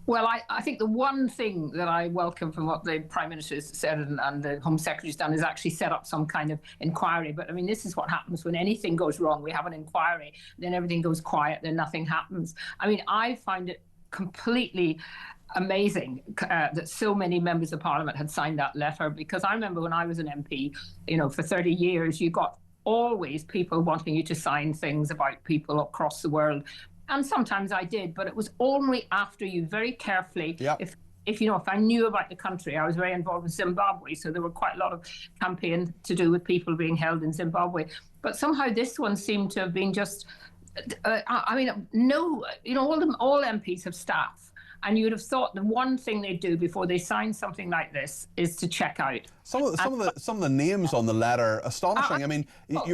Well, I think the one thing that I welcome from what the Prime Minister has said and the Home Secretary's done is actually set up some kind of inquiry. But I mean, this is what happens when anything goes wrong. We have an inquiry, then everything goes quiet, then nothing happens. I mean, I find it completely amazing that so many members of Parliament had signed that letter, because I remember when I was an MP, for 30 years, you got always people wanting you to sign things about people across the world. And sometimes I did, but it was only after you very carefully, if I knew about the country, I was very involved in Zimbabwe, so there were quite a lot of campaign to do with people being held in Zimbabwe. But somehow this one seemed to have been just, no, all MPs have staff. And you would have thought the one thing they do before they sign something like this is to check out. Some of the names on the letter astonishing. I mean,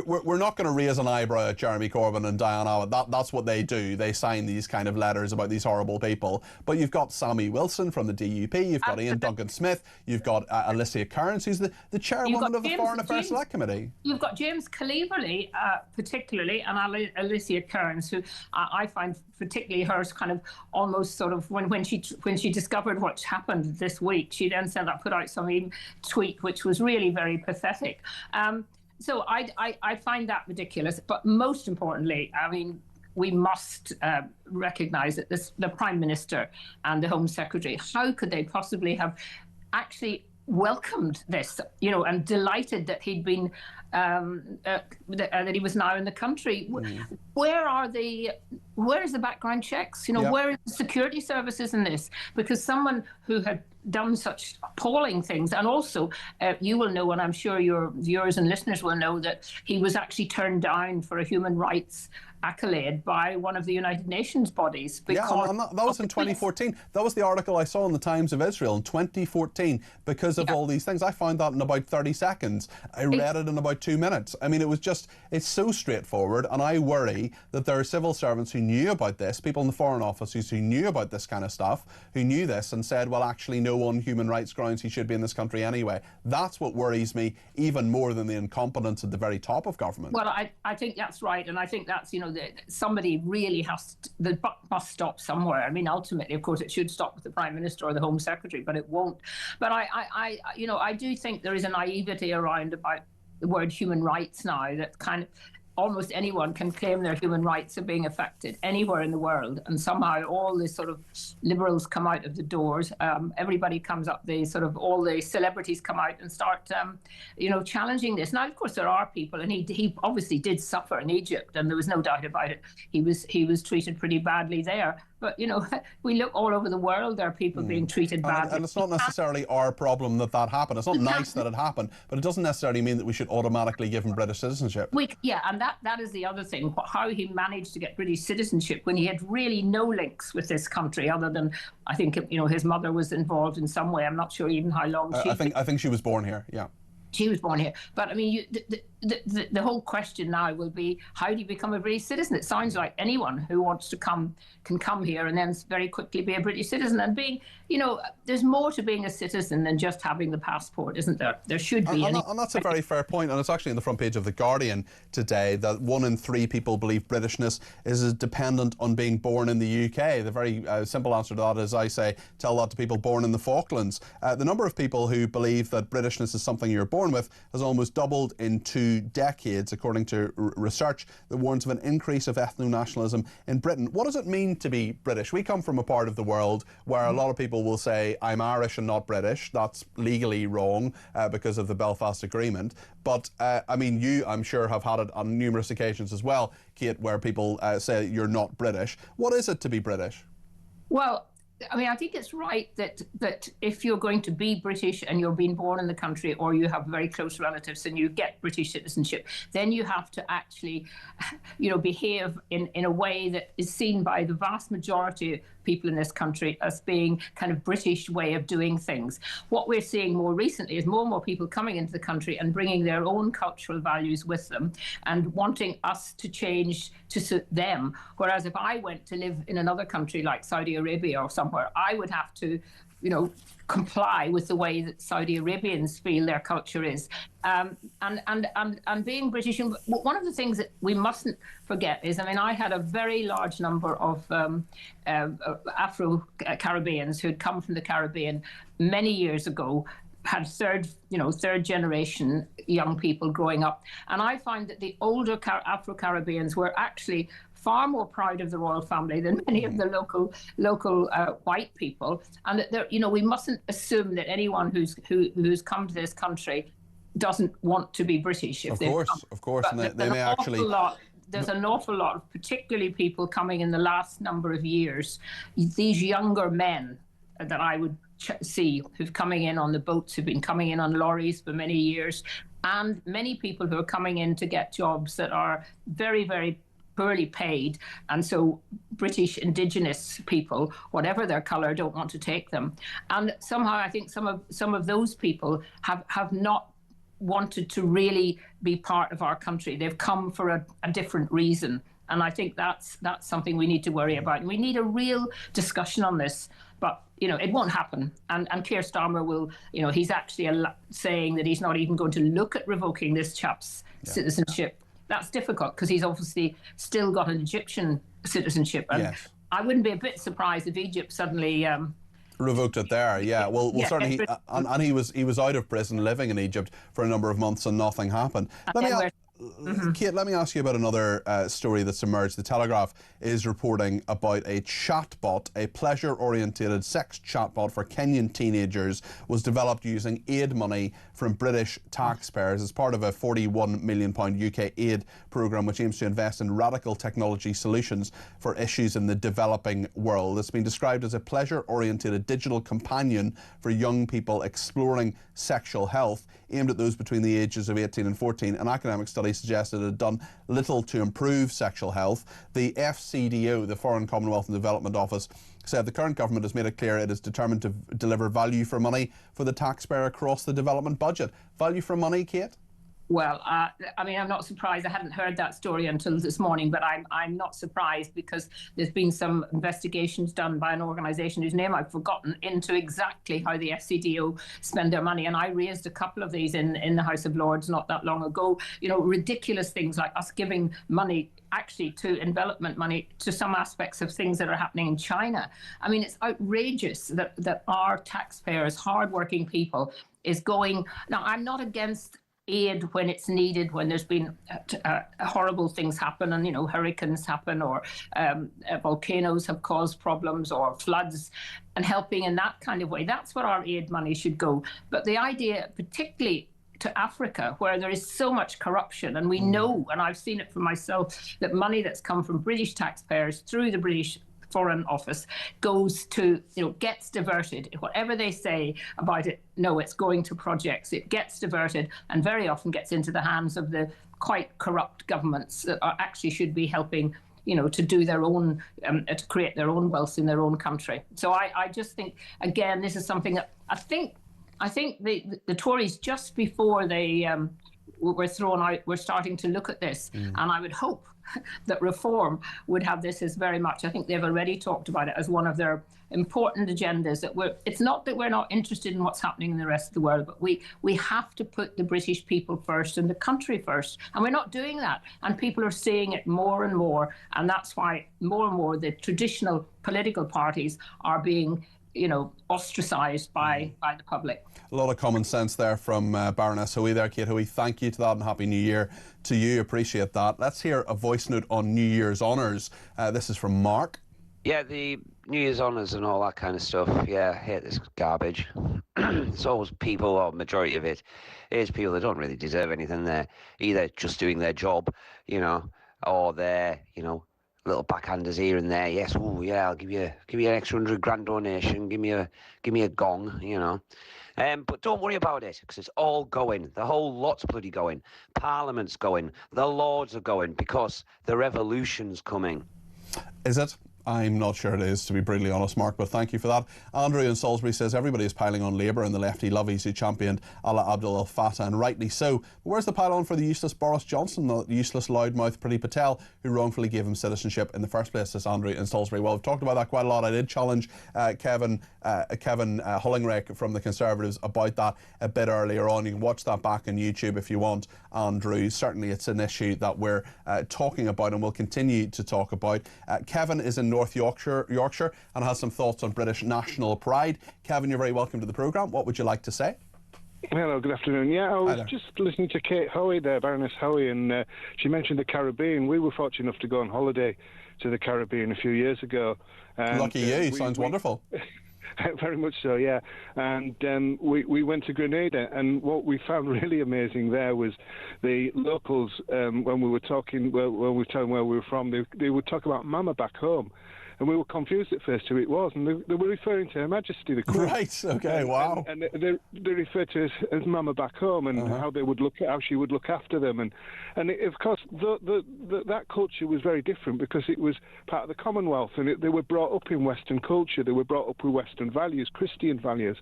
we're not going to raise an eyebrow at Jeremy Corbyn and Diane Abbott. That's what they do. They sign these kind of letters about these horrible people. But you've got Sammy Wilson from the DUP. You've got Ian Duncan Smith. You've got Alicia Kearns, who's the chairwoman of the Foreign Affairs Select Committee. You've got James Cleverly, particularly, and Alicia Kearns, who I find particularly hers kind of almost sort of when she discovered what's happened this week, she then put out some tweet which was really very pathetic. So I find that ridiculous. But most importantly, I mean, we must recognise that the Prime Minister and the Home Secretary, how could they possibly have actually welcomed this, and delighted that he'd been that he was now in the country. Where is the background checks? Where is the security services in this? Because someone who had done such appalling things, and also you will know, and I'm sure your viewers and listeners will know, that he was actually turned down for a human rights accolade by one of the United Nations bodies. Yeah, and that was in 2014. That was the article I saw in the Times of Israel in 2014 because of all these things. I found that in about 30 seconds. I read it in about 2 minutes. I mean, it's so straightforward, and I worry that there are civil servants who knew about this, people in the Foreign Office who knew about this kind of stuff, who knew this and said, well, actually, no, on human rights grounds, he should be in this country anyway. That's what worries me even more than the incompetence at the very top of government. Well, I think that's right, and I think that's, somebody really the buck must stop somewhere. I mean, ultimately, of course, it should stop with the Prime Minister or the Home Secretary, but it won't. But I do think there is a naivety around about the word human rights now, that kind of almost anyone can claim their human rights are being affected anywhere in the world, and somehow all the sort of liberals come out of the doors. Everybody comes up, all the celebrities come out and start, challenging this. Now, of course, there are people, and he obviously did suffer in Egypt, and there was no doubt about it. He was treated pretty badly there. But, we look all over the world, there are people being treated badly. And it's not necessarily our problem that happened. It's not nice that it happened, but it doesn't necessarily mean that we should automatically give him British citizenship. And that is the other thing, how he managed to get British citizenship when he had really no links with this country other than, I think, his mother was involved in some way. I'm not sure even how long she... I think she was born here, yeah. She was born here. But, I mean, the whole question now will be, how do you become a British citizen? It sounds like anyone who wants to can come here and then very quickly be a British citizen. And being, there's more to being a citizen than just having the passport, isn't there? There should be. And that's a very fair point. And it's actually in the front page of The Guardian today that 1 in 3 people believe Britishness is dependent on being born in the UK. The very simple answer to that is, I say, tell that to people born in the Falklands. The number of people who believe that Britishness is something you're born with has almost doubled in 2 decades, according to research that warns of an increase of ethno-nationalism in Britain. What does it mean to be British? We come from a part of the world where a lot of people will say, I'm Irish and not British. That's legally wrong because of the Belfast Agreement. But, I mean, you, I'm sure, have had it on numerous occasions as well, Kate, where people say you're not British. What is it to be British? Well, I mean, I think it's right that if you're going to be British and you're being born in the country, or you have very close relatives and you get British citizenship, then you have to actually, behave in a way that is seen by the vast majority of people in this country as being kind of British way of doing things. What we're seeing more recently is more and more people coming into the country and bringing their own cultural values with them and wanting us to change to suit them. Whereas if I went to live in another country like Saudi Arabia or somewhere, I would have to, comply with the way that Saudi Arabians feel their culture is. And being British, one of the things that we mustn't forget is, I mean, I had a very large number of Afro-Caribbeans who had come from the Caribbean many years ago, had third generation young people growing up. And I find that the older Afro-Caribbeans were actually far more proud of the royal family than many of the local white people, and that we mustn't assume that anyone who's come to this country doesn't want to be British. Of course, and they may actually. There's an awful lot of particularly people coming in the last number of years, these younger men that I would see who've coming in on the boats, who've been coming in on lorries for many years, and many people who are coming in to get jobs that are very, very poorly paid, and so British Indigenous people, whatever their colour, don't want to take them. And somehow I think some of those people have not wanted to really be part of our country. They've come for a different reason. And I think that's something we need to worry about. And we need a real discussion on this. But, it won't happen. And Keir Starmer will, he's actually saying that he's not even going to look at revoking this chap's citizenship. That's difficult because he's obviously still got an Egyptian citizenship. And I wouldn't be a bit surprised if Egypt suddenly... revoked it there, yeah. Well, certainly, and he was out of prison, living in Egypt for a number of months, and nothing happened. Kate, let me ask you about another story that's emerged. The Telegraph is reporting about a chatbot, a pleasure-oriented sex chatbot for Kenyan teenagers, was developed using aid money from British taxpayers as part of a £41 million UK aid programme which aims to invest in radical technology solutions for issues in the developing world. It's been described as a pleasure-oriented digital companion for young people exploring sexual health, aimed at those between the ages of 18 and 14. An academic study suggested it had done little to improve sexual health. The FCDO, the Foreign Commonwealth and Development Office, said the current government has made it clear it is determined to deliver value for money for the taxpayer across the development budget. Value for money, Kate? Well, I'm not surprised. I hadn't heard that story until this morning, but I'm not surprised because there's been some investigations done by an organisation whose name I've forgotten into exactly how the FCDO spend their money. And I raised a couple of these in the House of Lords not that long ago. Ridiculous things like us giving money actually to development money to some aspects of things that are happening in China. I mean, it's outrageous that our taxpayers, hardworking people, is going... Now, I'm not against aid when it's needed, when there's been horrible things happen and, hurricanes happen or volcanoes have caused problems or floods, and helping in that kind of way. That's where our aid money should go. But the idea, particularly to Africa, where there is so much corruption, and we know, and I've seen it for myself, that money that's come from British taxpayers through the British Foreign Office goes to, gets diverted. Whatever they say about it, no, it's going to projects. It gets diverted and very often gets into the hands of the quite corrupt governments that actually should be helping, to do their own, to create their own wealth in their own country. So I just think, again, this is something that I think the Tories, just before they were thrown out, were starting to look at this. And I would hope that Reform would have this as very much, I think they've already talked about it as one of their important agendas. It's not that we're not interested in what's happening in the rest of the world, but we have to put the British people first and the country first. And we're not doing that. And people are seeing it more and more. And that's why more and more the traditional political parties are being ostracised by the public. A lot of common sense there from Baroness Hoey there, Kate Hoey. Thank you to that, and Happy New Year to you. Appreciate that. Let's hear a voice note on New Year's honours. This is from Mark. Yeah, the New Year's honours and all that kind of stuff. Yeah, I hate this garbage. It's always people, or majority of it, is people that don't really deserve anything. They're either just doing their job, or they're, little backhanders here and there. Yes, oh yeah, I'll give you an extra £100,000 donation. Give me a gong, But don't worry about it, because it's all going. The whole lot's bloody going. Parliament's going. The Lords are going, because the revolution's coming. Is it? I'm not sure it is, to be brutally honest, Mark, but thank you for that. Andrew in Salisbury says everybody is piling on Labour and the lefty lovies who championed Allah Abdul El Fattah, and rightly so. But where's the pile-on for the useless Boris Johnson, the useless loudmouth Priti Patel, who wrongfully gave him citizenship in the first place, says Andrew in Salisbury. Well, we've talked about that quite a lot. I did challenge Kevin Hullingrake from the Conservatives about that a bit earlier on. You can watch that back on YouTube if you want, Andrew. Certainly it's an issue that we're talking about and will continue to talk about. Kevin is in North Yorkshire and has some thoughts on British national pride. Kevin, you're very welcome to the programme. What would you like to say? Hello, good afternoon. Yeah, I was just listening to Kate Hoey there, Baroness Hoey, and she mentioned the Caribbean. We were fortunate enough to go on holiday to the Caribbean a few years ago. And, lucky you, sounds wonderful. Very much so, yeah. And we went to Grenada, and what we found really amazing there was the locals, when we were talking, when we were telling where we were from, they would talk about Mama back home. and we were confused at first who it was, and they were referring to Her Majesty the Queen. Right. Okay. Wow. And they referred to her as Mama back home, and how she would look after them, and of course that culture was very different because it was part of the Commonwealth, and they were brought up in Western culture. They were brought up with Western values, Christian values,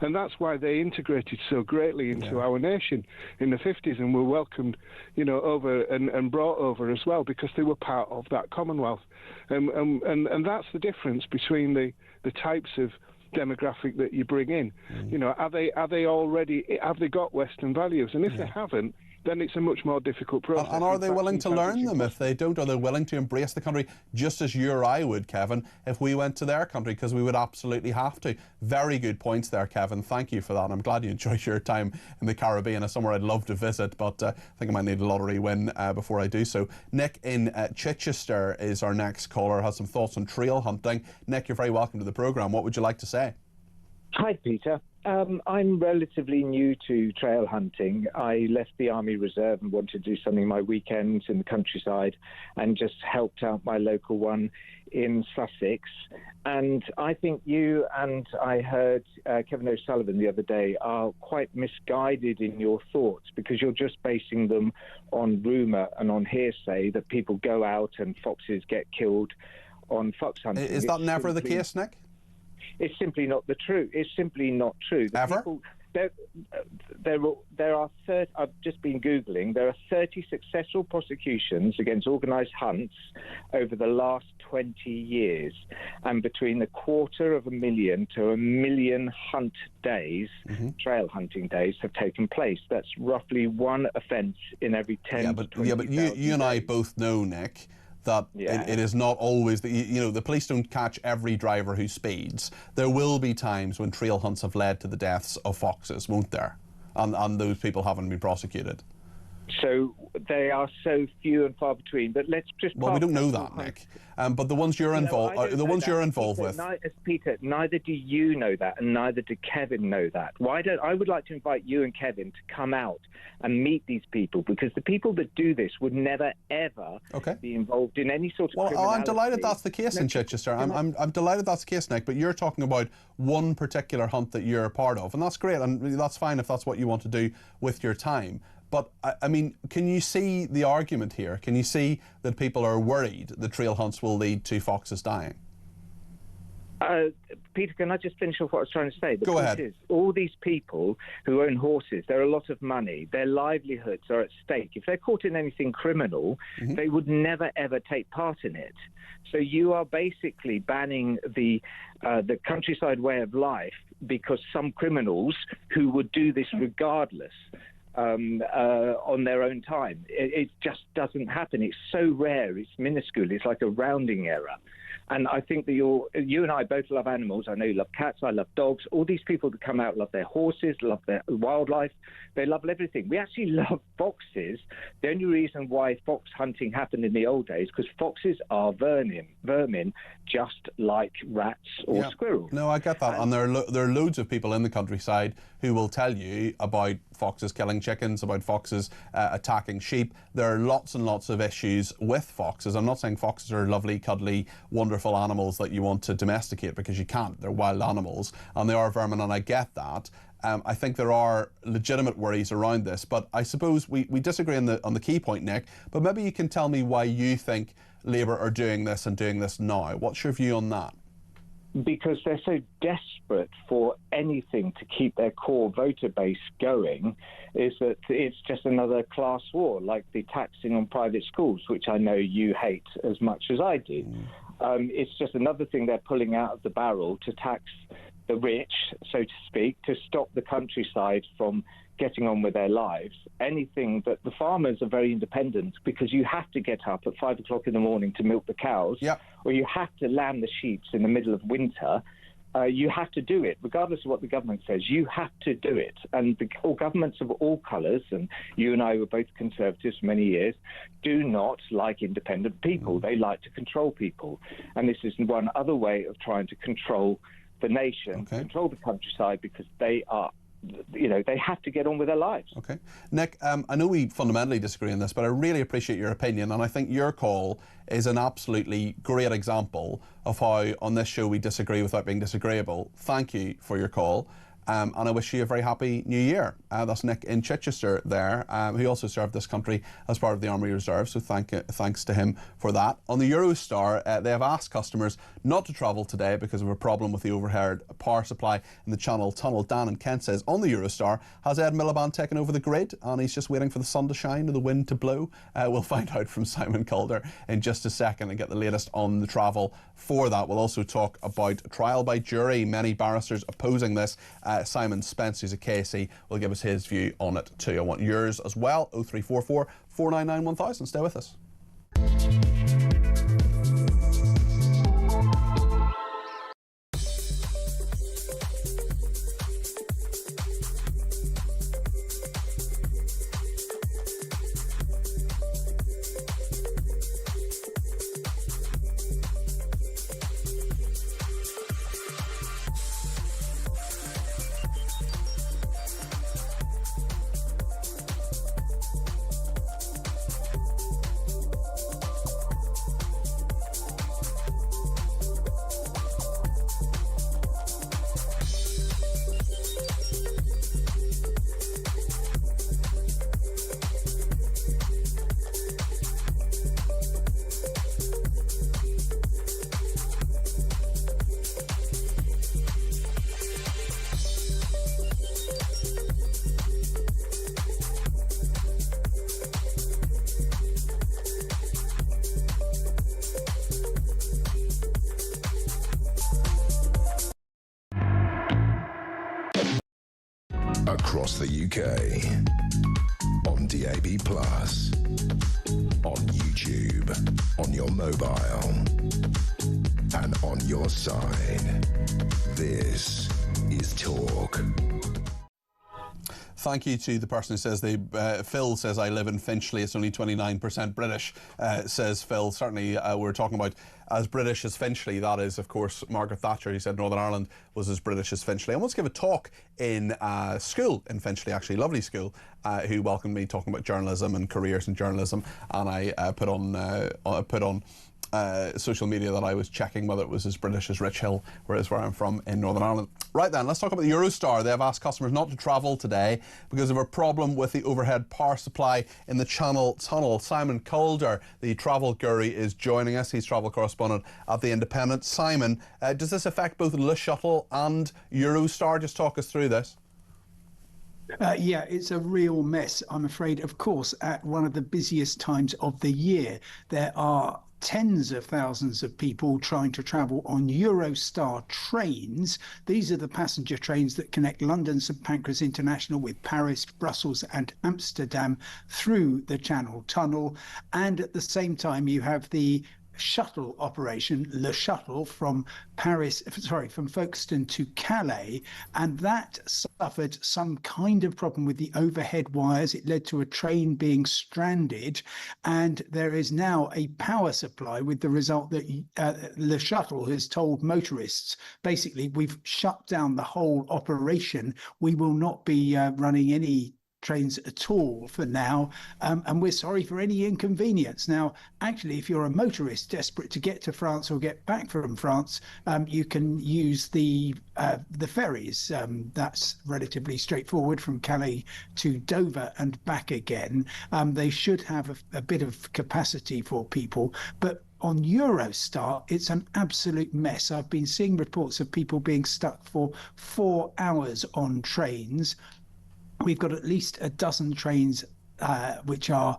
and that's why they integrated so greatly into our nation in the 50s, and were welcomed, over and brought over as well because they were part of that Commonwealth, and that's the difference between the types of demographic that you bring in. Have they got Western values? And if they haven't, then it's a much more difficult process. And are they willing to learn them? If they don't, are they willing to embrace the country just as you or I would, Kevin, if we went to their country? Because we would absolutely have to. Very good points there, Kevin. Thank you for that. I'm glad you enjoyed your time in the Caribbean. It's somewhere I'd love to visit, but I think I might need a lottery win before I do so. Nick in Chichester is our next caller, has some thoughts on trail hunting. Nick, you're very welcome to the programme. What would you like to say? Hi, Peter. I'm relatively new to trail hunting. I left the Army Reserve and wanted to do something my weekends in the countryside, and just helped out my local one in Sussex. And I think you and I heard Kevin O'Sullivan the other day are quite misguided in your thoughts, because you're just basing them on rumour and on hearsay that people go out and foxes get killed on fox hunting. Is that never the case, Nick? It's simply not the truth. It's simply not true. Ever? There are 30, I've just been Googling, there are 30 successful prosecutions against organised hunts over the last 20 years. And between 250,000 to 1 million hunt days, trail hunting days, have taken place. That's roughly one offence in every 10 to 20,000 but you and I both know, Nick, that it is not always, the police don't catch every driver who speeds. There will be times when trail hunts have led to the deaths of foxes, won't there? And those people haven't been prosecuted. So they are so few and far between. But let's just... Well, we don't know that, Nick. But the ones you're involved, with... Peter, neither do you know that, and neither do Kevin know that. I would like to invite you and Kevin to come out and meet these people, because the people that do this would never, ever be involved in any sort of criminality. I'm delighted that's the case in Chichester. I'm delighted that's the case, Nick, but you're talking about one particular hunt that you're a part of, and that's great, and that's fine if that's what you want to do with your time. But, I mean, can you see the argument here? Can you see that people are worried that trail hunts will lead to foxes dying? Peter, can I just finish off what I was trying to say? Go ahead. Is, all these people who own horses, they're a lot of money. Their livelihoods are at stake. If they're caught in anything criminal, they would never, ever take part in it. So you are basically banning the countryside way of life because some criminals who would do this regardless on their own time. It just doesn't happen. It's so rare. It's minuscule. It's like a rounding error. And I think that you and I both love animals. I know you love cats. I love dogs. All these people that come out love their horses, love their wildlife. They love everything. We actually love foxes. The only reason why fox hunting happened in the old days, because foxes are vermin, just like rats or squirrels. No, I get that. And there are loads of people in the countryside who will tell you about foxes killing chickens, about foxes attacking sheep. There are lots and lots of issues with foxes. I'm not saying foxes are lovely, cuddly, wonderful animals that you want to domesticate, because you can't. They're wild animals and they are vermin, and I get that. I think there are legitimate worries around this, but I suppose we disagree on the key point, Nick, but maybe you can tell me why you think Labour are doing this and doing this now. What's your view on that? Because they're so desperate for anything to keep their core voter base going, is that it's just another class war, like the taxing on private schools, which I know you hate as much as I do. It's just another thing they're pulling out of the barrel to tax the rich, so to speak, to stop the countryside from getting on with their lives. Anything that the farmers are very independent, because you have to get up at 5 o'clock in the morning to milk the cows, or you have to lamb the sheep in the middle of winter. You have to do it, regardless of what the government says. You have to do it. And all governments of all colours, and you and I were both Conservatives for many years, do not like independent people. They like to control people. And this is one other way of trying to control the nation, control the countryside, because they are they have to get on with their lives. Okay. Nick, I know we fundamentally disagree on this, but I really appreciate your opinion, and I think your call is an absolutely great example of how on this show we disagree without being disagreeable. Thank you for your call. And I wish you a very happy new year. That's Nick in Chichester there, who also served this country as part of the Army Reserve, so thanks to him for that. On the Eurostar, they have asked customers not to travel today because of a problem with the overhead power supply in the Channel Tunnel. Dan in Kent says, on the Eurostar, has Ed Miliband taken over the grid and he's just waiting for the sun to shine or the wind to blow? We'll find out from Simon Calder in just a second and get the latest on the travel for that. We'll also talk about trial by jury, many barristers opposing this. Simon Spence, who's a KC, will give us his view on it too. I want yours as well. 0344 499 1000. Stay with us. Across the UK, on DAB+, on YouTube, on your mobile, and on your side. This is Talk. Thank you to the person who says Phil says, I live in Finchley, it's only 29% British, says Phil. Certainly we're talking about as British as Finchley. That is, of course, Margaret Thatcher, who said Northern Ireland was as British as Finchley. I once gave a talk in a school in Finchley, actually, lovely school, who welcomed me talking about journalism and careers in journalism, and I put on social media that I was checking whether it was as British as Rich Hill, where I'm from in Northern Ireland. Right then, let's talk about the Eurostar. They have asked customers not to travel today because of a problem with the overhead power supply in the Channel Tunnel. Simon Calder, the travel guru, is joining us. He's travel correspondent at The Independent. Simon, does this affect both Le Shuttle and Eurostar? Just talk us through this. Yeah, it's a real mess, I'm afraid. Of course, at one of the busiest times of the year, there are tens of thousands of people trying to travel on Eurostar trains. These are the passenger trains that connect London St Pancras International with Paris, Brussels and Amsterdam through the Channel Tunnel. And at the same time, you have the shuttle operation, Le Shuttle, from Folkestone to Calais, and that suffered some kind of problem with the overhead wires. It led to a train being stranded, and there is now a power supply, with the result that Le Shuttle has told motorists, basically, we've shut down the whole operation. We will not be running any trains at all for now, and we're sorry for any inconvenience. Now, actually, if you're a motorist desperate to get to France or get back from France, you can use the ferries. That's relatively straightforward from Calais to Dover and back again. They should have a bit of capacity for people, but on Eurostar, it's an absolute mess. I've been seeing reports of people being stuck for 4 hours on trains. We've got at least a dozen trains which are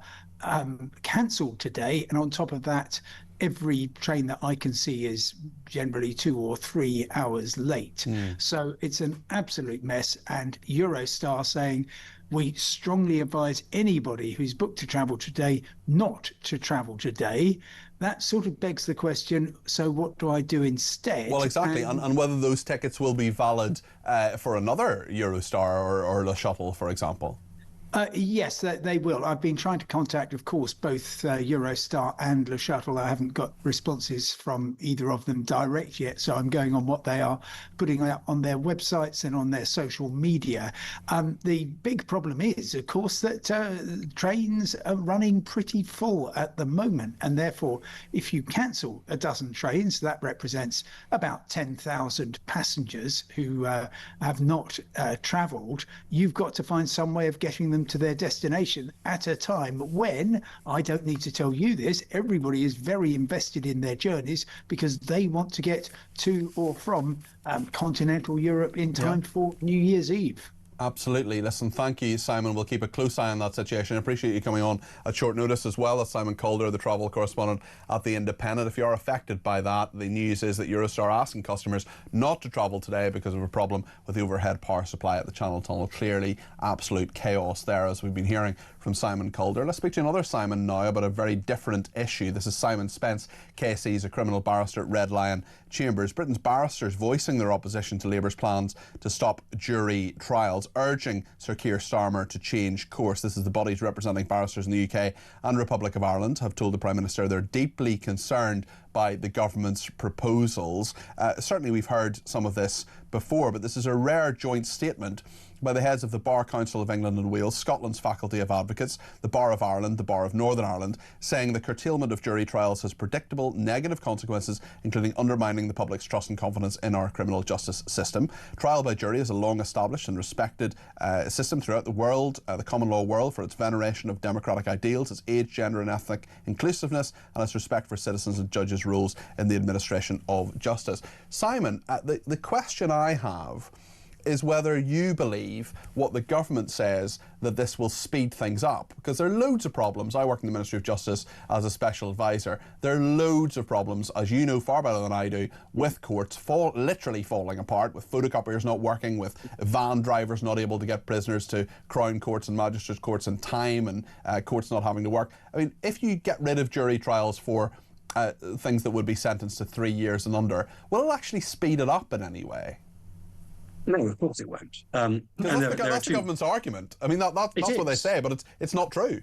cancelled today. And on top of that, every train that I can see is generally 2 or 3 hours late. So it's an absolute mess. And Eurostar saying, we strongly advise anybody who's booked to travel today not to travel today. That sort of begs the question, so what do I do instead? Well, exactly, and whether those tickets will be valid for another Eurostar or Le Shuttle, for example. Yes, they will. I've been trying to contact, of course, both Eurostar and Le Shuttle. I haven't got responses from either of them direct yet, so I'm going on what they are putting out on their websites and on their social media. The big problem is, of course, that trains are running pretty full at the moment, and therefore, if you cancel a dozen trains, that represents about 10,000 passengers who have not travelled. You've got to find some way of getting them to their destination at a time when, I don't need to tell you this, everybody is very invested in their journeys because they want to get to or from continental Europe in time for New Year's Eve. Absolutely. Listen, thank you, Simon. We'll keep a close eye on that situation. I appreciate you coming on at short notice as well as Simon Calder, the travel correspondent at The Independent. If you are affected by that, the news is that Eurostar are asking customers not to travel today because of a problem with the overhead power supply at the Channel Tunnel. Clearly, absolute chaos there, as we've been hearing from Simon Calder. Let's speak to another Simon now about a very different issue. This is Simon Spence, KC, is a criminal barrister at Red Lion Chambers. Britain's barristers voicing their opposition to Labour's plans to stop jury trials, urging Sir Keir Starmer to change course. This is the bodies representing barristers in the UK and Republic of Ireland have told the Prime Minister they're deeply concerned by the government's proposals. Certainly we've heard some of this before, but this is a rare joint statement by the heads of the Bar Council of England and Wales, Scotland's Faculty of Advocates, the Bar of Ireland, the Bar of Northern Ireland, saying the curtailment of jury trials has predictable negative consequences, including undermining the public's trust and confidence in our criminal justice system. Trial by jury is a long-established and respected system throughout the world, the common law world, for its veneration of democratic ideals, its age, gender and ethnic inclusiveness, and its respect for citizens and judges' roles in the administration of justice. Simon, the question I have is whether you believe what the government says, that this will speed things up. Because there are loads of problems. I work in the Ministry of Justice as a special advisor. There are loads of problems, as you know far better than I do, with courts literally falling apart, with photocopiers not working, with van drivers not able to get prisoners to Crown courts and magistrates courts in time, and courts not having to work. I mean, if you get rid of jury trials for things that would be sentenced to 3 years and under, will it actually speed it up in any way? No, of course it won't. That's the government's argument. I mean, that's what they say, but it's not true.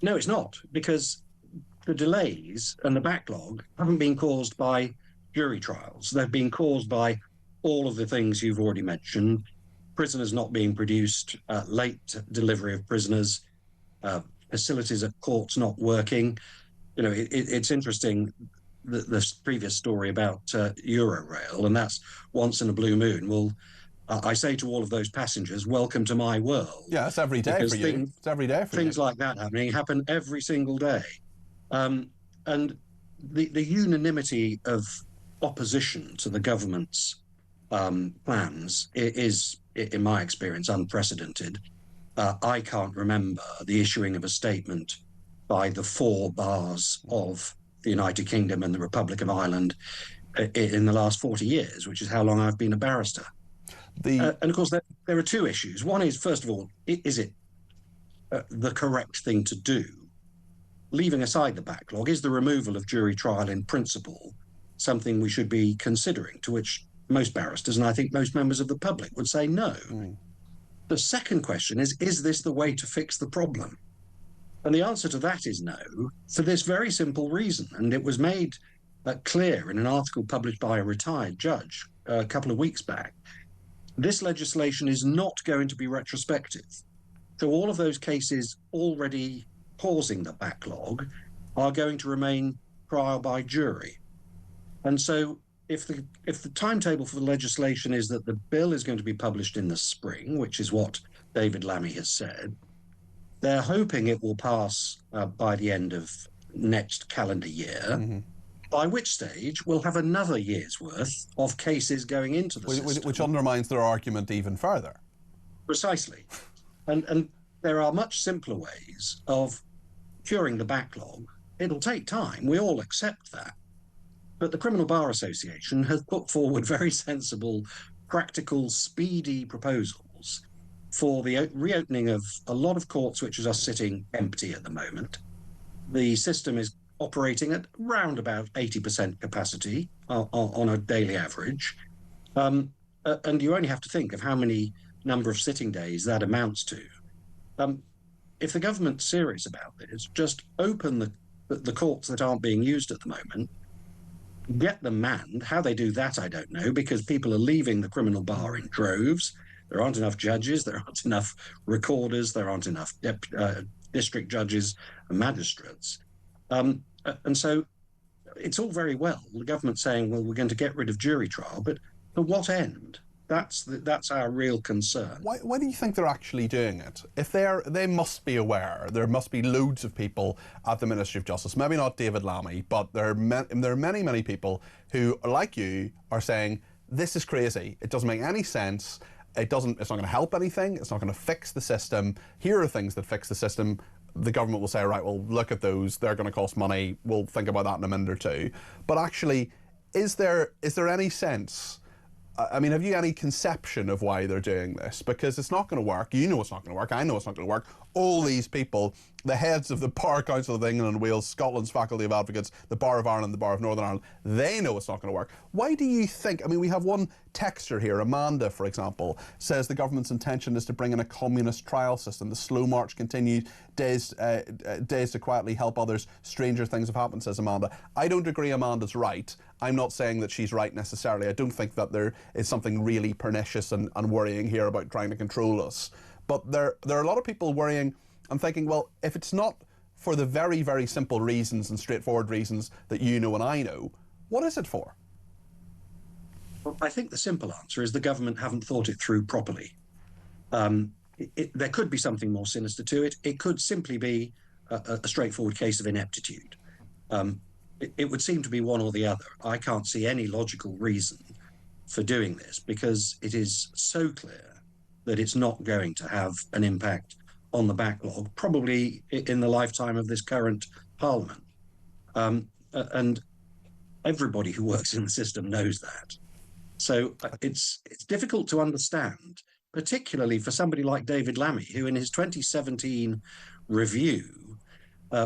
No, it's not, because the delays and the backlog haven't been caused by jury trials. They've been caused by all of the things you've already mentioned: prisoners not being produced, late delivery of prisoners, facilities at courts not working. You know, it's interesting, the previous story about Eurorail, and that's once in a blue moon. Well, I say to all of those passengers, welcome to my world. Yeah, it's every day for you. It's every day for you. Things like that happen every single day. And the unanimity of opposition to the government's plans is, in my experience, unprecedented. I can't remember the issuing of a statement by the four bars of the United Kingdom and the Republic of Ireland in the last 40 years, which is how long I've been a barrister. And of course, there are two issues. One is, first of all, is it the correct thing to do? Leaving aside the backlog, is the removal of jury trial in principle something we should be considering? To which most barristers, and I think most members of the public, would say no. The second question is this the way to fix the problem? And the answer to that is no, for this very simple reason. And it was made clear in an article published by a retired judge a couple of weeks back. This legislation is not going to be retrospective. So all of those cases already causing the backlog are going to remain trial by jury. And so if the timetable for the legislation is that the bill is going to be published in the spring, which is what David Lammy has said, they're hoping it will pass by the end of next calendar year, by which stage we'll have another year's worth of cases going into the system. Which undermines their argument even further. Precisely. And there are much simpler ways of curing the backlog. It'll take time. We all accept that. But the Criminal Bar Association has put forward very sensible, practical, speedy proposals for the reopening of a lot of courts which are just sitting empty at the moment. The system is operating at around about 80% capacity on a daily average. And you only have to think of how many number of sitting days that amounts to. If the government's serious about this, just open the courts that aren't being used at the moment, get them manned. How they do that, I don't know, because people are leaving the criminal bar in droves. There aren't enough judges, there aren't enough recorders, there aren't enough district judges and magistrates. And so it's all very well, the government saying, well, we're going to get rid of jury trial, but to what end? That's our real concern. Why do you think they're actually doing it? If they must be aware, there must be loads of people at the Ministry of Justice, maybe not David Lammy, but there are many, many people who, like you, are saying, this is crazy. It doesn't make any sense. It's not going to help anything. It's not going to fix the system. Here are things that fix the system. The government will say, right, well, look at those. They're going to cost money. We'll think about that in a minute or two. But actually, is there any sense? I mean, have you any conception of why they're doing this? Because it's not going to work. You know it's not going to work. I know it's not going to work. All these people, the heads of the Bar Council of England and Wales, Scotland's Faculty of Advocates, the Bar of Ireland, the Bar of Northern Ireland, they know it's not going to work. Why do you think, I mean, we have one texter here, Amanda, for example, says the government's intention is to bring in a communist trial system. The slow march continues, days to quietly help others. Stranger things have happened, says Amanda. I don't agree Amanda's right. I'm not saying that she's right necessarily. I don't think that there is something really pernicious and worrying here about trying to control us. But there are a lot of people worrying and thinking, well, if it's not for the very, very simple reasons and straightforward reasons that you know and I know, what is it for? Well, I think the simple answer is the government haven't thought it through properly. There could be something more sinister to it. It could simply be a straightforward case of ineptitude. It would seem to be one or the other. I can't see any logical reason for doing this because it is so clear that it's not going to have an impact on the backlog, probably in the lifetime of this current Parliament. And everybody who works in the system knows that. So it's difficult to understand, particularly for somebody like David Lammy, who in his 2017 review,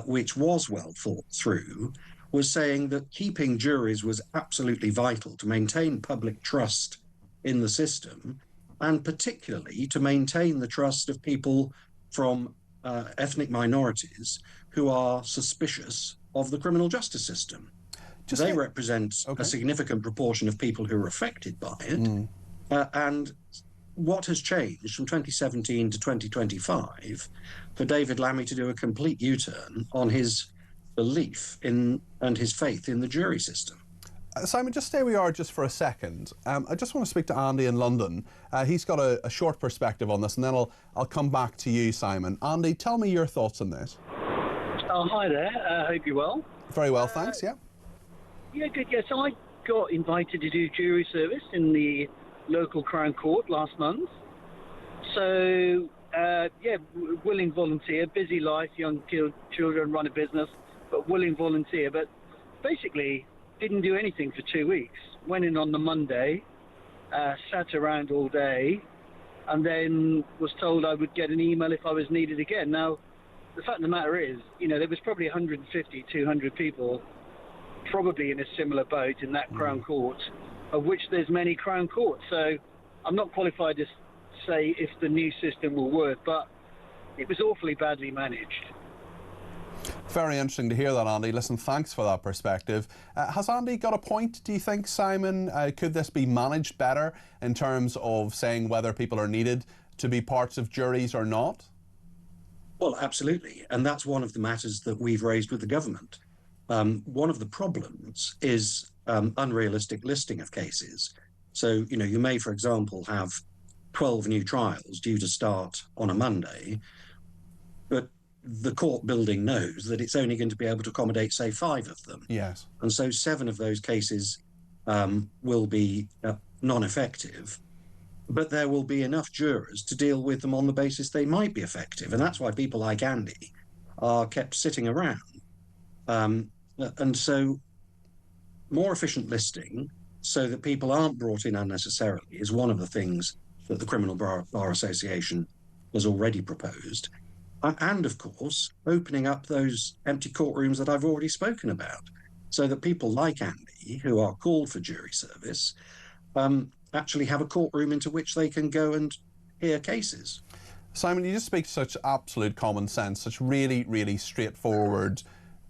which was well thought through, was saying that keeping juries was absolutely vital to maintain public trust in the system, and particularly to maintain the trust of people from ethnic minorities who are suspicious of the criminal justice system. They represent a significant proportion of people who are affected by it. And what has changed from 2017 to 2025 for David Lammy to do a complete U-turn on his belief in and his faith in the jury system? Simon, just stay where we are just for a second. I just want to speak to Andy in London. He's got a short perspective on this, and then I'll come back to you, Simon. Andy, tell me your thoughts on this. Oh, hi there. Hope you're well. Very well, thanks, yeah. Yeah, good. Yeah, so I got invited to do jury service in the local Crown Court last month. So, willing volunteer, busy life, young children, run a business, but willing volunteer. But basically, didn't do anything for 2 weeks. Went in on the Monday, sat around all day, and then was told I would get an email if I was needed again. Now, the fact of the matter is, there was probably 150, 200 people probably in a similar boat in that Crown Court, of which there's many Crown Courts. So I'm not qualified to say if the new system will work, but it was awfully badly managed. Very interesting to hear that, Andy. Listen, thanks for that perspective. Has Andy got a point, do you think, Simon? Could this be managed better in terms of saying whether people are needed to be parts of juries or not? Well, absolutely. And that's one of the matters that we've raised with the government. One of the problems is unrealistic listing of cases. So, you may, for example, have 12 new trials due to start on a Monday, but the court building knows that it's only going to be able to accommodate, say, 5 of them. Yes. And so 7 of those cases will be non-effective, but there will be enough jurors to deal with them on the basis they might be effective. And that's why people like Andy are kept sitting around. And so more efficient listing so that people aren't brought in unnecessarily is one of the things that the Criminal Bar Association has already proposed. And, of course, opening up those empty courtrooms that I've already spoken about so that people like Andy, who are called for jury service, actually have a courtroom into which they can go and hear cases. Simon, you just speak such absolute common sense, such really, really straightforward,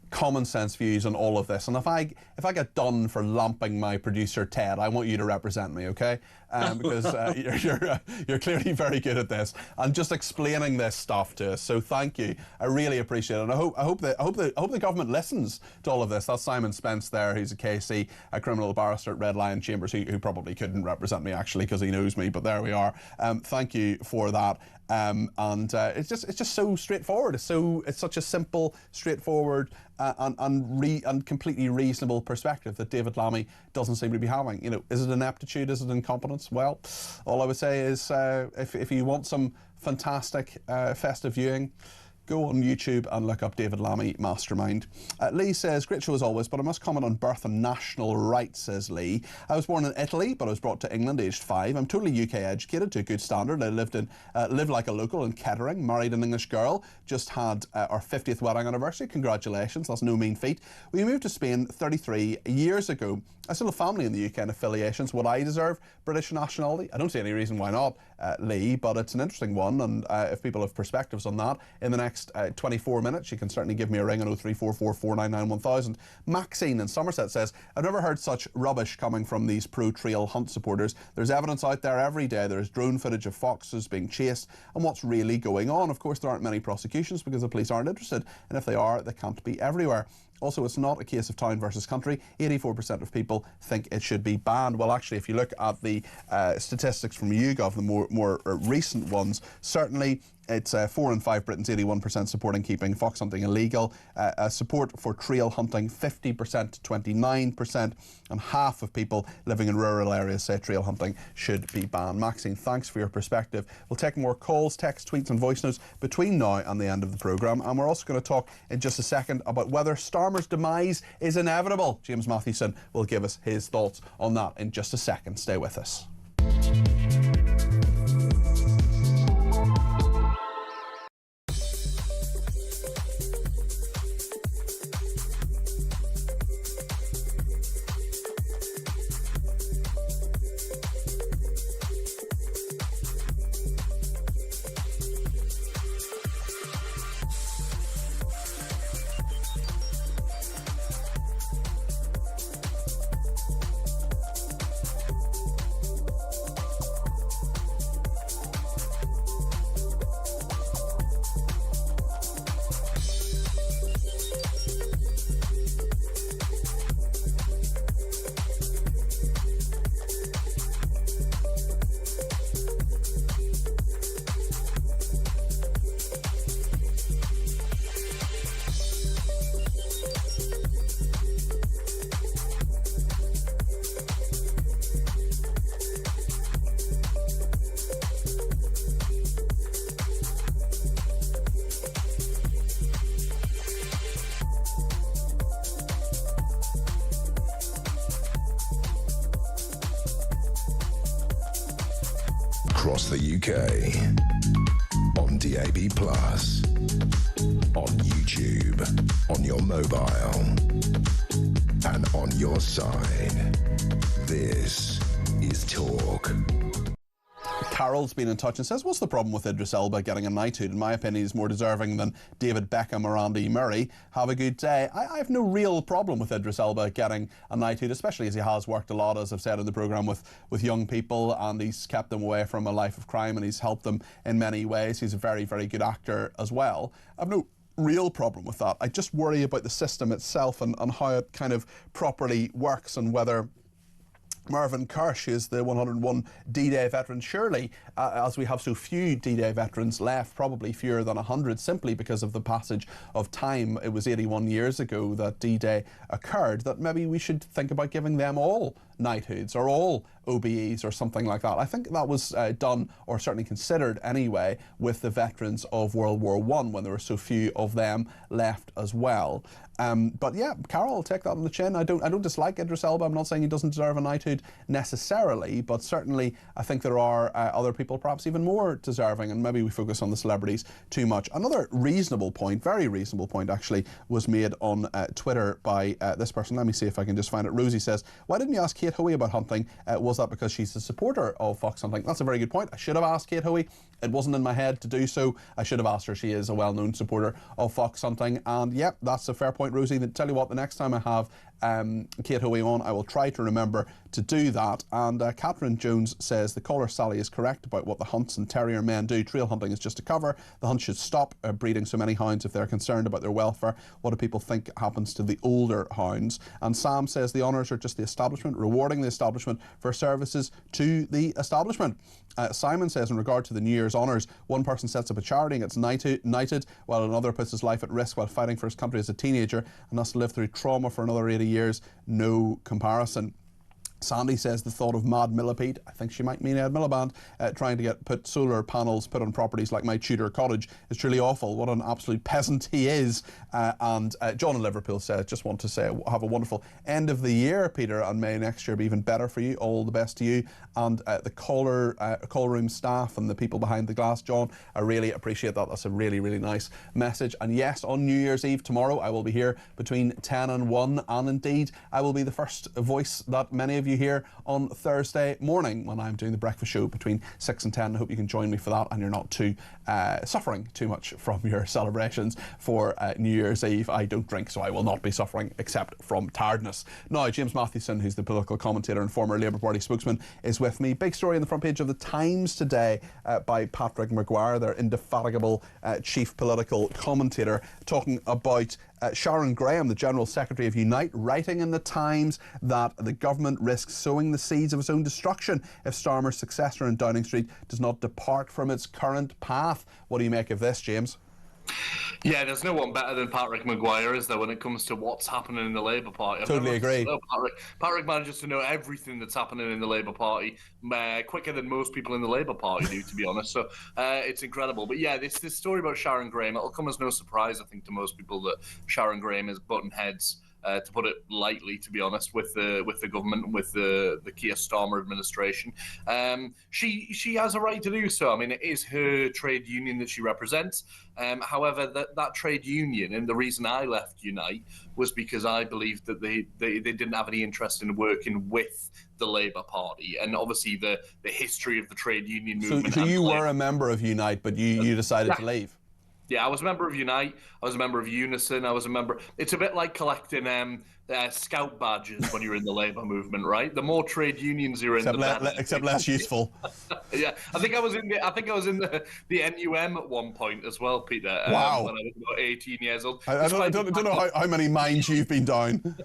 common sense views on all of this. And if I get done for lumping my producer Ted, I want you to represent me, okay? Because you're clearly very good at this and just explaining this stuff to us. So thank you. I really appreciate it. And I hope the government listens to all of this. That's Simon Spence there, who's a KC, a criminal barrister at Red Lion Chambers, who probably couldn't represent me actually because he knows me. But there we are. Thank you for that. It's just so straightforward. It's such a simple, straightforward, and completely reasonable perspective that David Lammy doesn't seem to be having. You know, is it ineptitude? Is it incompetence? Well, all I would say is if you want some fantastic festive viewing, go on YouTube and look up David Lammy Mastermind. Lee says, great show as always, but I must comment on birth and national rights, says Lee. I was born in Italy, but I was brought to England aged 5. I'm totally UK educated to a good standard. I lived like a local in Kettering, married an English girl, just had our 50th wedding anniversary. Congratulations, that's no mean feat. We moved to Spain 33 years ago. I still have family in the UK and affiliations. Would I deserve British nationality? I don't see any reason why not, Lee, but it's an interesting one, and if people have perspectives on that, in the next 24 minutes, you can certainly give me a ring on 0344 499 1000. Maxine in Somerset says, I've never heard such rubbish coming from these pro-trail hunt supporters. There's evidence out there every day. There's drone footage of foxes being chased and what's really going on. Of course, there aren't many prosecutions because the police aren't interested, and if they are, they can't be everywhere. Also, it's not a case of town versus country. 84% of people think it should be banned. Well, actually, if you look at the statistics from YouGov, the more recent ones, certainly it's 4 in 5 Britons, 81% supporting keeping fox hunting illegal. Support for trail hunting, 50% to 29%, and half of people living in rural areas say trail hunting should be banned. Maxine, thanks for your perspective. We'll take more calls, texts, tweets and voice notes between now and the end of the programme, and we're also going to talk in just a second about whether Starmer's demise is inevitable. James Mathewson will give us his thoughts on that in just a second. Stay with us. Across the UK, on DAB+, on YouTube, on your mobile, and on your side. This is Talk. Carol's been in touch and says, what's the problem with Idris Elba getting a knighthood? In my opinion, he's more deserving than David Beckham or Andy Murray. Have a good day. I have no real problem with Idris Elba getting a knighthood, especially as he has worked a lot, as I've said in the programme, with young people, and he's kept them away from a life of crime and he's helped them in many ways. He's a very, very good actor as well. I've no real problem with that. I just worry about the system itself and how it kind of properly works, and whether Mervyn Kirsch is the 101 D-Day veteran. Surely, as we have so few D-Day veterans left, probably fewer than 100, simply because of the passage of time. It was 81 years ago that D-Day occurred, that maybe we should think about giving them all knighthoods or all OBEs or something like that. I think that was done, or certainly considered anyway, with the veterans of World War I, when there were so few of them left as well. But yeah, Carol, I'll take that on the chin. I don't dislike Idris Elba. I'm not saying he doesn't deserve a knighthood necessarily, but certainly I think there are other people perhaps even more deserving, and maybe we focus on the celebrities too much. Another reasonable point, very reasonable point actually, was made on Twitter by this person. Let me see if I can just find it. Rosie says, why didn't you ask Kate Hoey about hunting. Was that because she's a supporter of fox hunting? That's a very good point. I should have asked Kate Hoey. It wasn't in my head to do so. I should have asked her. She is a well-known supporter of fox hunting. And yep, that's a fair point, Rosie. Tell you what, the next time I have Kate Hoey on, I will try to remember to do that. And Catherine Jones says the caller Sally is correct about what the hunts and terrier men do. Trail hunting is just a cover. The hunt should stop breeding so many hounds if they're concerned about their welfare. What do people think happens to the older hounds? And Sam says the honours are just the establishment, rewarding the establishment for services to the establishment. Simon says in regard to the New Year's honours, one person sets up a charity and gets knighted, while another puts his life at risk while fighting for his country as a teenager and has to live through trauma for another 80 years. No comparison. Sandy says the thought of Mad Millipede, I think she might mean Ed Miliband, trying to put solar panels put on properties like my Tudor cottage is truly awful. What an absolute peasant he is. And John in Liverpool says, just want to say have a wonderful end of the year, Peter, and may next year be even better for you. All the best to you and the call room staff and the people behind the glass. John, I really appreciate that. That's a really, really nice message. And yes, on New Year's Eve tomorrow, I will be here between 10 and 1, and indeed, I will be the first voice that many of you hear on Thursday morning when I'm doing the breakfast show between 6 and 10. I hope you can join me for that and you're not too suffering too much from your celebrations for New Year's Eve. I don't drink, so I will not be suffering except from tiredness. Now, James Mathewson, who's the political commentator and former Labour Party spokesman, is with me. Big story on the front page of the Times today by Patrick Maguire, their indefatigable chief political commentator, talking about Sharon Graham, the General Secretary of Unite, writing in the Times that the government risks sowing the seeds of its own destruction if Starmer's successor in Downing Street does not depart from its current path. What do you make of this, James? Yeah, there's no one better than Patrick Maguire, is there, when it comes to what's happening in the Labour Party? Totally agree. Patrick manages to know everything that's happening in the Labour Party quicker than most people in the Labour Party do, to be honest. So it's incredible. But yeah, this story about Sharon Graham, it'll come as no surprise, I think, to most people that Sharon Graham is butting heads, to put it lightly, to be honest, with the government, with the Keir Starmer administration. She has a right to do so. I mean, it is her trade union that she represents. However, that trade union, and the reason I left Unite was because I believed that they didn't have any interest in working with the Labour Party, and obviously the history of the trade union movement. So you were a member of Unite, but you decided to leave. Yeah, I was a member of Unite. I was a member of Unison. I was a member. It's a bit like collecting scout badges when you're in the Labour movement, right? The more trade unions you're in, the better. Except less useful. Yeah, I think I was in the NUM at one point as well, Peter. Wow. When I was about 18 years old. I don't know how many mines you've been down.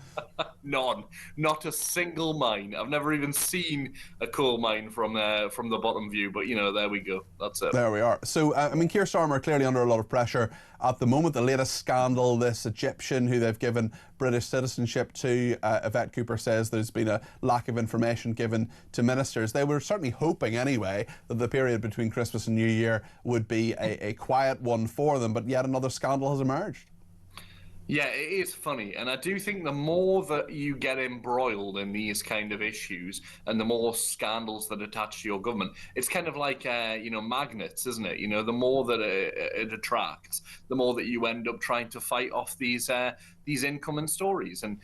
None, not a single mine. I've never even seen a coal mine from the bottom view. But there we go. That's it. There we are. So I mean, Keir Starmer clearly under a lot of pressure at the moment. The latest scandal, this Egyptian who they've given British citizenship to, Yvette Cooper says there's been a lack of information given to ministers. They were certainly hoping anyway that the period between Christmas and New Year would be a quiet one for them, but yet another scandal has emerged. Yeah, it is funny, and I do think the more that you get embroiled in these kind of issues and the more scandals that attach to your government, it's kind of like magnets, isn't it? The more that it attracts, the more that you end up trying to fight off these incoming stories. And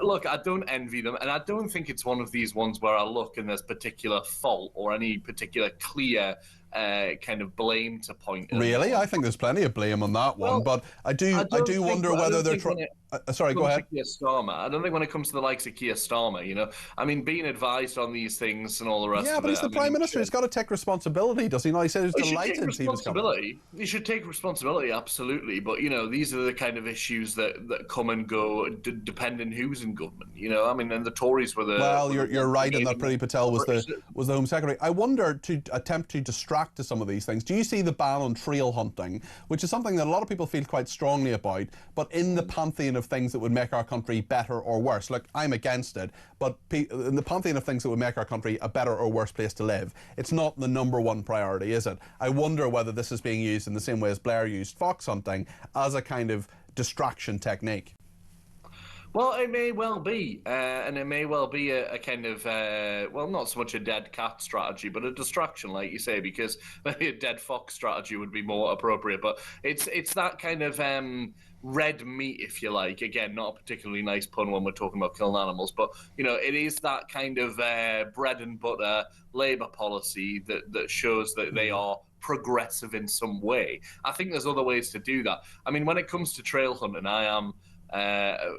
look, I don't envy them, and I don't think it's one of these ones where I look and there's particular fault or any particular clear kind of blame to point. Really? I think there's plenty of blame on that one, but I do wonder whether they're trying. Sorry, go ahead. Keir Starmer, I don't think when it comes to the likes of Keir Starmer, I mean, being advised on these things and all the rest of it. Yeah, but he's the Prime Minister. He's got to take responsibility, does he not? He said he was delighted he was coming. He should take responsibility, absolutely. But, these are the kind of issues that come and go depending who's in government. I mean, and the Tories were the... Well, you're right in that Priti Patel was the Home Secretary. I wonder, to attempt to distract to some of these things, do you see the ban on trail hunting, which is something that a lot of people feel quite strongly about, but in the pantheon of things that would make our country better or worse? Look, I'm against it, but in the pantheon of things that would make our country a better or worse place to live, it's not the number one priority, is it? I wonder whether this is being used in the same way as Blair used fox hunting as a kind of distraction technique. Well, it may well be, and it may well be a kind of, well, not so much a dead cat strategy, but a distraction, like you say, because maybe a dead fox strategy would be more appropriate. But it's that kind of red meat, if you like. Again, not a particularly nice pun when we're talking about killing animals, but it is that kind of bread and butter Labour policy that shows that they are progressive in some way. I think there's other ways to do that. I mean, when it comes to trail hunting, I am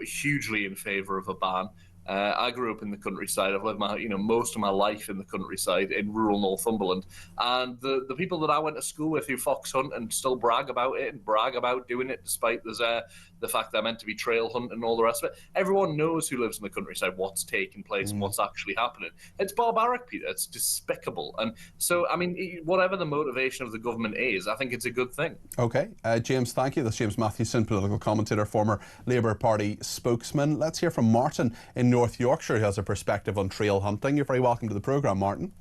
hugely in favour of a ban. I grew up in the countryside. I've lived most of my life in the countryside in rural Northumberland, and the people that I went to school with who fox hunt and still brag about it and brag about doing it, despite the fact they're meant to be trail hunting and all the rest of it. Everyone knows who lives in the countryside what's taking place and what's actually happening. It's barbaric, Peter. It's despicable. And so, I mean, whatever the motivation of the government is, I think it's a good thing. Okay, James, thank you. That's James Mathewson, political commentator, former Labour Party spokesman. Let's hear from Martin in North Yorkshire, who has a perspective on trail hunting. You're very welcome to the programme, Martin.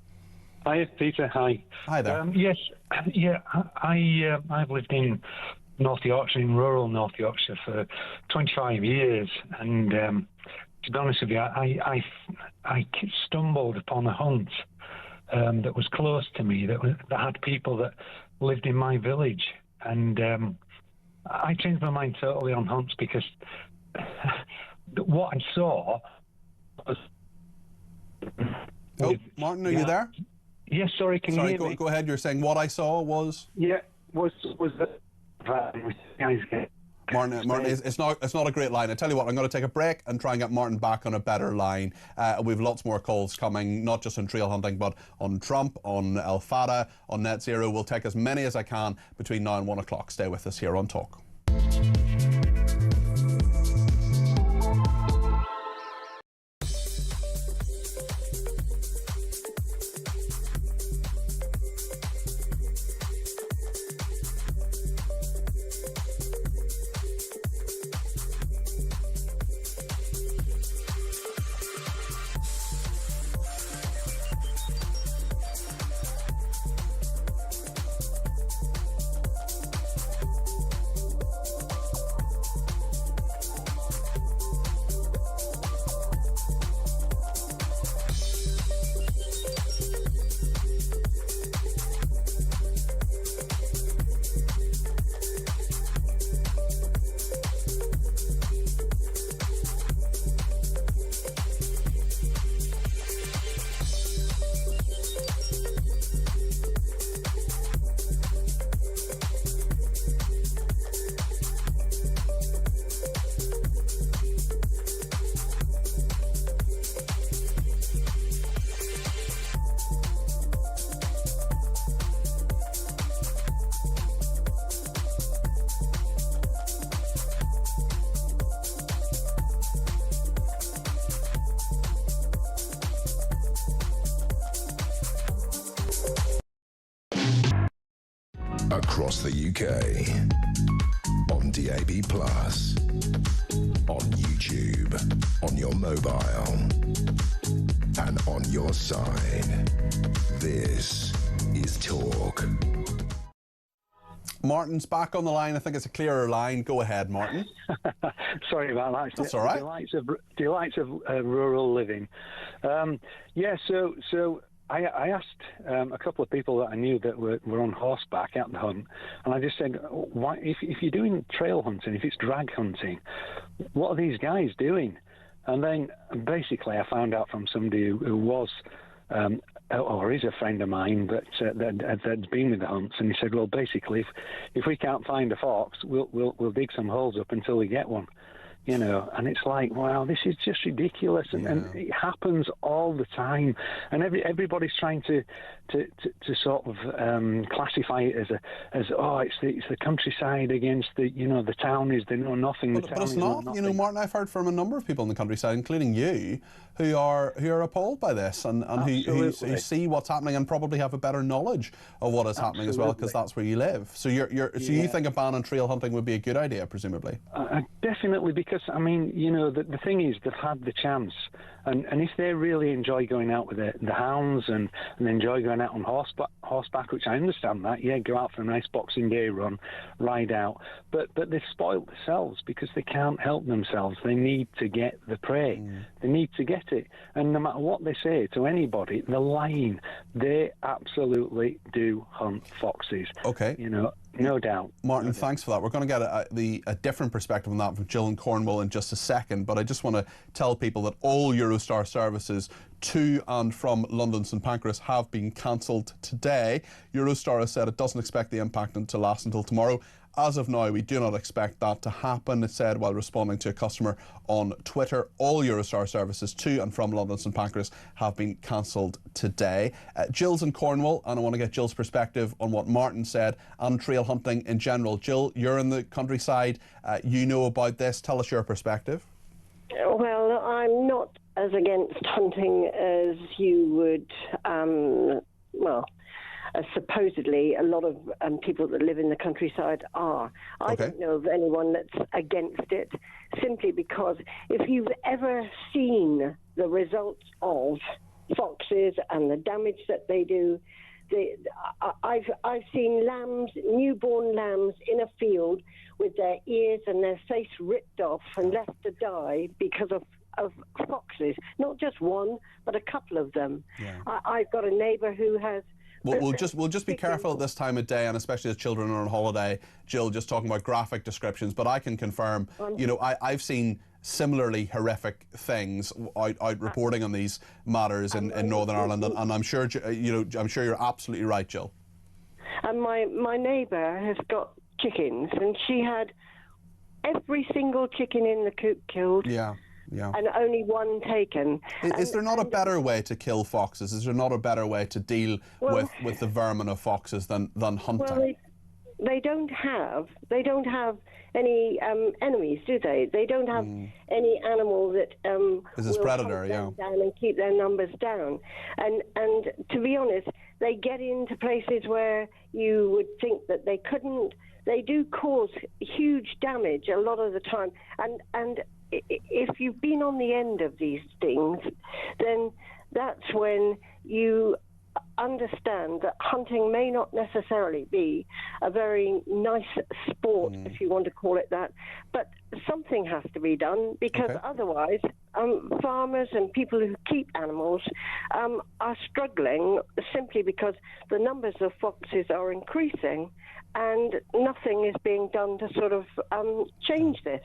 Hi, Peter. Hi. Hi there. Yes, yeah, I've lived in North Yorkshire, in rural North Yorkshire, for 25 years, and to be honest with you, I stumbled upon a hunt that was close to me, that had people that lived in my village, and I changed my mind totally on hunts because what I saw was... Martin, are you there? Yes, sorry, can you hear me? Go ahead. You're saying what I saw was... Yeah, was that... Martin, it's not a great line. I tell you what, I'm going to take a break and try and get Martin back on a better line. We've lots more calls coming, not just on trail hunting, but on Trump, on El Fada, on Net Zero. We'll take as many as I can between now and 1 o'clock. Stay with us here on Talk. Across the UK, on DAB+, on YouTube, on your mobile, and on your side. This is Talk. Martin's back on the line. I think it's a clearer line. Go ahead, Martin. Sorry about that. That's all right. Delights of rural living. So I asked a couple of people that I knew that were on horseback at the hunt, and I just said, "Why, if you're doing trail hunting, if it's drag hunting, what are these guys doing?" And then basically I found out from somebody who was or is a friend of mine that's been with the hunts, and he said, "Well, basically, if we can't find a fox, we'll dig some holes up until we get one." And it's like, wow, this is just ridiculous, and it happens all the time, and everybody's trying to sort of classify it as it's the countryside against the town they know nothing. But it's not. Martin, I've heard from a number of people in the countryside, including you, who are appalled by this and who see what's happening and probably have a better knowledge of what is happening as well, because that's where you live. So you think a ban on trail hunting would be a good idea, presumably? Definitely, because because, I mean, you know, the thing is, they've had the chance. And if they really enjoy going out with the hounds and enjoy going out on horseback, which I understand that, yeah, go out for a nice Boxing Day run, ride out. But they've spoiled themselves because they can't help themselves. They need to get the prey. They need to get it. And no matter what they say to anybody, they're lying. They absolutely do hunt foxes. Okay. You know, no doubt. Martin, thanks for that. We're going to get a different perspective on that from Jill in Cornwall in just a second, but I just want to tell people that all Eurostar services to and from London St Pancras have been cancelled today. Eurostar has said it doesn't expect the impact to last until tomorrow. As of now, we do not expect that to happen, it said while responding to a customer on Twitter. All Eurostar services to and from London St Pancras have been cancelled today. Jill's in Cornwall, and I want to get Jill's perspective on what Martin said and trail hunting in general. Jill, you're in the countryside. You know about this. Tell us your perspective. Well, I'm not as against hunting as you would, supposedly a lot of people that live in the countryside are. I don't know of anyone that's against it, simply because if you've ever seen the results of foxes and the damage that they do, I've seen lambs, newborn lambs in a field with their ears and their face ripped off and left to die because of foxes. Not just one, but a couple of them. Yeah. I've got a neighbour who has... We'll just be careful at this time of day, and especially as children are on holiday. Jill, just talking about graphic descriptions, but I can confirm, you know, I've seen similarly horrific things out reporting on these matters in Northern Ireland, and I'm sure I'm sure you're absolutely right, Jill. And my neighbour has got chickens, and she had every single chicken in the coop killed. Yeah. Yeah. And only one taken. Is there not a better way to kill foxes? Is there not a better way to deal with the vermin of foxes than hunting? Well, they don't have any enemies, do they? They don't have any animal that is this predator, down and keep their numbers down. And to be honest, they get into places where you would think that they couldn't. They do cause huge damage a lot of the time, and if you've been on the end of these things, then that's when you understand that hunting may not necessarily be a very nice sport, if you want to call it that, but something has to be done, because otherwise farmers and people who keep animals are struggling simply because the numbers of foxes are increasing and nothing is being done to sort of change this.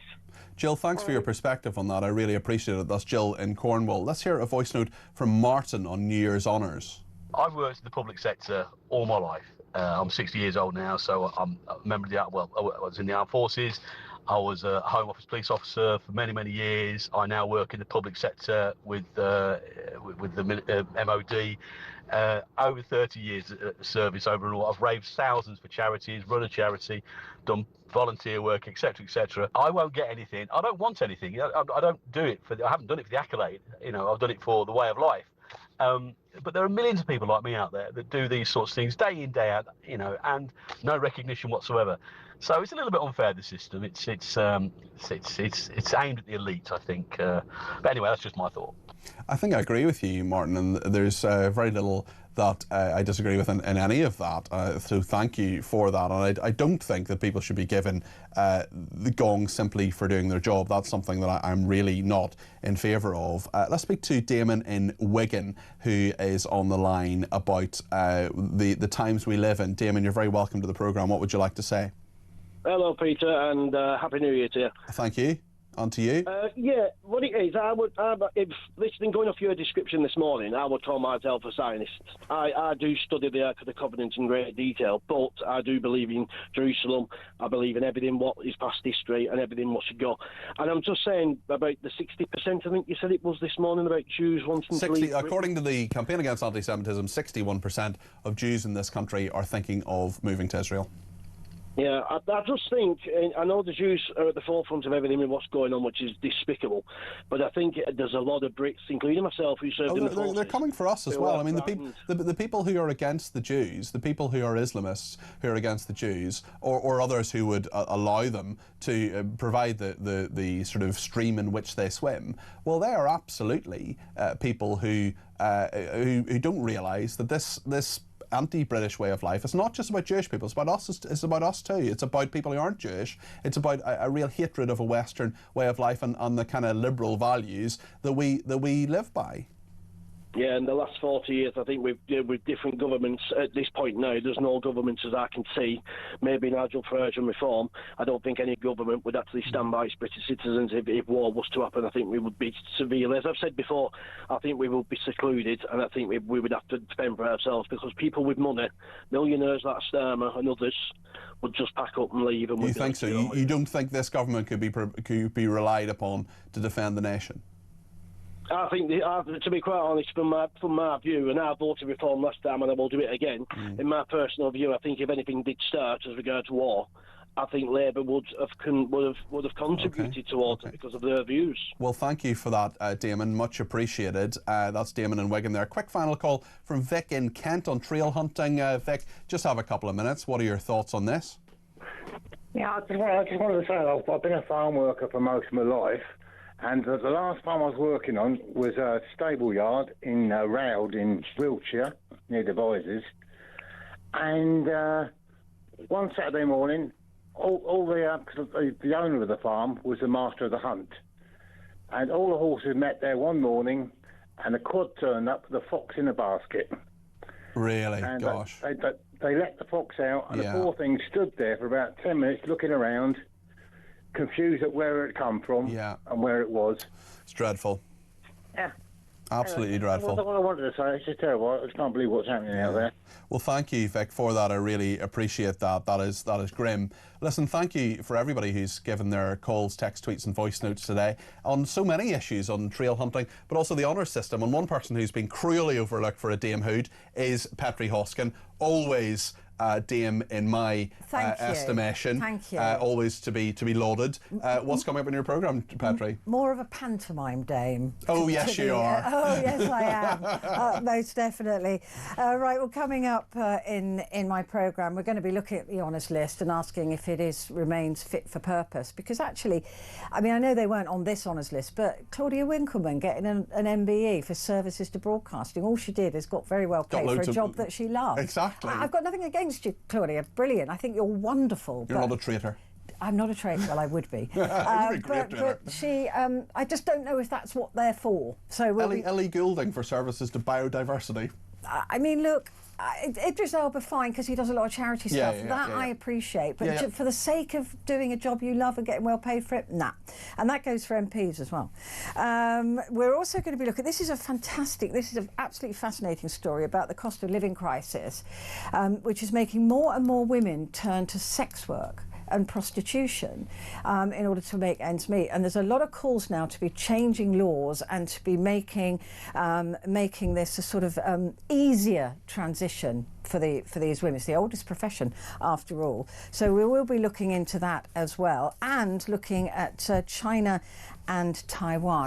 Jill, thanks for your perspective on that. I really appreciate it. That's Jill in Cornwall. Let's hear a voice note from Martin on New Year's honours. I've worked in the public sector all my life. I'm 60 years old now, so I'm a member of the I was in the armed forces. I was a Home Office police officer for many, many years. I now work in the public sector with the MOD. Over 30 years service overall. I've raised thousands for charities, run a charity, done volunteer work, etc., etc. I won't get anything. I don't want anything. I don't do it I haven't done it for the accolade. You know, I've done it for the way of life. But there are millions of people like me out there that do these sorts of things day in, day out, you know, and no recognition whatsoever. So it's a little bit unfair, the system. It's aimed at the elite, I think. But anyway, that's just my thought. I think I agree with you, Martin, and there's very little that I disagree with in any of that. So thank you for that. And I don't think that people should be given the gong simply for doing their job. That's something that I'm really not in favour of. Let's speak to Damon in Wigan, who is on the line about the times we live in. Damon, you're very welcome to the programme. What would you like to say? Hello, Peter, and Happy New Year to you. Thank you. On to you. Yeah, what it is, if listening, going off your description this morning, I would call myself a Zionist. I do study the Ark of the Covenant in great detail, but I do believe in Jerusalem. I believe in everything what is past history and everything what should go. And I'm just saying about the 60%, I think you said it was this morning, about Jews wanting to leave. According to the Campaign Against Anti-Semitism, 61% of Jews in this country are thinking of moving to Israel. Yeah, I just think, I know the Jews are at the forefront of everything and what's going on, which is despicable, but I think there's a lot of Brits, including myself, who served in the forces. They're coming for us as well. I mean, the people who are against the Jews, the people who are Islamists who are against the Jews, or others who would allow them to provide the sort of stream in which they swim, well, they are absolutely people who don't realise that this anti-British way of life, it's not just about Jewish people, it's about us too. It's about people who aren't Jewish. It's about a real hatred of a Western way of life and the kind of liberal values that we live by. Yeah, in the last 40 years, I think with different governments, at this point now, there's no government as I can see, maybe Nigel Farage and Reform, I don't think any government would actually stand by its British citizens if war was to happen. I think we would be severely, as I've said before, I think we would be secluded, and I think we would have to fend for ourselves, because people with money, millionaires like Starmer and others, would just pack up and leave. And you think so? You don't think this government could be relied upon to defend the nation? I think, to be quite honest, from my view, and I voted Reform last time and I will do it again, in my personal view, I think if anything did start as regards war, I think Labour would have contributed towards it because of their views. Well, thank you for that, Damon. Much appreciated. That's Damon in Wigan there. Quick final call from Vic in Kent on trail hunting. Vic, just have a couple of minutes. What are your thoughts on this? Yeah, I just wanted to say I've been a farm worker for most of my life. And the last farm I was working on was a stable yard in Roud in Wiltshire, near Devizes. And one Saturday morning, the owner of the farm was the master of the hunt. And all the horses met there one morning, and the quad turned up with a fox in a basket. Really? And gosh. They let the fox out, and the poor thing stood there for about 10 minutes looking around, confused at where it had come from and where it was. It's dreadful. Yeah. Absolutely dreadful. What I wanted to say, it's just terrible. I just can't believe what's happening out there. Well, thank you, Vic, for that. I really appreciate that. That is grim. Listen, thank you for everybody who's given their calls, text, tweets and voice notes today on so many issues on trail hunting, but also the honours system. And one person who's been cruelly overlooked for a Dame Hood is Petri Hoskin, always Dame in my estimation. Thank you. Always to be lauded. What's coming up in your programme, Petri? More of a pantomime dame. Oh, yes, you are. Oh, yes, I am. Most definitely. Right, well, coming up in my programme, we're going to be looking at the honours list and asking if it remains fit for purpose. Because actually, I mean, I know they weren't on this honours list, but Claudia Winkleman getting an MBE for services to broadcasting, all she did is got very well paid for a job that she loved. Exactly. I've got nothing against you, Claudia. Brilliant. I think you're wonderful. You're not a traitor. I'm not a traitor. Well, I would be. But she, I just don't know if that's what they're for. So Ellie Goulding for services to biodiversity. I mean, look, Idris Elba fine because he does a lot of charity stuff. I appreciate. But for the sake of doing a job you love and getting well paid for it, nah. And that goes for MPs as well. We're also going to be looking. This is an absolutely fascinating story about the cost of living crisis, which is making more and more women turn to sex work and prostitution in order to make ends meet. And there's a lot of calls now to be changing laws and to be making this a sort of easier transition for these women. It's the oldest profession after all. So we will be looking into that as well, and looking at China and Taiwan.